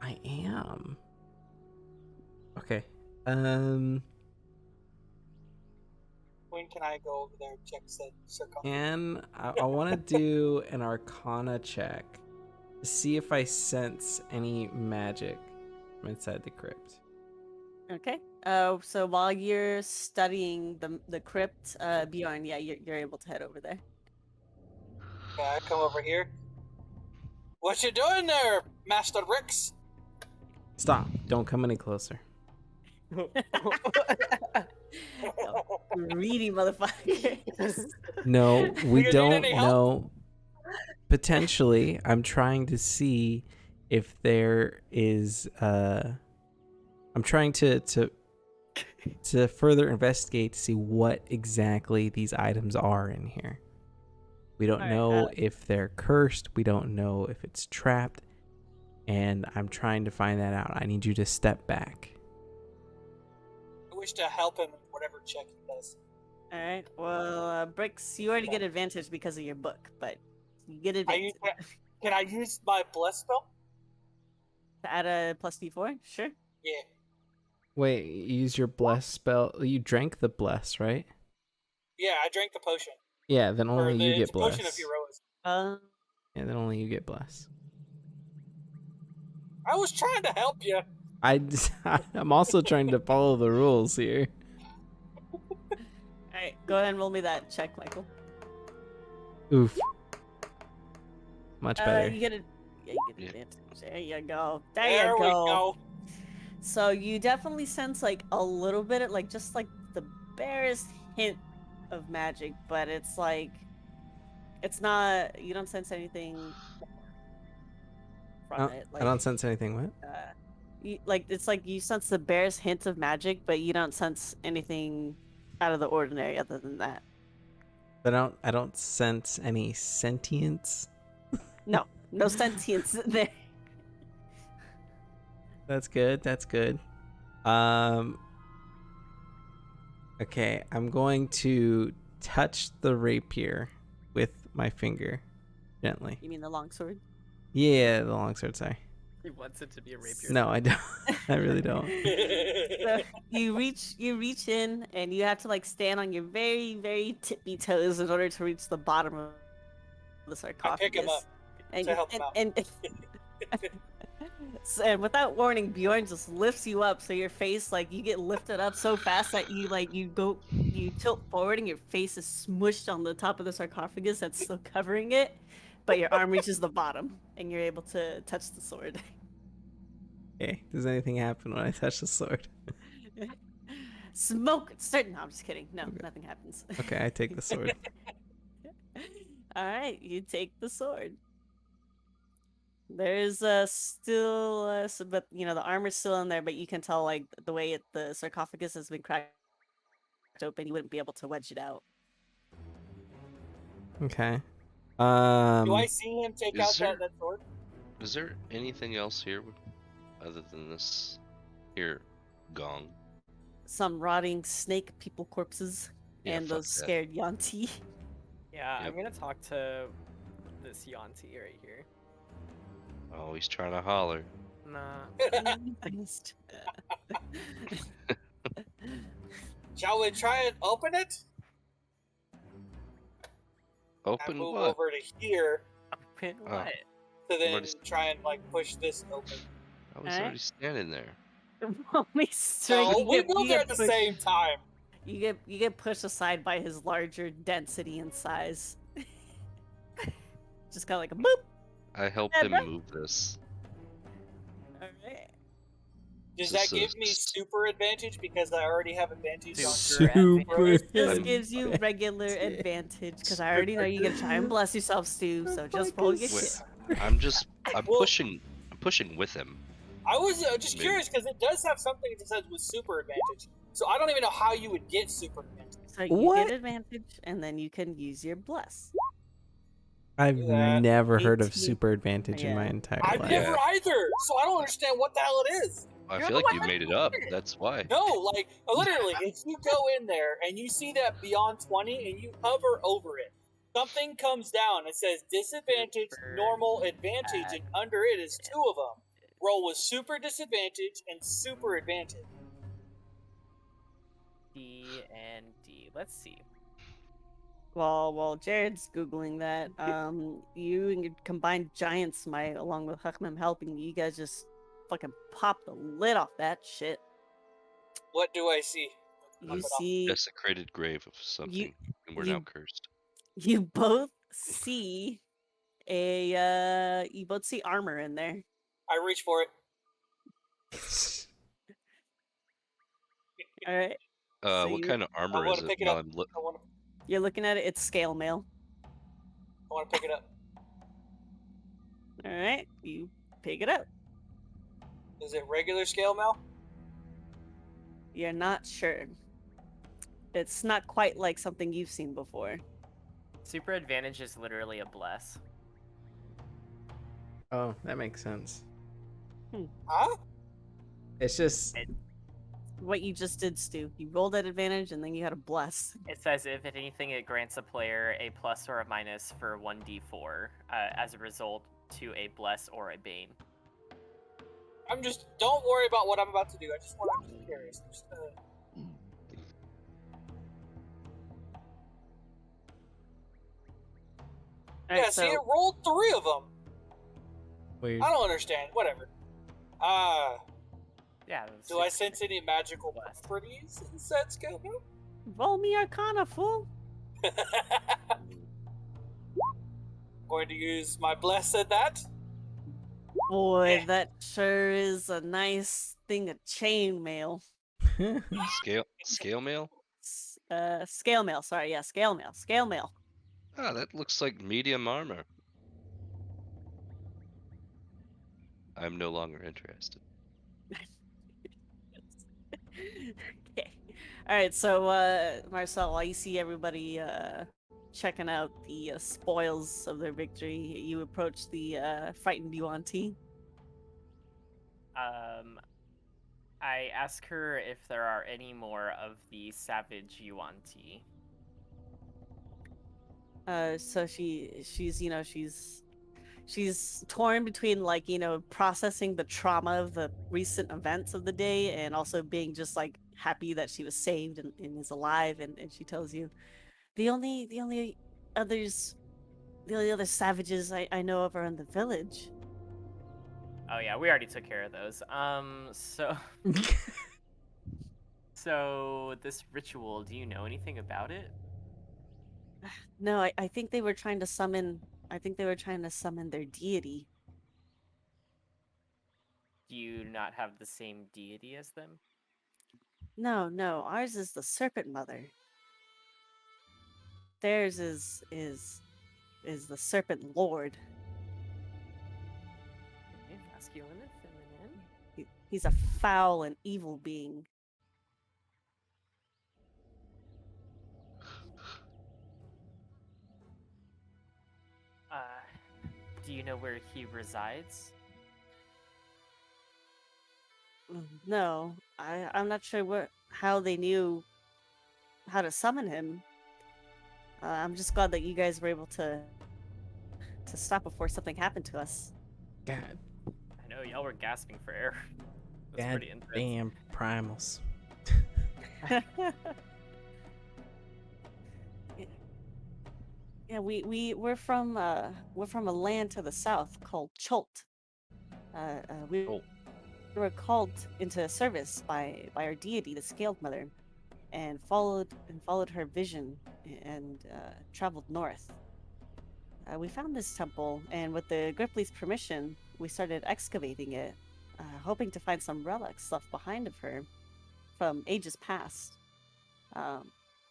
Speaker 1: I am. Okay.
Speaker 5: When can I go over there and check said sarcophagus?
Speaker 1: And I want to do an Arcana check to see if I sense any magic from inside the crypt.
Speaker 2: Okay. So while you're studying the crypt, Bjorn, yeah, you're able to head over there.
Speaker 5: Okay, I come over here. What you doing there, Master Rix?
Speaker 1: Stop! Don't come any closer.
Speaker 2: Greedy motherfucker.
Speaker 1: No, we
Speaker 5: You need
Speaker 1: don't
Speaker 5: any help?
Speaker 1: know. Potentially, I'm trying to see if there is. I'm trying to further investigate to see what exactly these items are in here. We don't
Speaker 2: Alright,
Speaker 1: know if they're cursed. We don't know if it's trapped. And I'm trying to find that out. I need you to step back.
Speaker 5: I wish to help him in whatever check he does.
Speaker 2: All right. Well, Bricks, you already get advantage because of your book, but you get advantage.
Speaker 5: Can I use my bless spell?
Speaker 2: To add a plus D4? Sure.
Speaker 5: Yeah.
Speaker 1: Wait, you use your bless spell. You drank the bless, right?
Speaker 5: Yeah, I drank the potion.
Speaker 1: Yeah, then
Speaker 5: Or
Speaker 1: only you
Speaker 5: it's
Speaker 1: get
Speaker 5: a potion of
Speaker 1: bless.
Speaker 5: heroism.
Speaker 1: Yeah, then only you get bless.
Speaker 5: I was trying to help you.
Speaker 1: I'm also trying to follow the rules here.
Speaker 2: All right. Go ahead and roll me that check, Michael.
Speaker 1: Oof. Much better.
Speaker 2: You get a. Yeah, you get advantage. There you go. There
Speaker 5: There
Speaker 2: you
Speaker 5: we
Speaker 2: go.
Speaker 5: go.
Speaker 2: So you definitely sense like a little bit of like just like the barest hint of magic, but it's like it's not. You don't sense anything from it. Like
Speaker 1: I don't sense anything. What?
Speaker 2: it's like you sense the barest hint of magic, but you don't sense anything out of the ordinary other than that.
Speaker 1: I don't sense any sentience.
Speaker 2: No sentience there.
Speaker 1: That's good. That's good. Okay, I'm going to touch the rapier with my finger gently.
Speaker 2: You mean the longsword?
Speaker 1: Yeah, the longsword. Sorry.
Speaker 7: He wants it to be a rapier.
Speaker 1: No, I don't. I really don't.
Speaker 2: So you reach in and you have to like stand on your very, very tippy toes in order to reach the bottom of the sarcophagus.
Speaker 5: I pick him up
Speaker 2: and
Speaker 5: to help him out.
Speaker 2: And without warning, Bjorn just lifts you up, so your face, like, you get lifted up so fast that you tilt forward and your face is smushed on the top of the sarcophagus that's still covering it, but your arm reaches the bottom and you're able to touch the sword.
Speaker 1: Okay. Does anything happen when I touch the sword?
Speaker 2: Smoke! No, I'm just kidding. No, nothing happens.
Speaker 1: Okay, I take the sword.
Speaker 2: Alright, you take the sword. There's still, but you know, the armor's still in there, but you can tell, like, the way the sarcophagus has been cracked open, you wouldn't be able to wedge it out.
Speaker 1: Okay.
Speaker 5: Do I see him take out that sword?
Speaker 3: Is there anything else here other than this here gong?
Speaker 2: Some rotting snake people corpses
Speaker 3: Yeah,
Speaker 2: and
Speaker 3: fuck
Speaker 2: those
Speaker 3: that.
Speaker 2: scared Yanti.
Speaker 7: Yeah,
Speaker 3: Yep.
Speaker 7: I'm gonna talk to this Yanti right here.
Speaker 3: Oh, he's trying to holler.
Speaker 7: Nah.
Speaker 5: Shall we try and open it? I
Speaker 3: Open
Speaker 5: move
Speaker 3: what?
Speaker 5: over to here
Speaker 7: Open
Speaker 3: Oh.
Speaker 7: what?
Speaker 5: to then
Speaker 3: Nobody's-
Speaker 5: try and like push this open.
Speaker 3: I was
Speaker 2: Alright.
Speaker 3: already standing there.
Speaker 2: Only strength.
Speaker 5: No,
Speaker 2: You
Speaker 5: we
Speaker 2: get-
Speaker 5: moved
Speaker 2: you
Speaker 5: there
Speaker 2: get
Speaker 5: at the
Speaker 2: pushed-
Speaker 5: same time.
Speaker 2: You get pushed aside by his larger density and size. Just kind of like a boop.
Speaker 3: I helped
Speaker 2: Yeah,
Speaker 3: him
Speaker 2: bro.
Speaker 3: move this.
Speaker 2: All right.
Speaker 5: Does
Speaker 3: This
Speaker 5: that
Speaker 3: is
Speaker 5: give me super advantage because I already have advantage on
Speaker 1: Super.
Speaker 2: This
Speaker 3: I'm-
Speaker 2: gives you regular advantage because I already know you get to try and bless yourself, Stu. So just roll your
Speaker 3: Wait,
Speaker 2: shit.
Speaker 3: I'm
Speaker 5: Well-
Speaker 3: pushing with him.
Speaker 5: I was just
Speaker 3: Maybe.
Speaker 5: curious because it does have something that says with super advantage. So I don't even know how you would get super advantage.
Speaker 2: So you
Speaker 1: What?
Speaker 2: get advantage, and then you can use your bless.
Speaker 1: I've
Speaker 5: Yeah.
Speaker 1: never heard of
Speaker 2: 18.
Speaker 1: super advantage in my
Speaker 2: Yeah.
Speaker 1: entire
Speaker 5: I've
Speaker 1: life.
Speaker 5: never either, so I don't understand what the hell it is.
Speaker 3: I
Speaker 5: You're
Speaker 3: feel
Speaker 5: the
Speaker 3: like
Speaker 5: one
Speaker 3: you
Speaker 5: that
Speaker 3: made it
Speaker 5: made
Speaker 3: up.
Speaker 5: it.
Speaker 3: That's why.
Speaker 5: No, like literally, if you go in there and you see that beyond 20 and you hover over it, something comes down and says disadvantage, normal, advantage, and under it is two of them. Roll with super disadvantage and super advantage.
Speaker 7: D and D. Let's see.
Speaker 2: While Jared's googling that, you and your combined giant smite, along with Huckman helping you guys, just fucking pop the lid off that shit.
Speaker 5: What do I see?
Speaker 2: You see,
Speaker 3: Desecrated grave of something, and we're
Speaker 2: you-
Speaker 3: now cursed.
Speaker 2: you both see you both see armor in there.
Speaker 5: I reach for it.
Speaker 2: All right, So
Speaker 3: What
Speaker 2: you-
Speaker 3: kind of
Speaker 5: I
Speaker 3: armor
Speaker 5: want
Speaker 3: is
Speaker 5: to
Speaker 3: it?
Speaker 5: pick it
Speaker 3: Now
Speaker 5: up.
Speaker 3: I'm
Speaker 5: I want
Speaker 2: you're looking at it. It's scale mail.
Speaker 5: to pick it up.
Speaker 2: All right, you pick it up.
Speaker 5: Is it regular scale mail?
Speaker 2: You're not sure. It's not quite like something you've seen before.
Speaker 4: Super advantage is literally a bless.
Speaker 1: Oh, that makes sense.
Speaker 5: Huh?
Speaker 1: It's just
Speaker 2: what you just did, Stu. You rolled at advantage, and then you had a bless.
Speaker 4: It says if anything, it grants a player a plus or a minus for 1d4 as a result to a bless or a bane.
Speaker 5: Don't worry about what I'm about to do. I'm just curious. I'm just gonna...
Speaker 2: Alright,
Speaker 5: Yeah,
Speaker 2: so
Speaker 5: see, it rolled 3 of them.
Speaker 1: Weird.
Speaker 5: I don't understand. Whatever.
Speaker 4: Yeah. that's
Speaker 5: Do I
Speaker 4: super
Speaker 5: sense any magical
Speaker 4: blessed.
Speaker 5: properties in said skill?
Speaker 2: roll me Arcana, fool.
Speaker 5: Going to use my bless at that.
Speaker 2: Boy, that sure is a nice thing of chainmail.
Speaker 3: Scale mail?
Speaker 2: Scale mail. Sorry, yeah, scale mail. Scale mail.
Speaker 3: Ah, that looks like medium armor. I'm no longer interested.
Speaker 2: Okay. All right. So, Marcel, while you see everybody checking out the spoils of their victory, you approach the frightened Yuan-Ti.
Speaker 4: I ask her if there are any more of the savage Yuan-Ti.
Speaker 2: So she's torn between, like, processing the trauma of the recent events of the day and also being just like happy that she was saved and is alive, and she tells you the only others the only other savages I know of are in the village.
Speaker 4: Oh yeah, we already took care of those. So this ritual, do you know anything about it?
Speaker 2: No, I think they were trying to summon their deity.
Speaker 4: Do you not have the same deity as them?
Speaker 2: No, ours is the serpent mother. Theirs is the serpent lord.
Speaker 4: Okay, masculine and feminine.
Speaker 2: He's a foul and evil being.
Speaker 4: Do you know where he resides?
Speaker 2: No, I'm not sure how they knew how to summon him. I'm just glad that you guys were able to stop before something happened to us.
Speaker 1: God
Speaker 4: I know y'all were gasping for air. That's pretty intense.
Speaker 1: damn primals.
Speaker 2: Yeah, we're from a land to the south called Cholt. We
Speaker 3: Oh.
Speaker 2: were called into service by our deity, the Scaled Mother, and followed her vision and traveled north. We found this temple, and with the Gripply's permission, we started excavating it, hoping to find some relics left behind of her from ages past.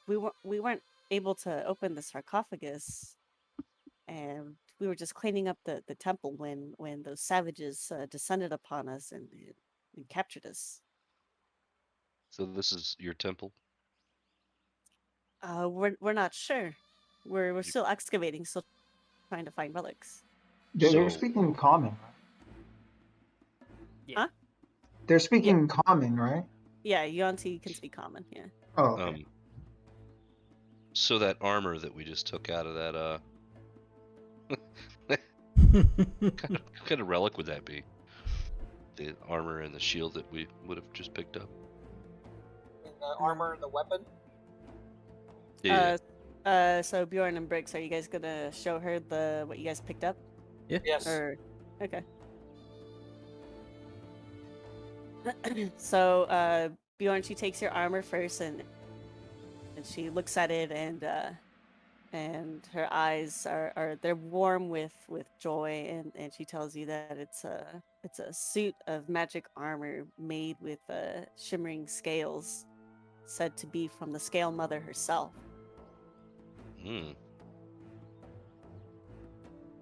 Speaker 2: We weren't able to open the sarcophagus, and we were just cleaning up the temple when those savages descended upon us and captured us.
Speaker 3: So this is your temple?
Speaker 2: We're not sure. We're
Speaker 3: You-
Speaker 2: still excavating, still trying to find relics.
Speaker 6: They're
Speaker 3: So-
Speaker 6: speaking common, right?
Speaker 4: Yeah.
Speaker 2: Huh?
Speaker 6: They're speaking common, right?
Speaker 2: Yeah, Yuan-Ti can speak common. Yeah.
Speaker 6: Oh, okay.
Speaker 3: So that armor that we just took out of that, what kind of relic would that be? The armor and the shield that we would have just picked up?
Speaker 5: And the armor and the weapon.
Speaker 3: Yeah.
Speaker 2: So Bjorn and Briggs, are you guys gonna show her what you guys picked up?
Speaker 5: Yes.
Speaker 2: Okay. So Bjorn, she takes your armor first and she looks at it and her eyes they're warm with joy, and she tells you that it's a suit of magic armor made with shimmering scales, said to be from the Scale Mother herself.
Speaker 3: Hmm.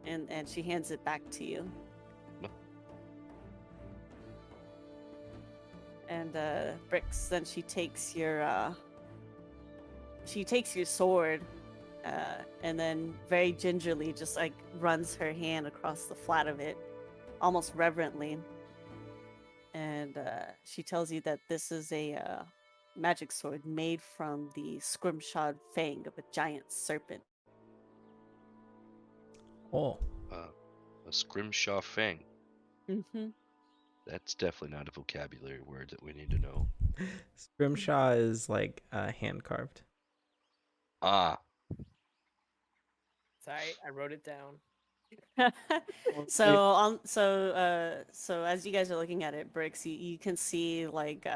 Speaker 2: And she hands it back to you. And Brix, then she takes your sword, and then very gingerly just runs her hand across the flat of it, almost reverently. and she tells you that this is a magic sword made from the scrimshod fang of a giant serpent.
Speaker 1: Oh,
Speaker 3: A scrimshaw fang.
Speaker 2: Mm-hmm.
Speaker 3: That's definitely not a vocabulary word that we need to know.
Speaker 1: Scrimshaw is like hand carved.
Speaker 3: Ah,
Speaker 7: Sorry, I wrote it down.
Speaker 2: So as you guys are looking at it, Bricks, you can see like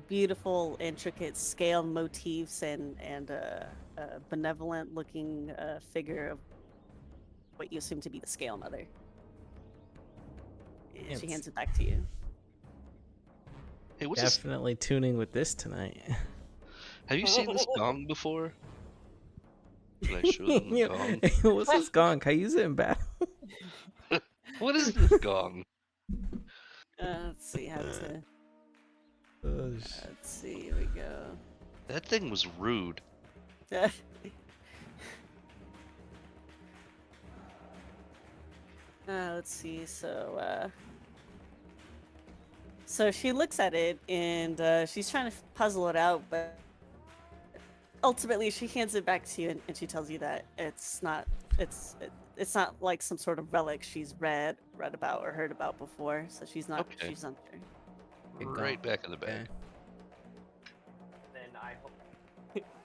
Speaker 2: beautiful intricate scale motifs and a benevolent looking figure of what you assume to be the Scale Mother. And she hands it back to you.
Speaker 3: hey, what's this?
Speaker 1: Definitely tuning with this tonight.
Speaker 3: Have you seen this gong before? Can I show them the
Speaker 1: Yeah.
Speaker 3: gong?
Speaker 1: What's this gong? Can I use it in battle?
Speaker 3: What is this gong?
Speaker 2: Let's see how to.
Speaker 1: Oh,
Speaker 2: Let's see. Here we go.
Speaker 3: That thing was rude.
Speaker 2: Let's see. So she looks at it and she's trying to puzzle it out, but ultimately she hands it back to you and she tells you that it's not like some sort of relic she's read about or heard about before. So she's not
Speaker 3: Okay.
Speaker 2: she's unsure.
Speaker 3: Right back in the bag.
Speaker 7: Then I hope.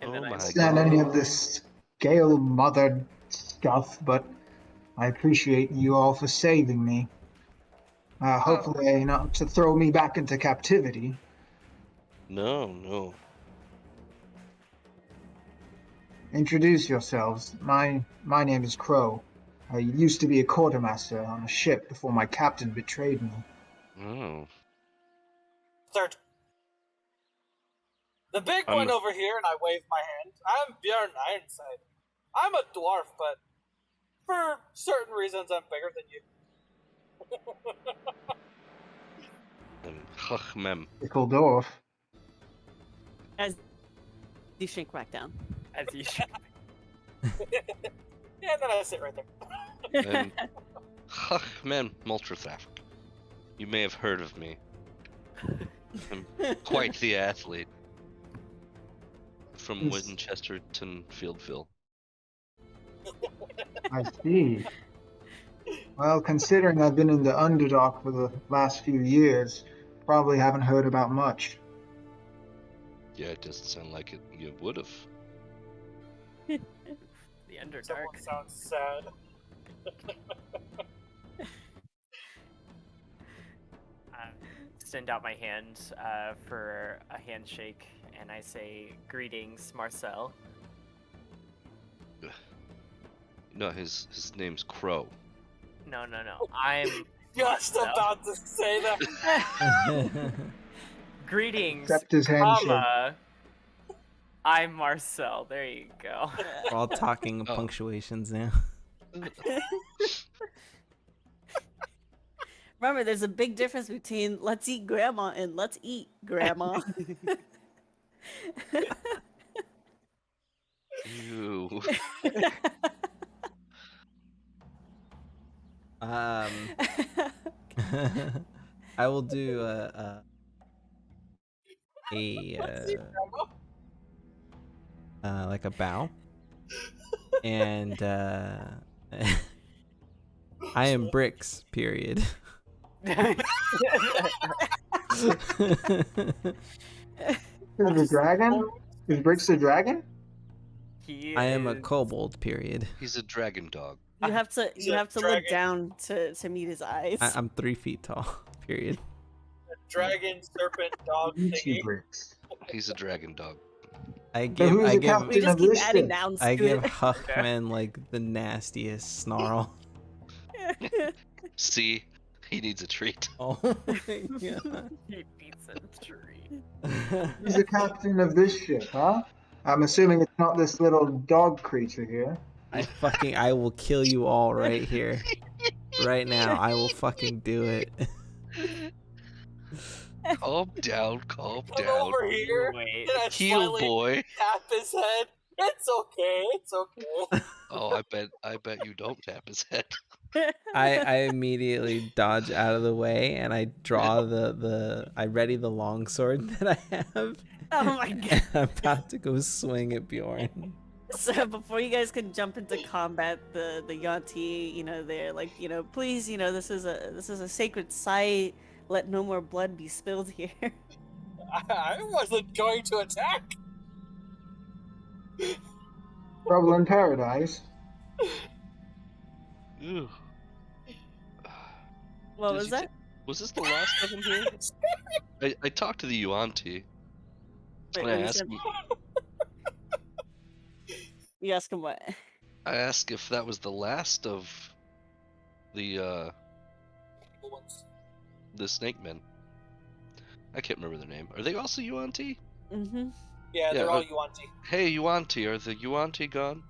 Speaker 3: Oh
Speaker 7: then I
Speaker 3: my
Speaker 7: hope-
Speaker 6: Understand any of this Scale Mother stuff, but I appreciate you all for saving me. Hopefully not to throw me back into captivity.
Speaker 3: No.
Speaker 6: Introduce yourselves. My name is Crow. I used to be a quartermaster on a ship before my captain betrayed me.
Speaker 3: Oh.
Speaker 5: Third. The big
Speaker 3: I'm-
Speaker 5: one over here, and I wave my hand. I'm Bjorn Ironside. I'm a dwarf, but for certain reasons, I'm bigger than you.
Speaker 3: And Chachmem.
Speaker 6: Pickle dwarf.
Speaker 2: As you shrink back down.
Speaker 7: As you should.
Speaker 5: Yeah, and then I sit right there.
Speaker 3: And Chachmem Multrathaf. You may have heard of me. I'm quite the athlete. From
Speaker 6: Yes.
Speaker 3: Winchesterton Fieldville.
Speaker 6: I see. Well, considering I've been in the Underdark for the last few years, probably haven't heard about much.
Speaker 3: Yeah, it doesn't sound like it. You would have.
Speaker 7: The Underdark.
Speaker 5: Someone sounds sad.
Speaker 7: Extend out my hand for a handshake, and I say, "Greetings, Marcel."
Speaker 3: No, his name's Crow.
Speaker 7: No. I'm
Speaker 5: Just about to say that.
Speaker 7: greetings,
Speaker 6: Accept his handshake.
Speaker 7: comma. I'm Marcel. There you go.
Speaker 1: We're all talking
Speaker 3: Oh.
Speaker 1: punctuations now.
Speaker 2: Remember, there's a big difference between let's eat grandma and let's eat grandma.
Speaker 3: Ew.
Speaker 1: I will do like a bow, and I am Bricks. Period.
Speaker 6: Is the dragon? Is Bricks the dragon?
Speaker 7: He
Speaker 1: I am a
Speaker 7: is-
Speaker 1: kobold. Period.
Speaker 3: He's a dragon dog.
Speaker 2: You have to
Speaker 5: He's
Speaker 2: you
Speaker 5: a
Speaker 2: have to look
Speaker 5: dragon.
Speaker 2: down to meet his eyes.
Speaker 1: I'm 3 feet tall. Period.
Speaker 5: Dragon, serpent, dog
Speaker 6: Meet you,
Speaker 5: thingy.
Speaker 6: Bricks.
Speaker 3: He's a dragon dog.
Speaker 1: I
Speaker 6: So
Speaker 1: give
Speaker 6: who's
Speaker 1: I
Speaker 6: the
Speaker 1: give
Speaker 6: captain
Speaker 2: we just
Speaker 6: of
Speaker 2: keep
Speaker 6: this
Speaker 2: adding
Speaker 6: ship?
Speaker 2: nouns
Speaker 1: I
Speaker 2: to
Speaker 1: give
Speaker 2: it.
Speaker 1: Huckman like the nastiest snarl.
Speaker 3: See, he needs a treat.
Speaker 1: Oh my god.
Speaker 7: He beats a tree.
Speaker 6: Who's the captain of this ship, huh? I'm assuming it's not this little dog creature here.
Speaker 1: I will kill you all right here. Right now. I will fucking do it.
Speaker 3: Calm down.
Speaker 5: Come
Speaker 3: down.
Speaker 5: over here,
Speaker 7: Wait.
Speaker 5: and I
Speaker 3: Heel
Speaker 5: slightly
Speaker 3: boy.
Speaker 5: tap his head. It's okay. It's okay.
Speaker 3: Oh, I bet you don't tap his head.
Speaker 1: I immediately dodge out of the way and I draw I ready the longsword that I have.
Speaker 2: Oh my god.
Speaker 1: And I'm about to go swing at Bjorn.
Speaker 2: So before you guys can jump into combat, the Yanti, they're like, please, this is a sacred site. Let no more blood be spilled here.
Speaker 5: I wasn't going to attack.
Speaker 6: Trouble in paradise.
Speaker 3: Ew.
Speaker 2: What
Speaker 3: Did
Speaker 2: was
Speaker 3: you
Speaker 2: that?
Speaker 3: Was this the last of them here? I talked to the Yuan-Ti.
Speaker 2: Wait,
Speaker 3: And
Speaker 2: what you said? You ask him what?
Speaker 3: I asked if that was the last of the snake men. I can't remember their name. Are they also Yuan-Ti?
Speaker 2: Mm-hmm.
Speaker 5: Yeah, they're all Yuan-Ti.
Speaker 3: Hey, Yuan-Ti, are the Yuan-Ti gone?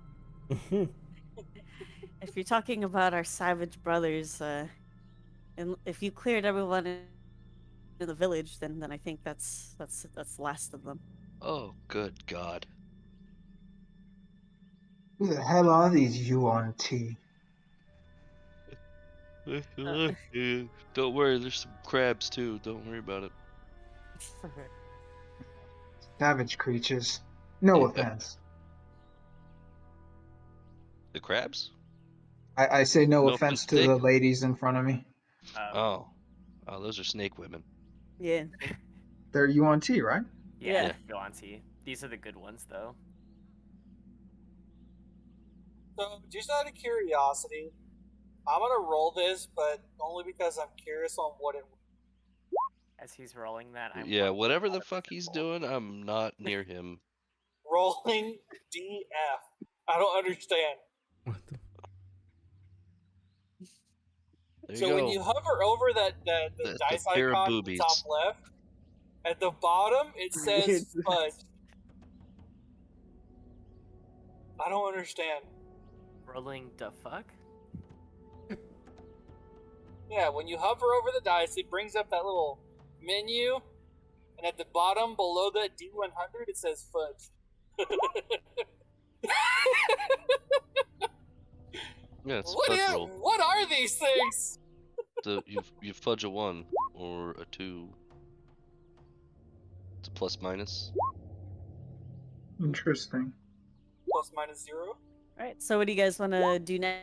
Speaker 2: If you're talking about our savage brothers, and if you cleared everyone in the village, then I think that's the last of them.
Speaker 3: Oh, good God.
Speaker 6: Who the hell are these Yuan-Ti?
Speaker 3: Don't worry, there's some crabs too. Don't worry about it.
Speaker 6: Savage creatures. No
Speaker 3: Yeah.
Speaker 6: offense.
Speaker 3: The crabs?
Speaker 6: I say no
Speaker 3: No
Speaker 6: offense to
Speaker 3: mistake.
Speaker 6: the ladies in front of me.
Speaker 3: Oh, those are snake women.
Speaker 2: Yeah.
Speaker 6: They're Yuan-Ti, right?
Speaker 2: Yeah.
Speaker 7: Yuan-Ti. These are the good ones, though.
Speaker 5: So, just out of curiosity, I'm gonna roll this, but only because I'm curious on what it.
Speaker 7: As he's rolling that, I'm
Speaker 3: Yeah,
Speaker 7: rolling
Speaker 3: whatever
Speaker 7: out
Speaker 3: the
Speaker 7: of
Speaker 3: fuck he's
Speaker 7: symbol.
Speaker 3: doing, I'm not near him.
Speaker 5: Rolling DF. I don't understand.
Speaker 1: What the?
Speaker 3: There
Speaker 5: So
Speaker 3: you
Speaker 5: when
Speaker 3: go.
Speaker 5: you hover over the
Speaker 3: The
Speaker 5: dice
Speaker 3: pair of
Speaker 5: icon at the
Speaker 3: boobies.
Speaker 5: top left, at the bottom it says fudge. I don't understand.
Speaker 7: Rolling the fuck?
Speaker 5: Yeah, when you hover over the dice, it brings up that little menu, and at the bottom below that D100, it says fudge.
Speaker 3: Yeah, it's
Speaker 5: What,
Speaker 3: fudge roll.
Speaker 5: what are these things?
Speaker 3: You fudge a 1 or a 2. It's a plus minus.
Speaker 6: Interesting.
Speaker 5: Plus minus 0.
Speaker 2: Alright, so what do you guys want to do now?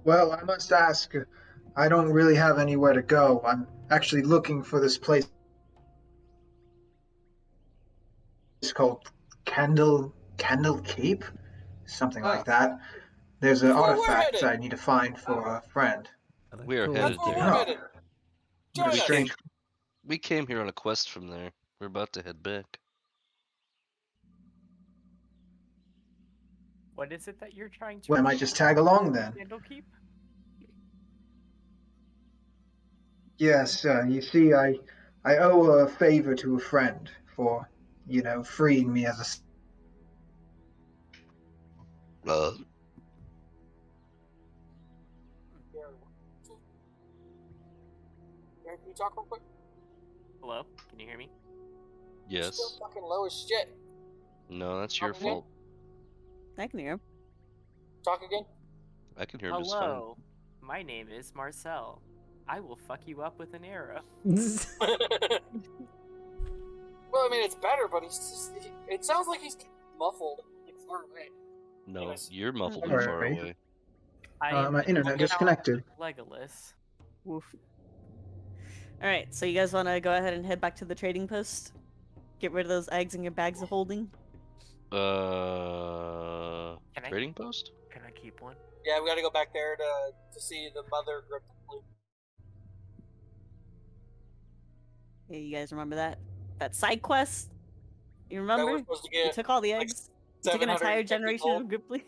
Speaker 6: Well, I must ask, I don't really have anywhere to go. I'm actually looking for this place. It's called Candlekeep? Something like that. There's an
Speaker 5: That's where we're
Speaker 6: artifact
Speaker 5: headed.
Speaker 6: I need to find for a friend.
Speaker 3: We are
Speaker 1: Cool.
Speaker 3: headed
Speaker 5: That's where
Speaker 3: there.
Speaker 5: we're headed. Join
Speaker 6: What a
Speaker 5: us.
Speaker 6: strange.
Speaker 3: We came here on a quest from there. We're about to head back.
Speaker 7: What is it that you're trying to
Speaker 6: Well, I might just tag along then.
Speaker 7: Candlekeep?
Speaker 6: Yes, you see, I owe a favor to a friend for, freeing me as a.
Speaker 5: Can you talk real quick?
Speaker 7: Hello? Can you hear me?
Speaker 3: Yes.
Speaker 5: Still fucking low as shit.
Speaker 3: No, that's your
Speaker 5: Okay.
Speaker 3: fault.
Speaker 2: I can hear him.
Speaker 5: Talk again.
Speaker 3: I can hear him just fine.
Speaker 7: Hello. My name is Marcel. I will fuck you up with an arrow.
Speaker 5: Well, I mean, it's better, but he's just. It sounds like he's muffled, like far away.
Speaker 3: No,
Speaker 5: Anyways.
Speaker 3: you're muffled and
Speaker 6: Alright.
Speaker 3: far away.
Speaker 7: I am
Speaker 6: My
Speaker 7: the
Speaker 6: internet
Speaker 5: Okay.
Speaker 6: disconnected.
Speaker 7: Legolas.
Speaker 2: Woof. Alright, so you guys want to go ahead and head back to the trading post? Get rid of those eggs in your bags of holding?
Speaker 7: Can I-
Speaker 3: Trading post?
Speaker 7: Can I keep one?
Speaker 5: Yeah, we gotta go back there to see the mother grip the blue.
Speaker 2: Yeah, you guys remember that? That side quest? You
Speaker 5: That we're
Speaker 2: remember?
Speaker 5: supposed to
Speaker 2: You
Speaker 5: get.
Speaker 2: took all the
Speaker 5: like,
Speaker 2: eggs. You took an entire
Speaker 5: 750
Speaker 2: generation
Speaker 5: gold.
Speaker 2: of Gripply.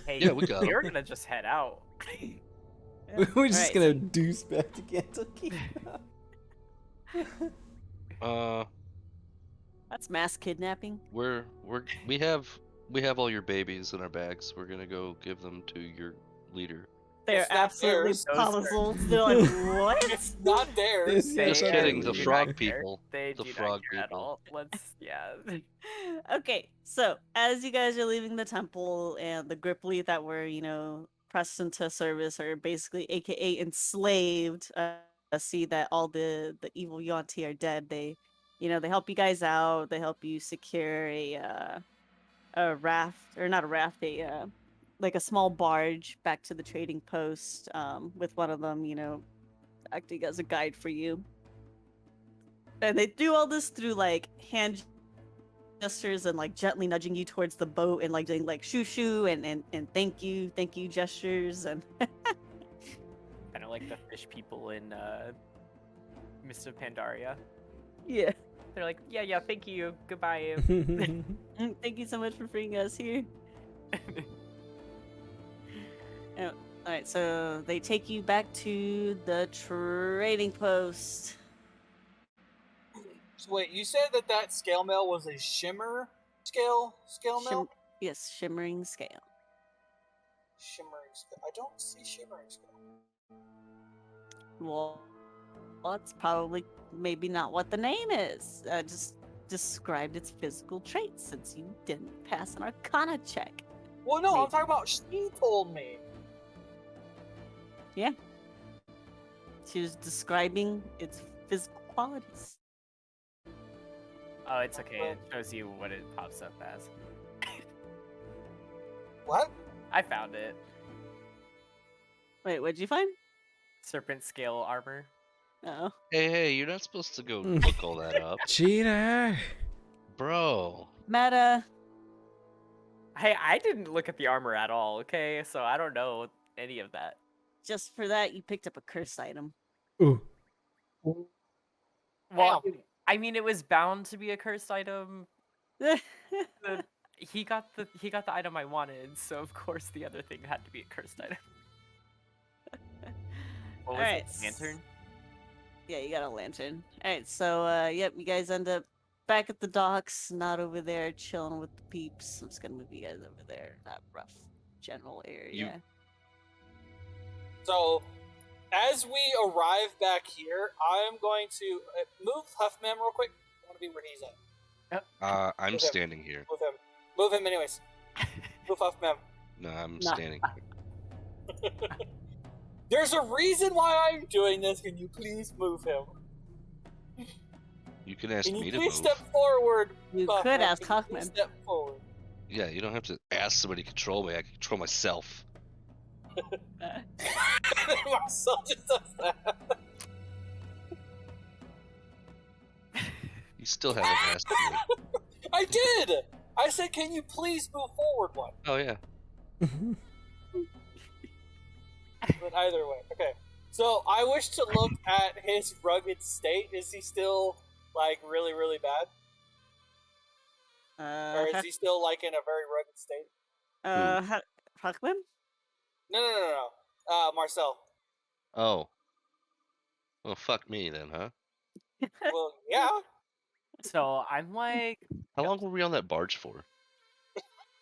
Speaker 7: Hey,
Speaker 3: Yeah, we got
Speaker 7: we
Speaker 3: 'em.
Speaker 7: were gonna just head out.
Speaker 1: We're just
Speaker 2: Alright,
Speaker 1: gonna deuce back to Candlekeep.
Speaker 2: That's mass kidnapping.
Speaker 3: We have all your babies in our bags. We're gonna go give them to your leader.
Speaker 2: They're
Speaker 5: It's not
Speaker 2: absolutely
Speaker 5: theirs.
Speaker 2: puzzled. They're like, what?
Speaker 5: It's not theirs.
Speaker 1: Yeah,
Speaker 3: Just
Speaker 1: okay.
Speaker 3: kidding, the
Speaker 1: Do
Speaker 3: frog
Speaker 7: not care.
Speaker 3: people.
Speaker 7: They
Speaker 3: The
Speaker 7: do
Speaker 3: frog
Speaker 7: not care at
Speaker 3: people.
Speaker 7: all. Let's, yeah.
Speaker 2: Okay, so as you guys are leaving the temple and the Gripply that were, pressed into service, or basically AKA enslaved, see that all the evil Yuan-Ti are dead. They, they help you guys out. They help you secure a raft, or not a raft, like a small barge back to the trading post, with one of them, acting as a guide for you. And they do all this through like hand gestures and like gently nudging you towards the boat and like doing like shoo shoo and thank you gestures and
Speaker 7: Kind of like the fish people in Mist of Pandaria.
Speaker 2: yeah.
Speaker 7: They're like, yeah, thank you, goodbye.
Speaker 2: Thank you so much for bringing us here. All right, so they take you back to the trading post.
Speaker 5: So wait, you said that scale mail was a shimmer scale mail?
Speaker 2: Yes, shimmering scale.
Speaker 5: Shimmering scale. I don't see shimmering scale.
Speaker 2: Well, that's probably maybe not what the name is. Just described its physical traits, since you didn't pass an Arcana check.
Speaker 5: Well, no,
Speaker 2: Maybe.
Speaker 5: I'm talking about she told me.
Speaker 2: Yeah. She was describing its physical qualities.
Speaker 7: Oh, it's okay. It shows you what it pops up as.
Speaker 5: What?
Speaker 7: I found it.
Speaker 2: Wait, what'd you find?
Speaker 7: Serpent scale armor.
Speaker 2: Oh.
Speaker 3: Hey, you're not supposed to go look all that up.
Speaker 1: Cheater.
Speaker 3: Bro.
Speaker 2: Meta.
Speaker 7: Hey, I didn't look at the armor at all, okay? So I don't know any of that.
Speaker 2: Just for that, you picked up a cursed item.
Speaker 1: Ooh.
Speaker 7: Well, I mean, it was bound to be a cursed item. He got the item I wanted, so of course the other thing had to be a cursed item. What was
Speaker 2: Alright.
Speaker 7: it? Lantern?
Speaker 2: Yeah, you got a lantern. Alright, so yep, you guys end up back at the docks, not over there chilling with the peeps. I'm just gonna move you guys over there, that rough general area.
Speaker 5: So, as we arrive back here, I'm going to move Huffman real quick. I want to be where he's at.
Speaker 3: I'm
Speaker 5: Move him.
Speaker 3: standing here.
Speaker 5: Move him. Move him anyways. Move Huffman.
Speaker 3: No, I'm
Speaker 2: Nah.
Speaker 3: standing here.
Speaker 5: There's a reason why I'm doing this. Can you please move him?
Speaker 3: You can ask
Speaker 5: Can you
Speaker 3: me to
Speaker 5: please
Speaker 3: move.
Speaker 5: step forward?
Speaker 2: You
Speaker 5: Huffman?
Speaker 2: could ask
Speaker 5: Can you please
Speaker 2: Huffman.
Speaker 5: Step forward.
Speaker 3: Yeah, you don't have to ask somebody to control me. I can control myself.
Speaker 5: Marcel just does that.
Speaker 3: You still haven't asked me.
Speaker 5: I did. I said, "Can you please move forward one?"
Speaker 3: Oh yeah.
Speaker 5: But either way, okay. So I wish to look at his rugged state. Is he still like really, really bad, or is he still like in a very rugged state?
Speaker 2: Huckman?
Speaker 5: No. Marcel.
Speaker 3: Oh. Well, fuck me then, huh?
Speaker 5: Well, yeah.
Speaker 7: So I'm like,
Speaker 3: How long were we on that barge for?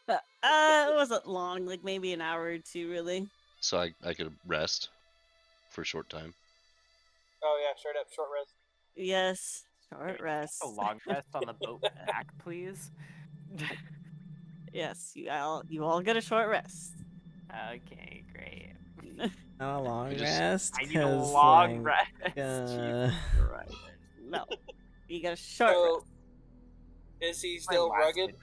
Speaker 2: It wasn't long, like maybe an hour or two, really.
Speaker 3: So I could rest for a short time.
Speaker 5: Oh yeah, straight up short rest.
Speaker 2: Yes, short rest.
Speaker 7: a long rest on the boat back, please.
Speaker 2: Yes, you all get a short rest.
Speaker 7: Okay, great.
Speaker 1: Not a long
Speaker 3: I just-
Speaker 1: rest.
Speaker 7: I need a
Speaker 1: 'cause,
Speaker 7: long
Speaker 1: like,
Speaker 7: rest.
Speaker 1: uh,
Speaker 7: Right.
Speaker 2: No, you get a short
Speaker 5: So,
Speaker 2: rest.
Speaker 5: is he still rugged?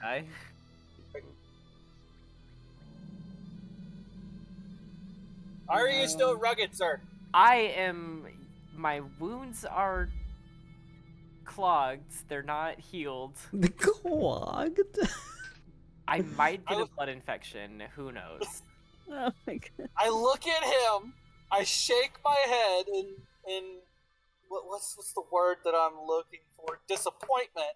Speaker 5: Are you still rugged, sir?
Speaker 7: I am. My wounds are clogged. They're not healed.
Speaker 1: the clogged.
Speaker 7: I might get a blood infection. Who knows?
Speaker 2: Oh my god.
Speaker 5: I look at him. I shake my head in what's the word that I'm looking for? Disappointment.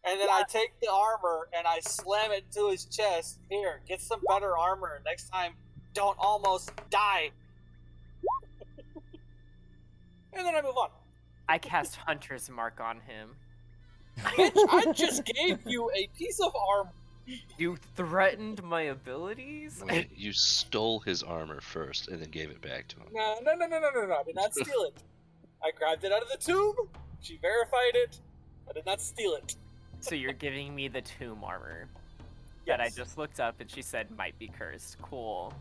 Speaker 5: And then I take the armor and I slam it to his chest. Here, get some better armor. Next time, don't almost die. And then I move on.
Speaker 7: I cast Hunter's Mark on him.
Speaker 5: Bitch, I just gave you a piece of armor.
Speaker 7: You threatened my abilities?
Speaker 3: Wait, you stole his armor first and then gave it back to him.
Speaker 5: No. I did not steal it. I grabbed it out of the tomb. She verified it. I did not steal it.
Speaker 7: So you're giving me the tomb armor that I
Speaker 5: Yes.
Speaker 7: just looked up and she said might be cursed. Cool.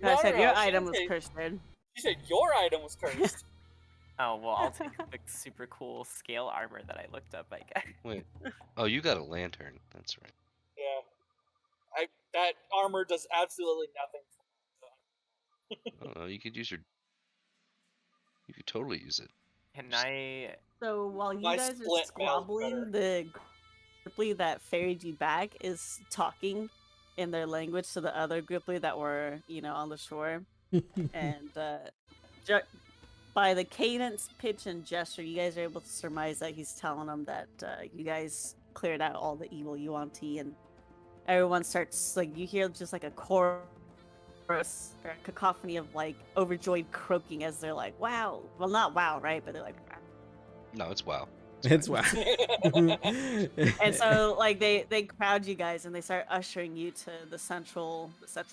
Speaker 2: I said your
Speaker 5: she
Speaker 2: item
Speaker 5: didn't
Speaker 2: was
Speaker 5: say-
Speaker 2: cursed, dude.
Speaker 5: She said your item was cursed.
Speaker 4: Oh well, I'll take the super cool scale armor that I looked up. I guess.
Speaker 3: Wait. Oh, you got a lantern. That's right.
Speaker 5: Yeah. That armor does absolutely nothing.
Speaker 3: Oh, you could use your. You could totally use it.
Speaker 4: Can I?
Speaker 2: So while you
Speaker 5: My
Speaker 2: guys are
Speaker 5: splint mail's
Speaker 2: squabbling, the Gripply that ferried you back is talking in their language to the other Gripply that were, on the shore. And by the cadence, pitch, and gesture, you guys are able to surmise that he's telling them that you guys cleared out all the evil Yuan-Ti, and everyone starts, you hear just like a chorus or a cacophony of overjoyed croaking as they're like, wow. Well, not wow, right? But they're like, wow.
Speaker 3: No, it's WoW.
Speaker 1: It's wow.
Speaker 2: And so they crowd you guys and they start ushering you to the central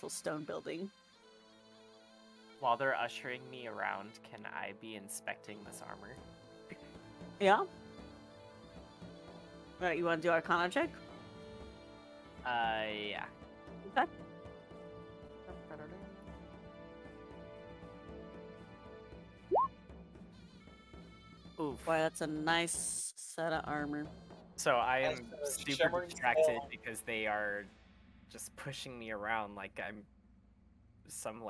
Speaker 2: stone building.
Speaker 4: While they're ushering me around, can I be inspecting this armor?
Speaker 2: Yeah. Alright, you want to do Arcana check?
Speaker 4: Yeah.
Speaker 2: Okay.
Speaker 4: Oof.
Speaker 2: Boy, that's a nice set of armor.
Speaker 4: So I
Speaker 5: Nice,
Speaker 4: am super
Speaker 5: shimmering
Speaker 4: distracted
Speaker 5: stone.
Speaker 4: because they are just pushing me around like I'm some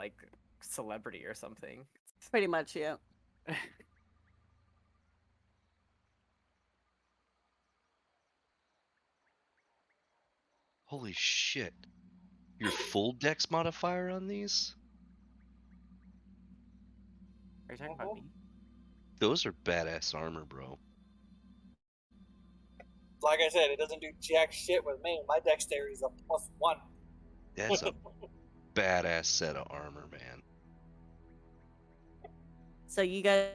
Speaker 4: celebrity or something.
Speaker 2: Pretty much, yeah.
Speaker 3: Holy shit. Your full dex modifier on these?
Speaker 4: Are you talking about me?
Speaker 3: Those are badass armor, bro.
Speaker 5: Like I said, it doesn't do jack shit with me. My dexterity is a +1.
Speaker 3: That's a badass set of armor, man.
Speaker 2: So you guys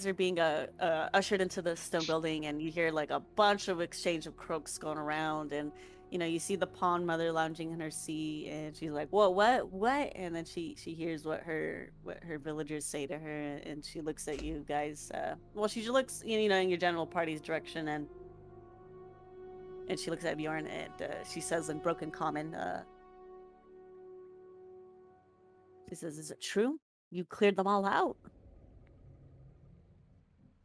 Speaker 2: are being ushered into the stone building, and you hear a bunch of exchange of croaks going around, and you see the Pawn Mother lounging in her seat, and she's like, what? And then she hears what her villagers say to her, and she looks at you guys. She looks in your general party's direction, and she looks at Bjorn, and she says in broken common, she says, "Is it true? You cleared them all out?"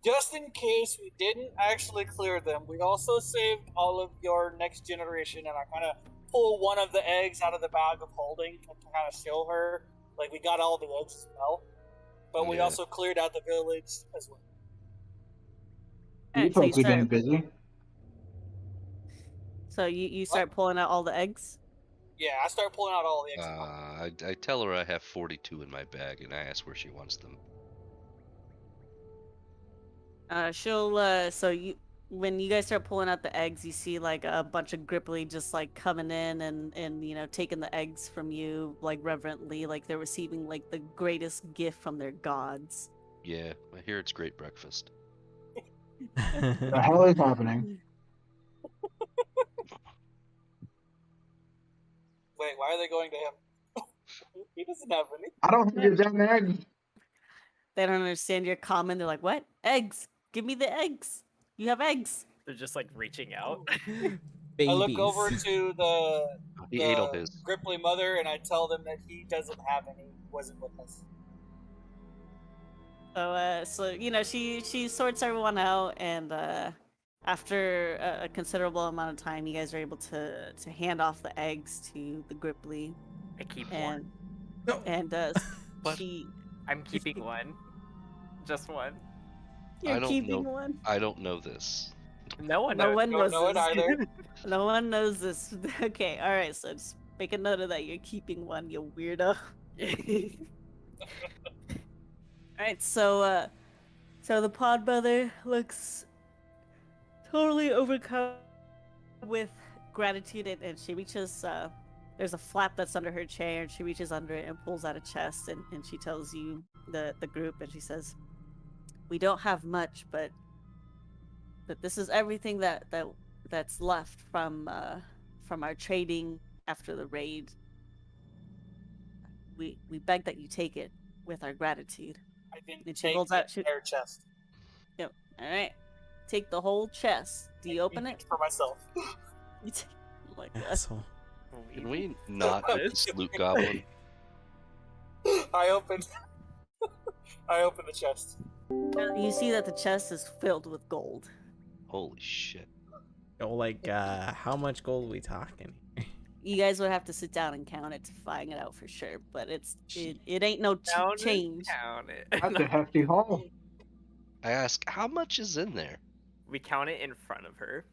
Speaker 5: Just in case we didn't actually clear them, we also saved all of your next generation, and I kind of pull one of the eggs out of the bag of holding to kind of show her, we got all the eggs as well. But we
Speaker 3: Yeah.
Speaker 5: also cleared out the village as well.
Speaker 6: You
Speaker 2: Alright, so
Speaker 6: folks are getting busy.
Speaker 2: So you start pulling out all the eggs?
Speaker 5: Yeah, I start pulling out all the eggs.
Speaker 3: I tell her I have 42 in my bag, and I ask where she wants them.
Speaker 2: She'll when you guys start pulling out the eggs, you see a bunch of Gripply just coming in and taking the eggs from you reverently, like they're receiving the greatest gift from their gods.
Speaker 3: Yeah, I hear it's great breakfast.
Speaker 6: The hell is happening?
Speaker 5: Wait, why are they going to him? He doesn't have any.
Speaker 6: I don't have your damn egg.
Speaker 2: They don't understand your comment. They're like, "What? Eggs? Give me the eggs. You have eggs."
Speaker 4: They're just reaching out.
Speaker 1: Babies.
Speaker 5: I look over to
Speaker 3: He ate all his.
Speaker 5: Gripply mother, and I tell them that he doesn't have any. He wasn't with us.
Speaker 2: So she sorts everyone out, and after a considerable amount of time, you guys are able to hand off the eggs to the Gripply,
Speaker 4: I keep
Speaker 2: and
Speaker 4: one.
Speaker 3: What?
Speaker 4: I'm keeping one. Just one.
Speaker 2: You're
Speaker 3: I don't
Speaker 2: keeping
Speaker 3: know.
Speaker 2: one.
Speaker 3: I don't know this.
Speaker 4: No one
Speaker 2: No
Speaker 4: knows.
Speaker 2: one
Speaker 5: Don't
Speaker 2: knows
Speaker 5: know it
Speaker 2: this.
Speaker 5: either.
Speaker 2: No one knows this. Okay, all right. So just make a note of that. You're keeping one, you weirdo. All right. So the pod mother looks totally overcome with gratitude, and she reaches. There's a flap that's under her chair, and she reaches under it and pulls out a chest, and she tells you the group, and she says, "We don't have much, but this is everything that's left from our trading after the raid. We beg that you take it with our gratitude."
Speaker 5: I didn't
Speaker 2: And she
Speaker 5: take
Speaker 2: holds
Speaker 5: the
Speaker 2: out.
Speaker 5: entire chest.
Speaker 2: Yep. All right. Take the whole chest. Do you open it?
Speaker 5: For myself.
Speaker 2: You take, oh my God.
Speaker 1: Asshole.
Speaker 3: Can we not with this loot goblin?
Speaker 5: I opened the chest.
Speaker 2: You see that the chest is filled with gold.
Speaker 3: Holy shit.
Speaker 1: Oh, like, how much gold are we talking?
Speaker 2: You guys would have to sit down and count it to find it out for sure, but it ain't no
Speaker 4: Count it,
Speaker 2: change.
Speaker 4: count it.
Speaker 6: That's a hefty haul.
Speaker 3: I ask, how much is in there?
Speaker 4: We count it in front of her.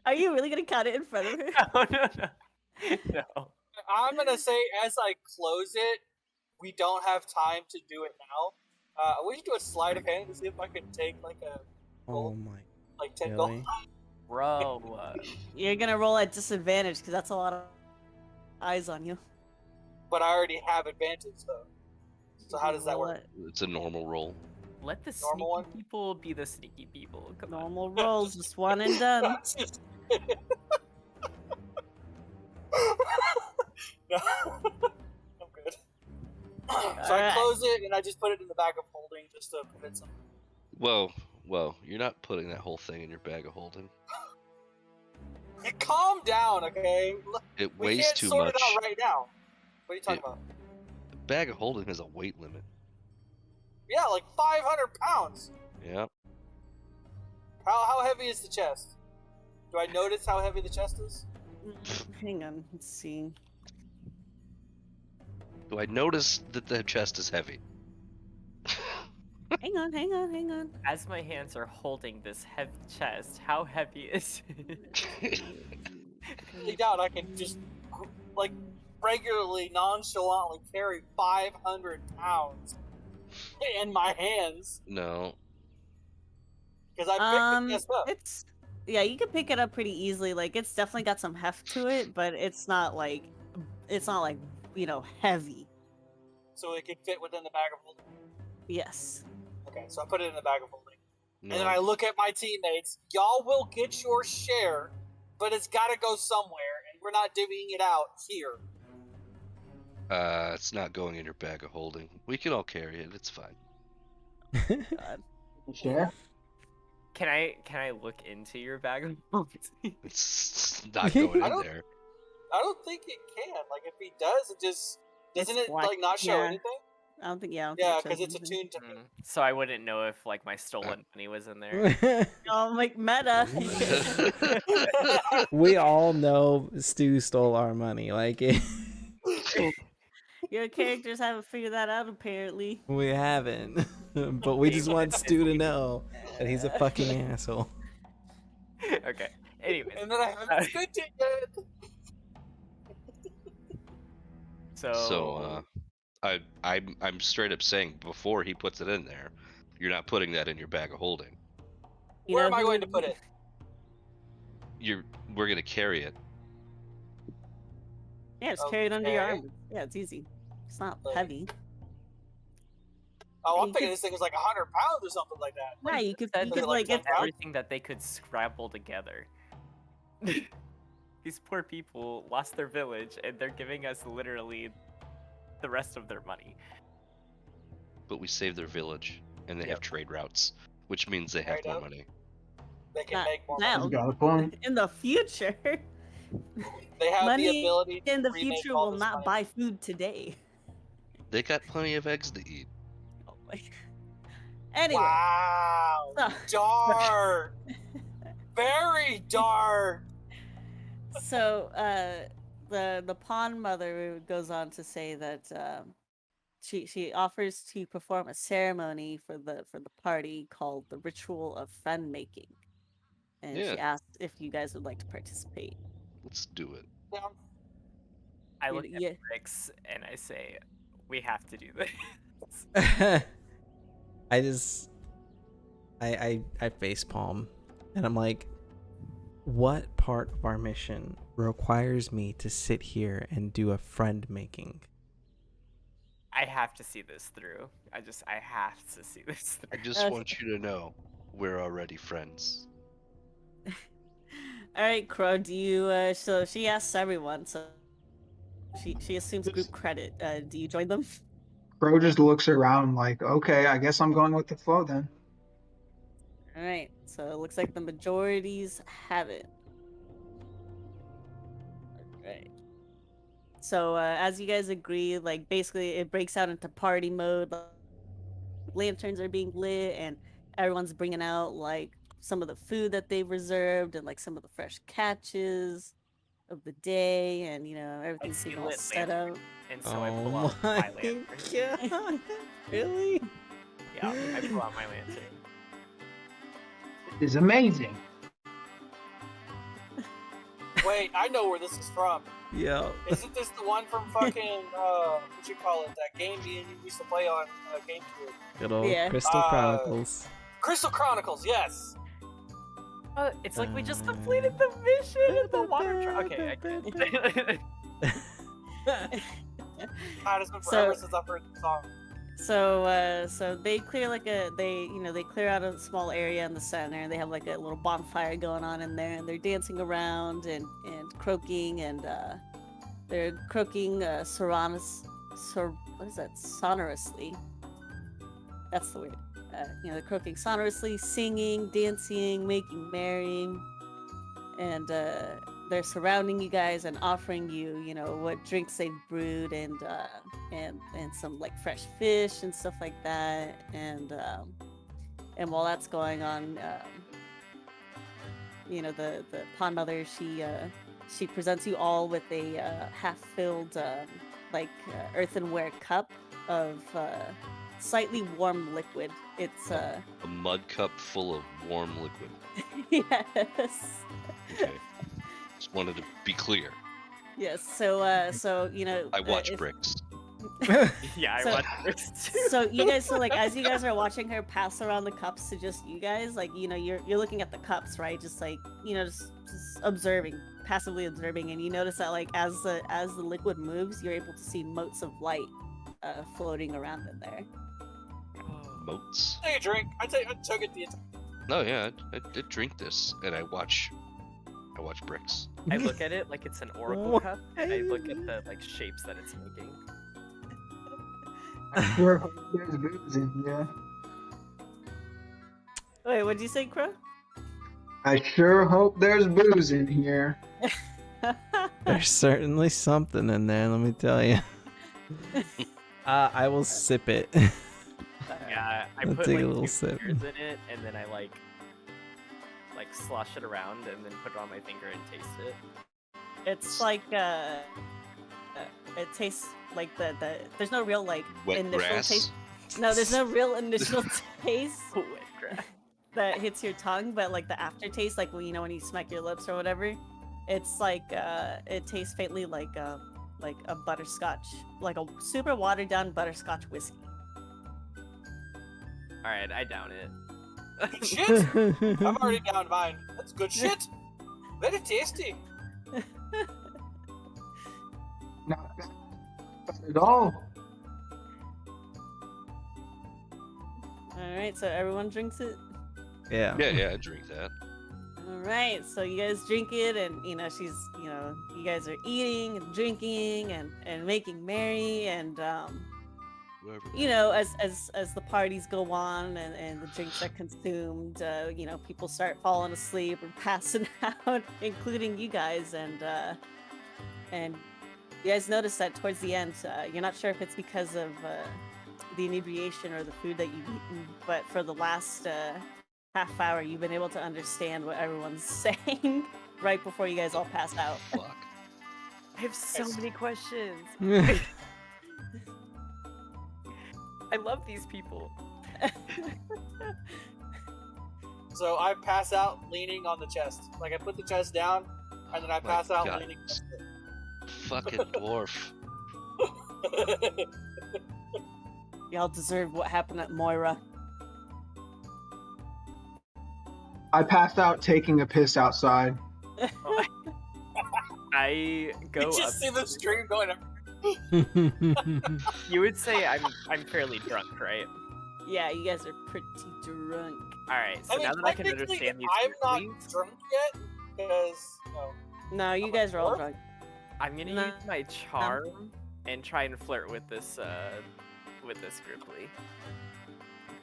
Speaker 2: Are you really gonna count it in front of her?
Speaker 4: No.
Speaker 5: I'm gonna say as I close it, we don't have time to do it now. We should do a sleight of hand to see if I can take like a
Speaker 1: Oh my,
Speaker 5: 10
Speaker 1: really?
Speaker 5: gold.
Speaker 4: Bro.
Speaker 2: You're gonna roll at disadvantage because that's a lot of eyes on you.
Speaker 5: But I already have advantage though. So how does that
Speaker 2: Roll
Speaker 5: work?
Speaker 2: at
Speaker 3: It's a normal roll.
Speaker 4: Let the
Speaker 5: Normal
Speaker 4: sneaky
Speaker 5: one?
Speaker 4: people be the sneaky people. Come on.
Speaker 2: Normal rolls, just one and done.
Speaker 5: No. I'm good. So I close it and I just put it in the bag of holding just to prevent something.
Speaker 3: Well, you're not putting that whole thing in your bag of holding.
Speaker 5: Calm down, okay?
Speaker 3: It
Speaker 5: We
Speaker 3: weighs
Speaker 5: can't
Speaker 3: too
Speaker 5: sort
Speaker 3: much.
Speaker 5: it out right now. What are you talking about?
Speaker 3: A bag of holding has a weight limit.
Speaker 5: Yeah, like 500 pounds.
Speaker 3: Yeah.
Speaker 5: How heavy is the chest? Do I notice how heavy the chest is?
Speaker 2: Hang on, let's see.
Speaker 3: Do I notice that the chest is heavy?
Speaker 2: Hang on.
Speaker 4: As my hands are holding this heavy chest, how heavy is it?
Speaker 5: I doubt I can just like regularly, nonchalantly carry 500 pounds in my hands
Speaker 3: No.
Speaker 5: because I picked the chest up.
Speaker 2: Yeah, you can pick it up pretty easily. Like it's definitely got some heft to it, but it's not like heavy.
Speaker 5: So it can fit within the bag of holding.
Speaker 2: Yes.
Speaker 5: Okay, so I put it in the bag of holding.
Speaker 3: No.
Speaker 5: And then I look at my teammates. Y'all will get your share, but it's got to go somewhere, and we're not divvying it out here.
Speaker 3: It's not going in your bag of holding. We can all carry it. It's fine.
Speaker 2: God.
Speaker 6: Share?
Speaker 4: Can I look into your bag of holding?
Speaker 3: It's not going
Speaker 5: I
Speaker 3: in
Speaker 5: don't-
Speaker 3: there.
Speaker 5: I don't think it can. Like if he does, it just doesn't
Speaker 2: It's
Speaker 5: it
Speaker 2: black-
Speaker 5: like not show
Speaker 2: yeah.
Speaker 5: anything?
Speaker 2: I don't think. Yeah.
Speaker 5: Yeah,
Speaker 2: because
Speaker 5: because it's attuned to me.
Speaker 4: So I wouldn't know if like my stolen money was in there.
Speaker 2: Oh, like meta.
Speaker 1: We all know Stu stole our money. Like,
Speaker 2: Your characters haven't figured that out apparently.
Speaker 1: we haven't. But we just want Stu to know that he's a fucking asshole.
Speaker 4: Okay. Anyways,
Speaker 5: And then I haven't spent it yet.
Speaker 3: So, I'm straight up saying before he puts it in there, you're not putting that in your bag of holding.
Speaker 2: You
Speaker 5: Where
Speaker 2: know
Speaker 5: am I
Speaker 2: who
Speaker 5: going to
Speaker 2: would-
Speaker 5: put it?
Speaker 3: We're gonna carry it.
Speaker 2: Yeah, just carry it under your
Speaker 5: Okay.
Speaker 2: arm. Yeah, it's easy. It's not
Speaker 5: Like-
Speaker 2: heavy.
Speaker 5: Oh, I'm
Speaker 2: You
Speaker 5: thinking
Speaker 2: could-
Speaker 5: this thing was like 100 pounds or something like that.
Speaker 2: Yeah, you could.
Speaker 4: said
Speaker 2: You
Speaker 5: Is it
Speaker 2: could
Speaker 5: like
Speaker 2: like get
Speaker 5: 10 pounds?
Speaker 4: everything that they could scrabble together. These poor people lost their village, and they're giving us literally the rest of their money.
Speaker 3: But we saved their village, and they have
Speaker 4: Yep.
Speaker 3: trade routes, which means they have
Speaker 5: Right
Speaker 3: more
Speaker 5: up.
Speaker 3: money.
Speaker 5: They can
Speaker 2: Not
Speaker 5: make more
Speaker 2: now.
Speaker 5: money.
Speaker 6: You got a point.
Speaker 2: in the future.
Speaker 5: They have the
Speaker 2: Money
Speaker 5: ability to
Speaker 2: in the
Speaker 5: remake
Speaker 2: future
Speaker 5: all
Speaker 2: will
Speaker 5: this
Speaker 2: not
Speaker 5: money.
Speaker 2: buy food today.
Speaker 3: They got plenty of eggs to eat.
Speaker 2: Oh my. Anyway.
Speaker 5: Wow.
Speaker 2: So,
Speaker 5: Dark. Very dark.
Speaker 2: so the pawn mother goes on to say that she offers to perform a ceremony for the party called the ritual of friend making, and she
Speaker 3: Yeah.
Speaker 2: asked if you guys would like to participate.
Speaker 3: Let's do it.
Speaker 5: Yeah.
Speaker 4: I
Speaker 2: You-
Speaker 4: look
Speaker 2: you-
Speaker 4: at Bricks and I say, "We have to do this."
Speaker 1: I face palm, and I'm like, what part of our mission requires me to sit here and do a friend making?
Speaker 4: I have to see this through. I have to see this
Speaker 3: I
Speaker 4: through.
Speaker 3: just want you to know we're already friends.
Speaker 2: All right, Crow. Do you? So she asks everyone. So she assumes group credit. Do you join them?
Speaker 6: Crow just looks around like, okay, I guess I'm going with the flow then.
Speaker 2: All right. So it looks like the majorities have it. All right. So as you guys agree, like basically it breaks out into party mode. Lanterns are being lit, and everyone's bringing out like some of the food that they've reserved, and like some of the fresh catches of the day, and
Speaker 4: I
Speaker 2: everything's
Speaker 4: see
Speaker 2: being all
Speaker 4: lit
Speaker 2: set up.
Speaker 4: lantern, and so I pull
Speaker 1: Oh
Speaker 4: out my
Speaker 1: my
Speaker 4: lantern.
Speaker 1: god! Really?
Speaker 4: Yeah, I pull out my lantern.
Speaker 6: It is amazing.
Speaker 5: Wait, I know where this is from.
Speaker 1: Yeah.
Speaker 5: Isn't this the one from fucking what you call it? That game me and you used to play on GameCube.
Speaker 1: Good old
Speaker 2: Yeah.
Speaker 1: Crystal Chronicles.
Speaker 5: Crystal Chronicles, yes.
Speaker 4: It's like we just completed the mission in the water truck. Okay, I get it.
Speaker 5: God, it's been
Speaker 2: So-
Speaker 5: forever since I've heard the song.
Speaker 2: So they clear like they clear out a small area in the center, and they have like a little bonfire going on in there, and they're dancing around and croaking, and they're croaking what is that, sonorously. That's the word. They're croaking sonorously, singing, dancing, making merry, and they're surrounding you guys and offering you, what drinks they've brewed, and some like fresh fish and stuff like that. And while that's going on, the pond mother, she presents you all with a half-filled earthenware cup of slightly warm liquid. It's
Speaker 3: A mud cup full of warm liquid.
Speaker 2: yes.
Speaker 3: Okay. Just wanted to be clear.
Speaker 2: Yes. So
Speaker 3: I watch
Speaker 2: if-
Speaker 3: bricks.
Speaker 4: Yeah, I
Speaker 2: So-
Speaker 4: watched this too.
Speaker 2: So you guys, as you guys are watching her pass around the cups to just you guys, you're looking at the cups, right? Just just observing, passively observing, and you notice that as the liquid moves, you're able to see motes of light floating around in there.
Speaker 3: Moats.
Speaker 5: Take a drink. I took it the entire.
Speaker 3: No, yeah, I did drink this, and I watch bricks.
Speaker 4: I look at it like it's an oracle cup. And I look at the shapes that it's making.
Speaker 6: I sure hope there's booze in here.
Speaker 2: Wait, what'd you say, Crow?
Speaker 6: I sure hope there's booze in here.
Speaker 1: There's certainly something in there, let me tell you. I will sip it.
Speaker 4: Yeah, I
Speaker 1: I'll
Speaker 4: put
Speaker 1: take a
Speaker 4: like
Speaker 1: little
Speaker 4: 2
Speaker 1: sip.
Speaker 4: fingers in it, and then I like slosh it around, and then put it on my finger and taste it.
Speaker 2: It's like it tastes like the there's no real
Speaker 3: Wet
Speaker 2: initial
Speaker 3: grass.
Speaker 2: taste. No, there's no real initial taste
Speaker 4: Wet grass.
Speaker 2: that hits your tongue, but the aftertaste, when you smack your lips or whatever, it's it tastes faintly like a butterscotch, like a super watered down butterscotch whiskey.
Speaker 4: All right, I down it.
Speaker 5: Good shit. I'm already down mine. That's good shit. Very tasty.
Speaker 6: Not bad at all.
Speaker 2: All right, so everyone drinks it.
Speaker 1: Yeah.
Speaker 3: Yeah, I drink that.
Speaker 2: All right, so you guys drink it, and she's, you guys are eating and drinking and making merry, and
Speaker 3: Whoever
Speaker 2: as the parties go on and the drinks are consumed, people start falling asleep or passing out, including you guys, and you guys notice that towards the end, you're not sure if it's because of the inebriation or the food that you've eaten, but for the last half hour, you've been able to understand what everyone's saying right before you guys all pass out.
Speaker 3: Fuck.
Speaker 4: I have so many questions. I love these people.
Speaker 5: So I pass out leaning on the chest. Like I put the chest down, and then I
Speaker 3: My
Speaker 5: pass out
Speaker 3: God.
Speaker 5: leaning.
Speaker 3: Fucking dwarf.
Speaker 2: Y'all deserve what happened at Moira.
Speaker 6: I passed out taking a piss outside.
Speaker 4: I go
Speaker 5: You
Speaker 4: up.
Speaker 5: just see the stream going.
Speaker 4: You would say I'm fairly drunk, right?
Speaker 2: Yeah, you guys are pretty drunk.
Speaker 4: All right. So
Speaker 5: I mean,
Speaker 4: now that I can
Speaker 5: technically,
Speaker 4: understand these
Speaker 5: I'm not
Speaker 4: groupings,
Speaker 5: drunk yet because
Speaker 2: No, you guys are all drunk.
Speaker 4: I'm gonna
Speaker 2: Nah.
Speaker 4: use my charm and try and flirt with this grouply.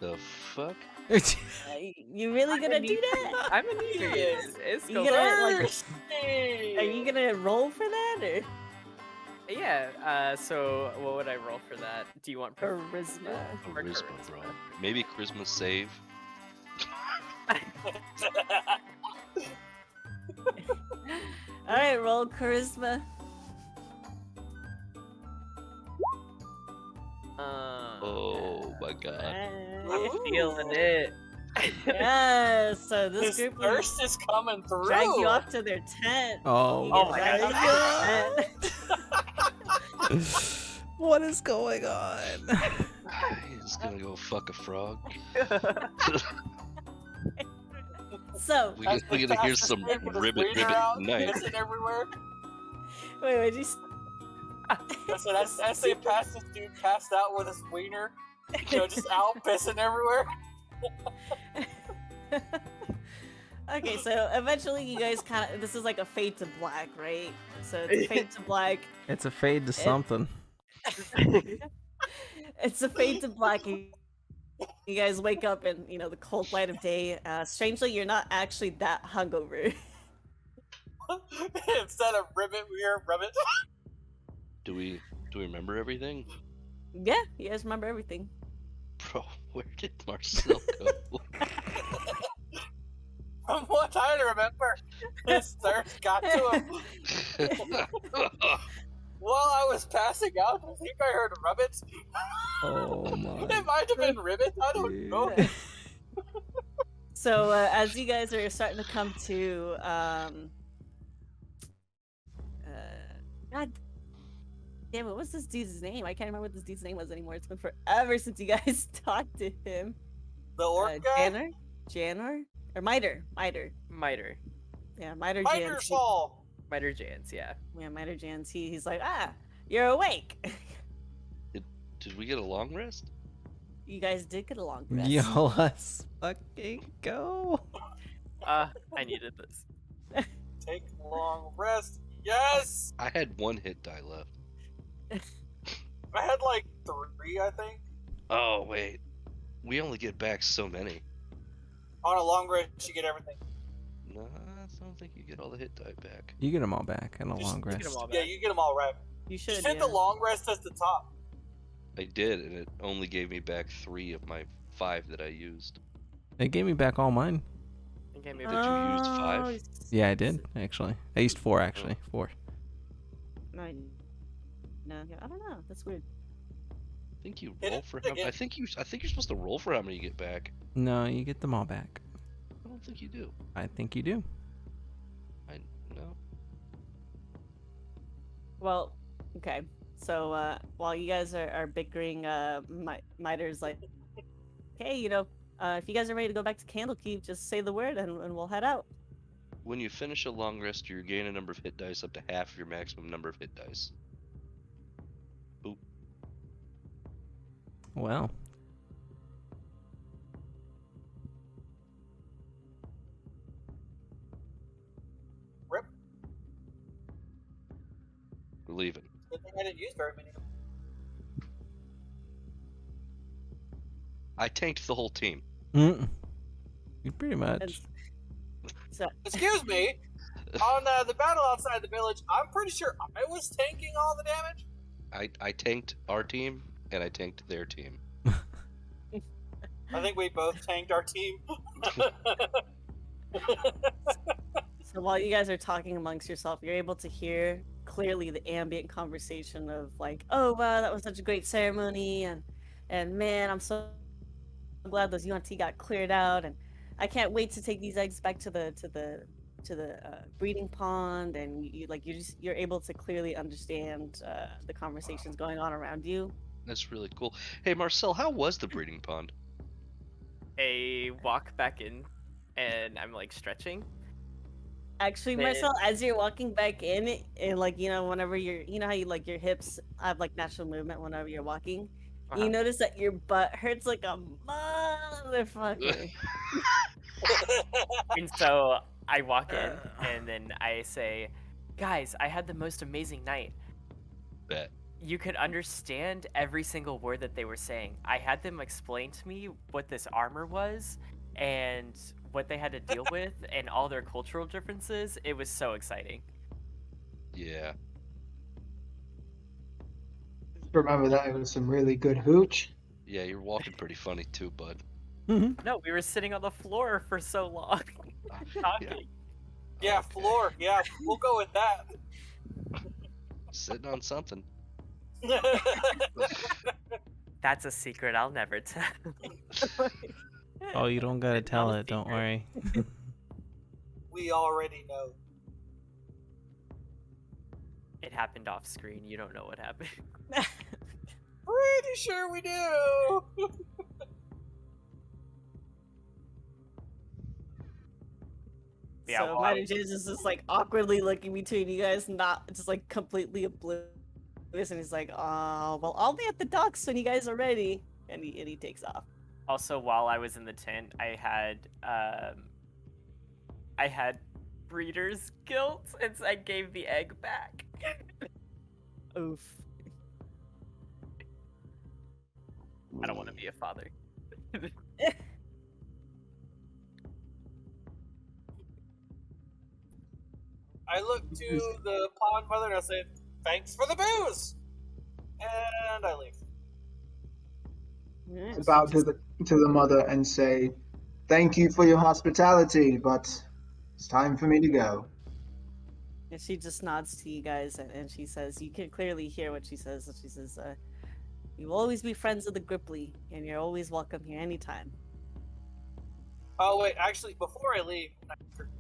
Speaker 3: The fuck?
Speaker 2: You really gonna do that?
Speaker 4: I'm an idiot. It's
Speaker 2: You
Speaker 4: go
Speaker 2: gonna,
Speaker 4: for it.
Speaker 2: are you gonna roll for that, or?
Speaker 7: Yeah. So what would I roll for that? Do you want
Speaker 2: Charisma.
Speaker 7: or
Speaker 3: Charisma, bro. Maybe charisma save.
Speaker 2: All right, roll charisma.
Speaker 3: Oh my god.
Speaker 7: I'm feeling it.
Speaker 2: Yeah, so this
Speaker 5: This
Speaker 2: group will
Speaker 5: thirst is coming through.
Speaker 2: drag you off to their tent.
Speaker 1: Oh,
Speaker 2: You
Speaker 7: Oh
Speaker 2: get
Speaker 7: my
Speaker 2: dragged
Speaker 7: God.
Speaker 2: off to their tent.
Speaker 1: what is going on?
Speaker 3: He's gonna go fuck a frog.
Speaker 2: So,
Speaker 3: We're gonna hear some
Speaker 5: With his
Speaker 3: ribbit
Speaker 5: wiener
Speaker 3: ribbit
Speaker 5: out,
Speaker 3: tonight.
Speaker 5: pissing everywhere.
Speaker 2: wait, you
Speaker 5: That's what I say. Past this dude passed out with his wiener, just out pissing everywhere.
Speaker 2: Okay, so eventually you guys kind of, this is like a fade to black, right? So it's a fade to black.
Speaker 1: It's a fade to something.
Speaker 2: It's a fade to black. And you guys wake up in, the cold light of day. Strangely, you're not actually that hungover.
Speaker 5: Instead of ribbit, we hear ribbit.
Speaker 3: Do we remember everything?
Speaker 2: Yeah, you guys remember everything.
Speaker 3: Bro, where did Marcel go?
Speaker 5: From what I remember, his thirst got to him while I was passing out. I think I heard ribbits.
Speaker 1: Oh my.
Speaker 5: It might have been ribbit. I don't know.
Speaker 2: So as you guys are starting to come to, God damn it, what's this dude's name? I can't remember what this dude's name was anymore. It's been forever since you guys talked to him.
Speaker 5: The orc guy?
Speaker 2: Janor? Or Miter.
Speaker 7: Miter.
Speaker 2: Yeah, Miter
Speaker 5: Miter's
Speaker 2: Jans.
Speaker 5: Hall.
Speaker 7: Miter Jans, yeah.
Speaker 2: Yeah, Miter Jans. He's like, you're awake.
Speaker 3: Did we get a long rest?
Speaker 2: You guys did get a long rest.
Speaker 1: Yo, let's fucking go.
Speaker 7: I needed this.
Speaker 5: Take a long rest. Yes!
Speaker 3: I had 1 hit die left.
Speaker 5: I had like 3, I think.
Speaker 3: Oh wait, we only get back so many.
Speaker 5: On a long rest, you get everything.
Speaker 3: No, I don't think you get all the hit die back.
Speaker 1: You get them all back in a
Speaker 5: Just
Speaker 1: long
Speaker 7: Get 'em
Speaker 1: rest.
Speaker 7: all
Speaker 5: Yeah,
Speaker 7: back.
Speaker 5: you get them all right.
Speaker 2: You should.
Speaker 5: Just hit
Speaker 2: Yeah.
Speaker 5: the long rest at the top.
Speaker 3: I did, and it only gave me back 3 of my 5 that I used.
Speaker 1: It gave me back all mine.
Speaker 7: It gave me
Speaker 3: Did you use 5?
Speaker 2: Oh,
Speaker 1: Yeah, I did actually. I used 4 actually. 4.
Speaker 2: No, I don't know. That's weird.
Speaker 3: I think you
Speaker 5: Hit
Speaker 3: roll
Speaker 5: it
Speaker 3: for how?
Speaker 5: again.
Speaker 3: I think you're supposed to roll for how many you get back.
Speaker 1: No, you get them all back.
Speaker 3: I don't think you do.
Speaker 1: I think you do.
Speaker 3: No.
Speaker 2: Well, okay. So while you guys are bickering, Miter's like, hey, if you guys are ready to go back to Candlekeep, just say the word and we'll head out.
Speaker 3: When you finish a long rest, you gain a number of hit dice up to half of your maximum number of hit dice. Boop.
Speaker 1: Well,
Speaker 5: Rip.
Speaker 3: We're leaving.
Speaker 5: Good thing I didn't use very many.
Speaker 3: I tanked the whole team.
Speaker 1: you pretty
Speaker 2: And
Speaker 1: much.
Speaker 2: so
Speaker 5: Excuse me. On the battle outside the village, I'm pretty sure I was tanking all the damage.
Speaker 3: I tanked our team, and I tanked their team.
Speaker 5: I think we both tanked our team.
Speaker 2: So while you guys are talking amongst yourself, you're able to hear clearly the ambient conversation of like, oh wow, that was such a great ceremony, and man, I'm so glad those UNT got cleared out, and I can't wait to take these eggs back to the breeding pond, and you're able to clearly understand the conversations going on around you.
Speaker 3: That's really cool. Hey, Marcel, how was the breeding pond?
Speaker 7: A walk back in, and I'm like stretching.
Speaker 2: Actually,
Speaker 7: Man.
Speaker 2: Marcel, as you're walking back in, and whenever how you your hips have like natural movement whenever you're walking,
Speaker 7: Uh-huh.
Speaker 2: you notice that your butt hurts like a motherfucker.
Speaker 7: And so I walk in, and then I say, guys, I had the most amazing night.
Speaker 3: Bet.
Speaker 7: You could understand every single word that they were saying. I had them explain to me what this armor was and what they had to deal with and all their cultural differences. It was so exciting.
Speaker 3: Yeah.
Speaker 6: remember that it was some really good hooch.
Speaker 3: Yeah, you're walking pretty funny too, bud.
Speaker 7: No, we were sitting on the floor for so long. Talking.
Speaker 5: Yeah,
Speaker 3: Okay.
Speaker 5: floor. Yeah, we'll go with that.
Speaker 3: Sitting on something.
Speaker 7: That's a secret I'll never tell.
Speaker 1: Oh, you don't gotta
Speaker 7: It's
Speaker 1: tell
Speaker 7: not a
Speaker 1: it. Don't
Speaker 7: secret.
Speaker 1: worry.
Speaker 5: We already know.
Speaker 7: It happened off screen. You don't know what happened.
Speaker 5: Pretty sure we do.
Speaker 7: Yeah,
Speaker 2: So
Speaker 7: well,
Speaker 2: Mighty James is just like awkwardly looking between you guys, not just like completely oblivious, and he's like, well, I'll be at the docks when you guys are ready," and he takes off.
Speaker 7: Also, while I was in the tent, I had breeder's guilt, and so I gave the egg back.
Speaker 2: Oof.
Speaker 7: I don't want to be a father.
Speaker 5: I look to the pond mother and I say, "Thanks for the booze," and I leave.
Speaker 2: Alright,
Speaker 6: I
Speaker 2: so
Speaker 6: bow
Speaker 2: just-
Speaker 6: to the mother and say, "Thank you for your hospitality, but it's time for me to go."
Speaker 2: and she just nods to you guys, and she says, you can clearly hear what she says. And she says, "You will always be friends of the Gripply, and you're always welcome here anytime."
Speaker 5: Oh wait, actually, before I leave,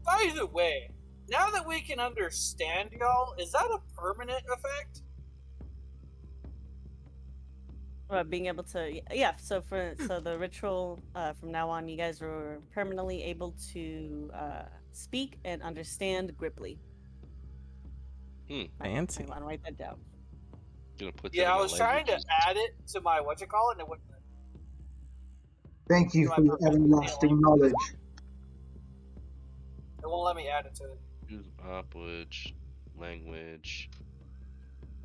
Speaker 5: by the way, now that we can understand y'all, is that a permanent effect?
Speaker 2: Being able to, yeah. So the ritual, from now on, you guys were permanently able to speak and understand Gripply.
Speaker 1: Fancy.
Speaker 2: I want to write that down.
Speaker 3: Gonna put that
Speaker 5: Yeah,
Speaker 3: in
Speaker 5: I
Speaker 3: my
Speaker 5: was trying to
Speaker 3: languages.
Speaker 5: add it to my and it wouldn't.
Speaker 6: Thank you
Speaker 5: To my
Speaker 6: for your
Speaker 5: professional
Speaker 6: everlasting knowledge.
Speaker 5: It won't let me add it to it.
Speaker 3: Use language. Language.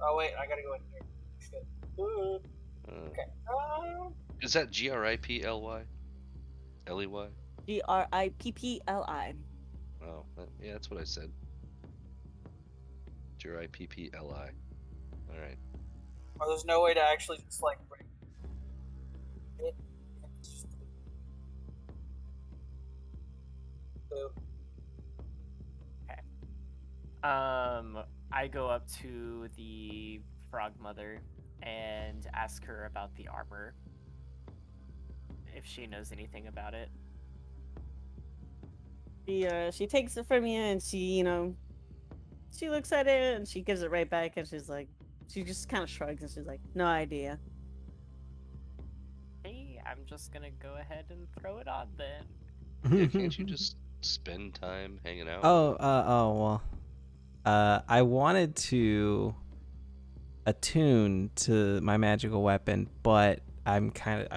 Speaker 5: Oh wait, I gotta go in here. Shit. Ooh. Okay.
Speaker 3: Is that GRIPLY? LEY?
Speaker 2: GRIPPLI.
Speaker 3: Oh, yeah, that's what I said. GRIPPLI. All right.
Speaker 5: Or there's no way to actually just like break it. It's just- So,
Speaker 7: I go up to the frog mother and ask her about the armor. If she knows anything about it.
Speaker 2: She takes it from you, and she she looks at it and she gives it right back, and she's like, she just kind of shrugs and she's like, "No idea."
Speaker 7: Hey, I'm just gonna go ahead and throw it on then.
Speaker 3: Yeah, can't you just spend time hanging out?
Speaker 1: well. I wanted to attune to my magical weapon, but I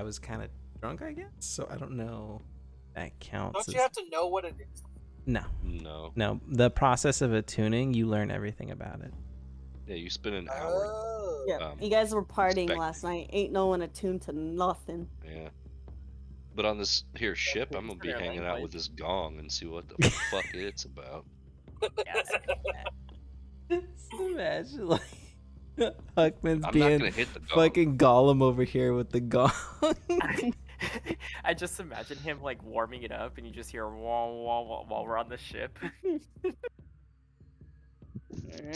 Speaker 1: was kind of drunk, I guess. So I don't know if that counts.
Speaker 5: don't you have to know what it is?
Speaker 1: No.
Speaker 3: No.
Speaker 1: The process of attuning, you learn everything about it.
Speaker 3: Yeah, you spend an hour.
Speaker 5: Oh.
Speaker 2: Yeah, you guys were partying
Speaker 3: spec-
Speaker 2: last night. Ain't no one attuned to nothing.
Speaker 3: Yeah. But on this here ship, I'm gonna be
Speaker 7: Their
Speaker 3: hanging out with
Speaker 7: language.
Speaker 3: this gong and see what the fuck it's about.
Speaker 7: Yeah,
Speaker 1: Just imagine like Huckman's
Speaker 3: I'm not
Speaker 1: being
Speaker 3: gonna hit the gong.
Speaker 1: fucking Gollum over here with the gong.
Speaker 7: I just imagine him like warming it up, and you just hear wah wah wah while we're on the ship.
Speaker 3: It's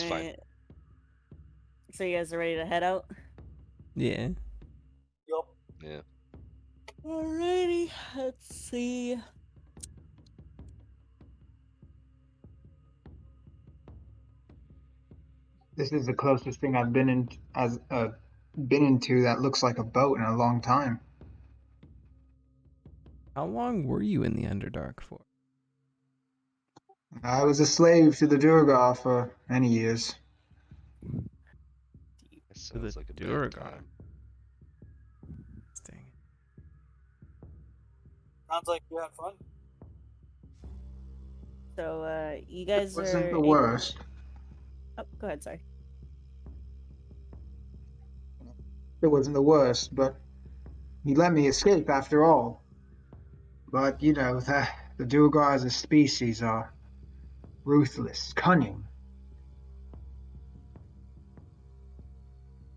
Speaker 3: fine.
Speaker 2: Alright. So you guys are ready to head out?
Speaker 1: Yeah.
Speaker 5: Yup.
Speaker 3: Yeah.
Speaker 2: Alrighty, let's see.
Speaker 6: This is the closest thing I've been into that looks like a boat in a long time.
Speaker 1: How long were you in the Underdark for?
Speaker 6: I was a slave to the Durgar for many years.
Speaker 3: That sounds like a bad
Speaker 1: Durgar.
Speaker 3: time.
Speaker 1: Dang.
Speaker 5: Sounds like you had fun.
Speaker 2: So, you guys
Speaker 6: It wasn't
Speaker 2: are
Speaker 6: the
Speaker 2: able-
Speaker 6: worst.
Speaker 2: Oh, go ahead, sorry.
Speaker 6: It wasn't the worst, but he let me escape after all. But, you know, the Durgar as a species are ruthless, cunning.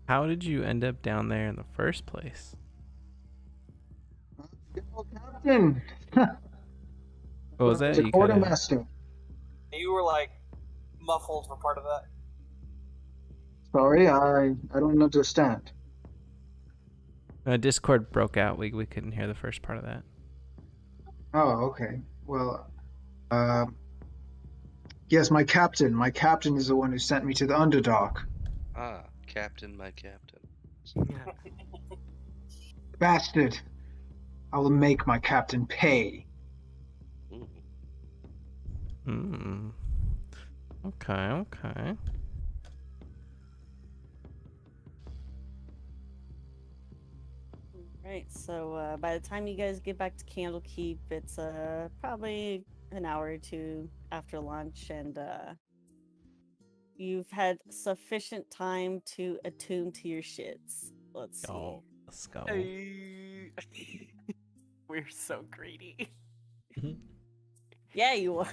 Speaker 1: How did you end up down there in the first place?
Speaker 6: Good old Captain.
Speaker 1: What was that?
Speaker 6: The
Speaker 1: You cut out.
Speaker 6: quartermaster.
Speaker 5: You were like muffled for part of that.
Speaker 6: Sorry, I don't understand.
Speaker 1: Discord broke out. We couldn't hear the first part of that.
Speaker 6: Oh, okay. Well, yes, my captain. My captain is the one who sent me to the Underdark.
Speaker 3: Ah, Captain, my captain.
Speaker 6: Bastard! I will make my captain pay.
Speaker 3: Mm.
Speaker 1: Hmm. Okay.
Speaker 2: Right, so by the time you guys get back to Candlekeep, it's probably an hour or two after lunch, and you've had sufficient time to attune to your shits. Let's see.
Speaker 1: Oh, let's go.
Speaker 7: We're so greedy.
Speaker 2: Yeah, you are.